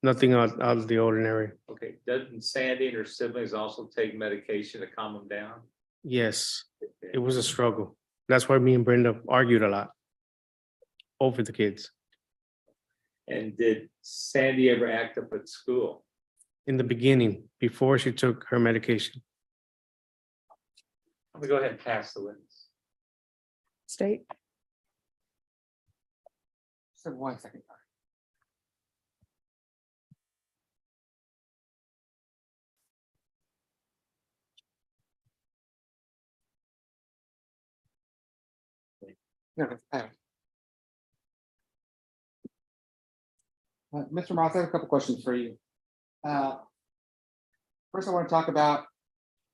N: nothing out of the ordinary.
B: Okay, doesn't Sandy and her siblings also take medication to calm them down?
N: Yes, it was a struggle. That's why me and Brenda argued a lot over the kids.
B: And did Sandy ever act up at school?
N: In the beginning, before she took her medication.
B: Let me go ahead and pass the witness.
A: State.
E: Just 1 second. No, Mr. Moss, I have a couple questions for you. First, I want to talk about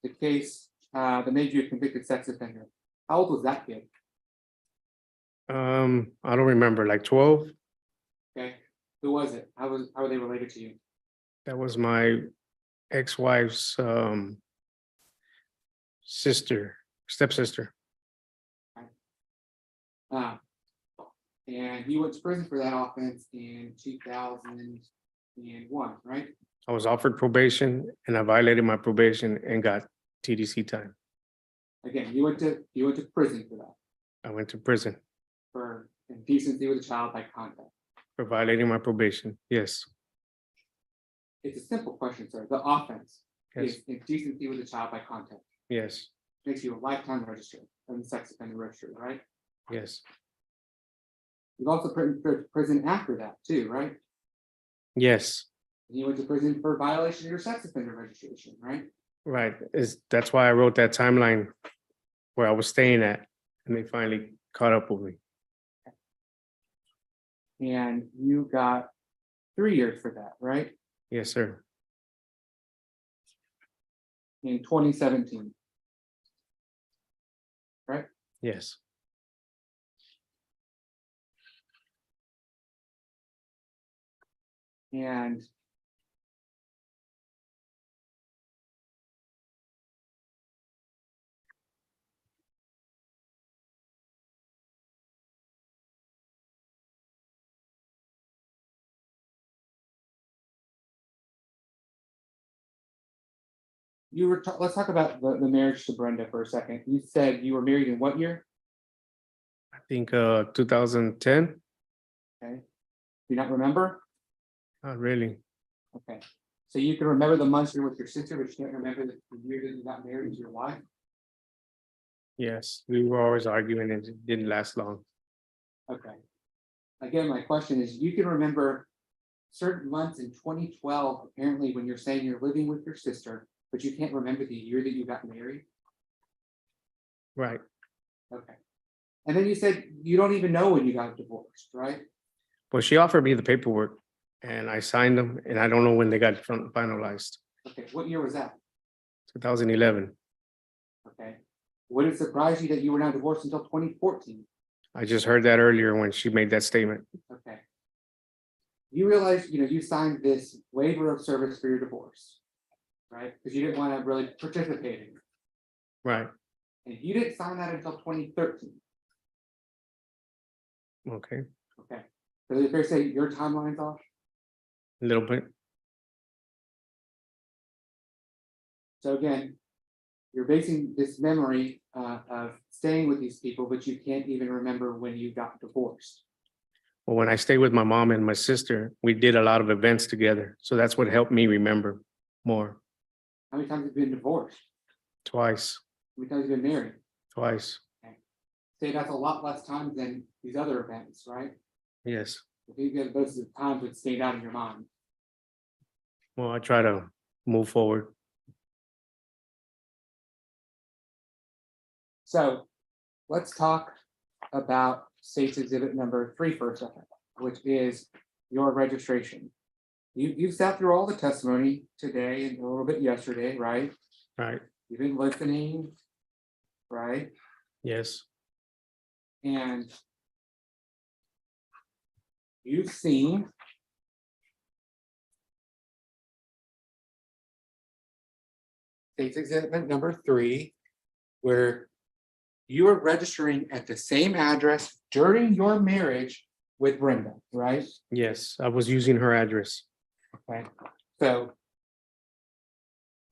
E: the case that made you a convicted sex offender. How old was that kid?
N: I don't remember, like 12.
E: Okay, who was it? How are they related to you?
N: That was my ex-wife's stepsister.
E: And you went to prison for that offense in 2001, right?
N: I was offered probation and I violated my probation and got TDC time.
E: Again, you went to prison for that,
N: I went to prison
E: for indecency with a child by contact.
N: for violating my probation. Yes,
E: It's a simple question, sir. The offense
N: yes,
E: is indecency with a child by contact.
N: yes,
E: Makes you a lifetime register and sex offender registry, right?
N: yes,
E: You've also been to prison after that too, right?
N: yes,
E: And you went to prison for violation of your sex offender registration, right?
N: right. That's why I wrote that timeline where I was staying at, and they finally caught up with me.
E: And you got 3 years for that, right?
N: Yes, sir.
E: In 2017. Right?
N: Yes,
E: And you were, let's talk about the marriage to Brenda for a second. You said you were married in what year?
N: I think 2010,
E: Okay. Do you not remember?
N: not really.
E: Okay. So you can remember the months you were with your sister, but you can't remember the year that you got married to your wife?
N: Yes, we were always arguing and it didn't last long.
E: Okay. Again, my question is, you can remember certain months in 2012, apparently when you're saying you're living with your sister, but you can't remember the year that you got married?
N: Right.
E: Okay. And then you said you don't even know when you got divorced, right?
N: Well, she offered me the paperwork and I signed them and I don't know when they got finalized.
E: Okay, what year was that?
N: 2011.
E: Okay. Would it surprise you that you were not divorced until 2014?
N: I just heard that earlier when she made that statement.
E: Okay. You realize, you signed this waiver of service for your divorce, right? Because you didn't want to really participate in it.
N: Right.
E: And you didn't sign that until 2013.
N: Okay.
E: Okay. So if they say your timeline's off,
N: A little bit.
E: so again, you're basing this memory of staying with these people, but you can't even remember when you got divorced.
N: Well, when I stayed with my mom and my sister, we did a lot of events together. So that's what helped me remember more.
E: How many times have you been divorced?
N: Twice.
E: How many times have you been married?
N: Twice.
E: Say that's a lot less times than these other events, right?
N: Yes.
E: If you get those times would stay out in your mind.
N: Well, I try to move forward.
E: So let's talk about State's Exhibit number 3 for a second, which is your registration. You've sat through all the testimony today and a little bit yesterday, right?
N: Right.
E: You've been listening, right?
N: Yes.
E: And you've seen State's Exhibit number 3, where you are registering at the same address during your marriage with Brenda, right?
N: Yes. I was using her address.
E: Okay, so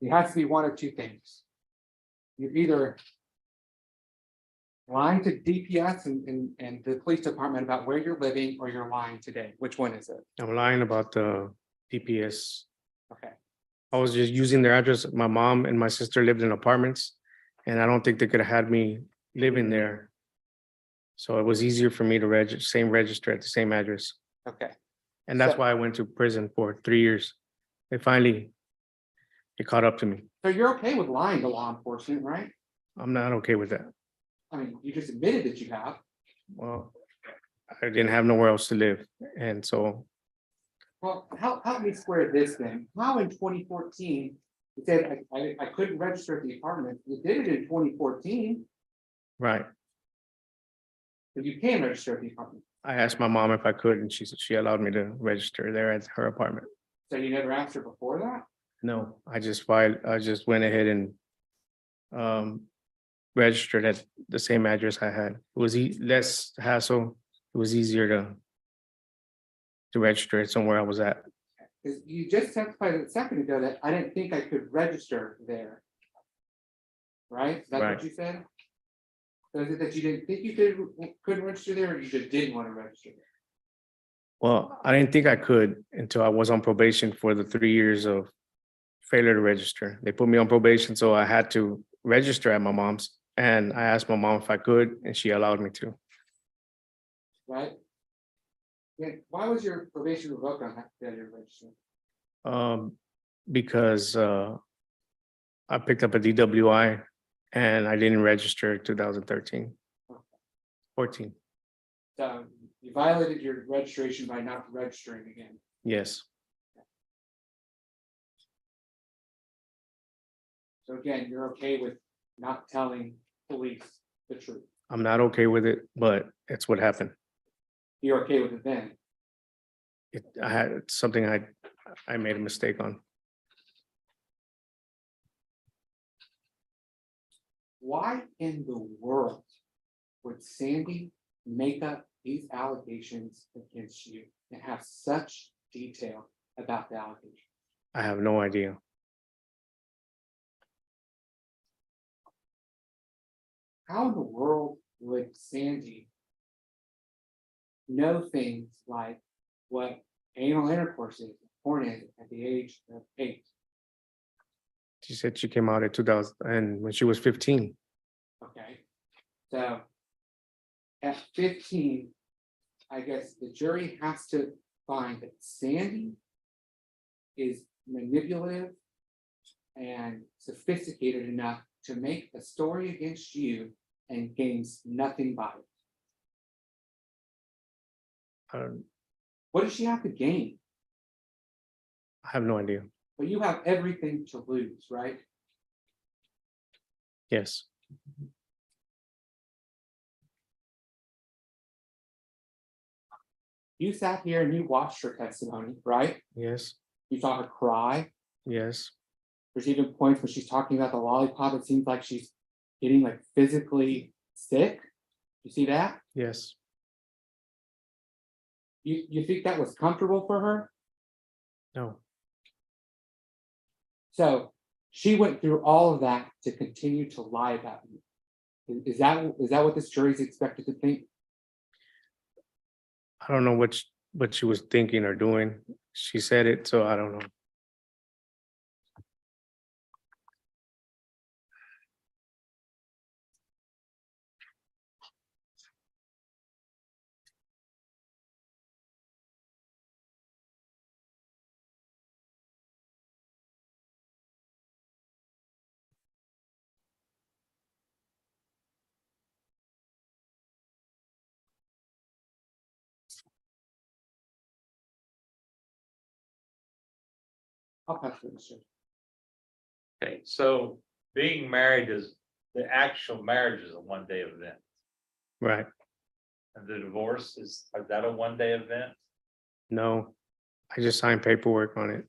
E: it has to be one of two things. You're either lying to DPS and the police department about where you're living, or you're lying today. Which one is it?
N: I'm lying about the DPS.
E: Okay,
N: I was just using their address. My mom and my sister lived in apartments and I don't think they could have had me living there. So it was easier for me to register at the same address.
E: okay.
N: And that's
E: So-
N: why I went to prison for 3 years. It caught up to me.
E: So you're okay with lying to law enforcement, right?
N: I'm not okay with that.
E: I mean, you just admitted that you have.
N: Well, I didn't have nowhere else to live. And so,
E: Well, help me square this then. How in 2014, you said I couldn't register at the apartment. You did it in 2014,
N: right.
E: but you can register at the apartment.
N: I asked my mom if I could and she allowed me to register there at her apartment.
E: So you never asked her before that?
N: No, I just went ahead and registered at the same address I had. It was less hassle. It was easier to register it somewhere I was at.
E: Because you just testified a second ago that I didn't think I could register there. Right? Is that
N: Right.
E: what you said? So is it that you didn't think you couldn't register there, or you just didn't want to register there?
N: Well, I didn't think I could until I was on probation for the 3 years of failure to register. They put me on probation, so I had to register at my mom's. And I asked my mom if I could, and she allowed me to.
E: Right? Yeah, why was your probation revoked on that failure to register?
N: Because I picked up a DWI and I didn't register in 2013. 14,
E: So you violated your registration by not registering again.
N: yes.
E: So again, you're okay with not telling police the truth.
N: I'm not okay with it, but it's what happened.
E: You're okay with it then.
N: I had something I made a mistake on.
E: Why in the world would Sandy make up these allegations against you and have such detail about the allegation?
N: I have no idea.
E: How in the world would Sandy know things like what anal intercourse is, porn is at the age of 8?
N: She said she came out at 2000 and when she was 15.
E: Okay, so at 15, I guess the jury has to find that Sandy is manipulative and sophisticated enough to make a story against you and gains nothing by it. What does she have to gain?
N: I have no idea.
E: But you have everything to lose, right?
N: Yes,
E: You sat here and you watched her testimony, right?
N: yes,
E: You saw her cry.
N: yes,
E: There's even points where she's talking about the lollipop. It seems like she's getting like physically sick. You see that?
N: yes.
E: You think that was comfortable for her?
N: No,
E: So she went through all of that to continue to lie about you. Is that what this jury's expected to think?
N: I don't know what she was thinking or doing. She said it, so I don't know.
E: I'll pass it, Mr.
B: Okay, so being married is, the actual marriage is a one-day event.
N: Right.
B: And the divorce is that a one-day event?
N: No, I just signed paperwork on it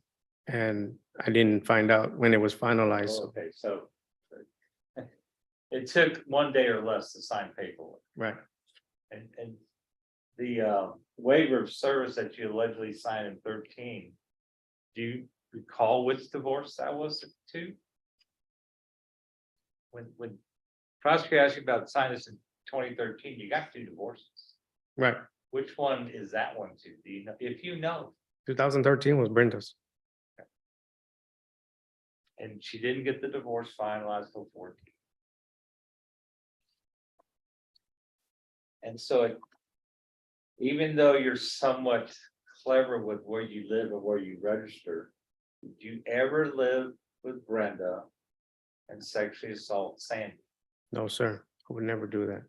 N: and I didn't find out when it was finalized.
B: Oh,
N: So,
B: okay, so it took one day or less to sign paperwork.
N: right.
B: And the waiver of service that you allegedly signed in 13, do you recall which divorce that was to? When prosecutor asked you about signing this in 2013, you got 2 divorces.
N: Right.
B: Which one is that one to? Do you know? If you know,
N: 2013 was Brenda's.
B: and she didn't get the divorce finalized till 14. And so even though you're somewhat clever with where you live or where you register, did you ever live with Brenda and sexually assault Sandy?
N: No, sir. I would never do that.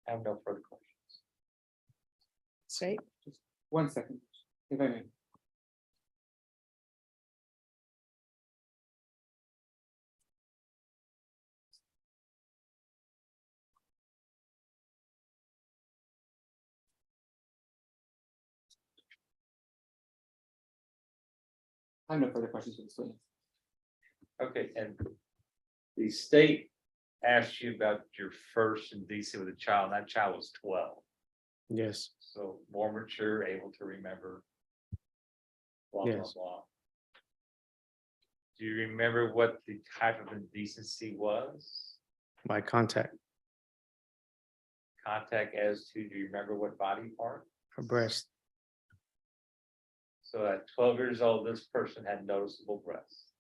B: I have no further questions.
A: State.
E: 1 second, if I may. I have no further questions for this witness.
B: Okay, and the state asked you about your first indecent with a child, and that child was 12.
N: Yes,
B: So more mature, able to remember. Blah, blah,
N: Yes.
B: blah. Do you remember what the type of indecency was?
N: by contact,
B: Contact as to, do you remember what body part?
N: her breast.
B: So at 12 years old, this person had noticeable breasts.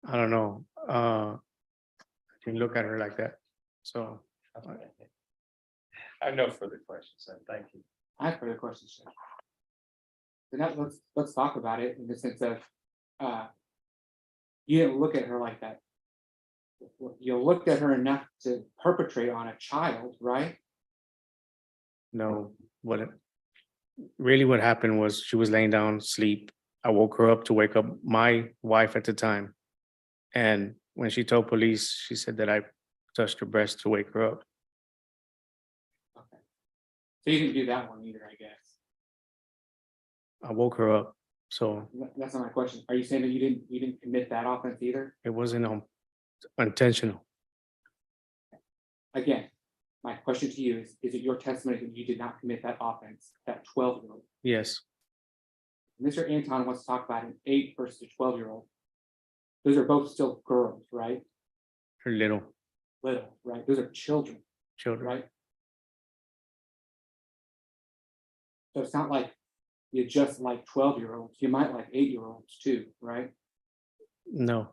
N: I don't know. I didn't look at her like that. So,
B: Okay. I have no further questions, then. Thank you.
E: I have further questions. Judge. Then let's talk about it in the sense of, you didn't look at her like that. You looked at her enough to perpetrate on a child, right?
N: no, what happened was she was laying down asleep. I woke her up to wake up my wife at the time. And when she told police, she said that I touched her breast to wake her up.
E: Okay. So you didn't do that one either, I guess.
N: I woke her up, so
E: That's not my question. Are you saying that you didn't commit that offense either?
N: it wasn't intentional.
E: Again, my question to you is it your testimony that you did not commit that offense, that 12-year-old?
N: Yes,
E: Mr. Anton wants to talk about an 8 versus a 12-year-old. Those are both still girls, right?
N: her little
E: Little, right? Those are children,
N: children.
E: right? So it's not like you just like 12-year-olds, you might like 8-year-olds too, right?
N: No,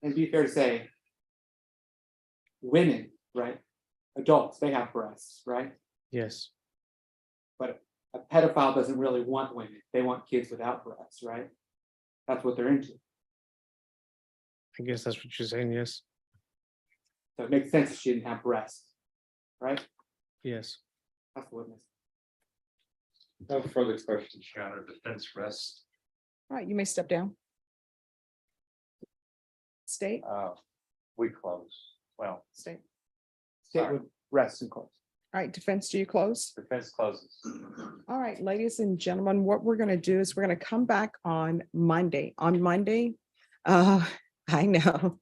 E: It'd be fair to say women, right? Adults, they have breasts, right?
N: yes,
E: But a pedophile doesn't really want women. They want kids without breasts, right? That's what they're into.
N: I guess that's what you're saying. Yes,
E: So it makes sense if she didn't have breasts, right?
N: yes.
E: That's the witness.
B: No further questions, Your Honor. Defense rests.
A: All right, you may step down. State,
B: We close. Well,
A: state.
E: State would rest and close.
A: All right, defense, do you close?
B: defense closes.
A: All right, ladies and gentlemen, what we're gonna do is we're gonna come back on Monday. On Monday, I know.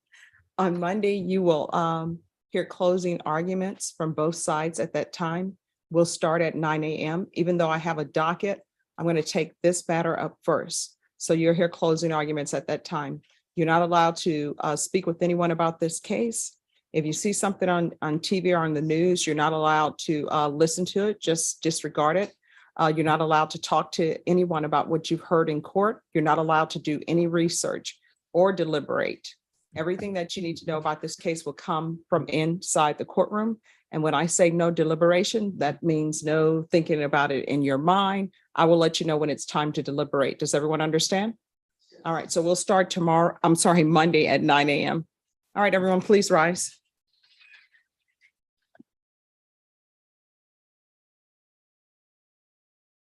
A: On Monday, you will hear closing arguments from both sides at that time. We'll start at 9 a.m. Even though I have a docket, I'm going to take this matter up first. So you'll hear closing arguments at that time. You're not allowed to speak with anyone about this case. If you see something on TV or on the news, you're not allowed to listen to it, just disregard it. You're not allowed to talk to anyone about what you've heard in court. You're not allowed to do any research or deliberate. Everything that you need to know about this case will come from inside the courtroom. And when I say no deliberation, that means no thinking about it in your mind. I will let you know when it's time to deliberate. Does everyone understand? All right, so we'll start Monday at 9 a.m. All right, everyone, please rise.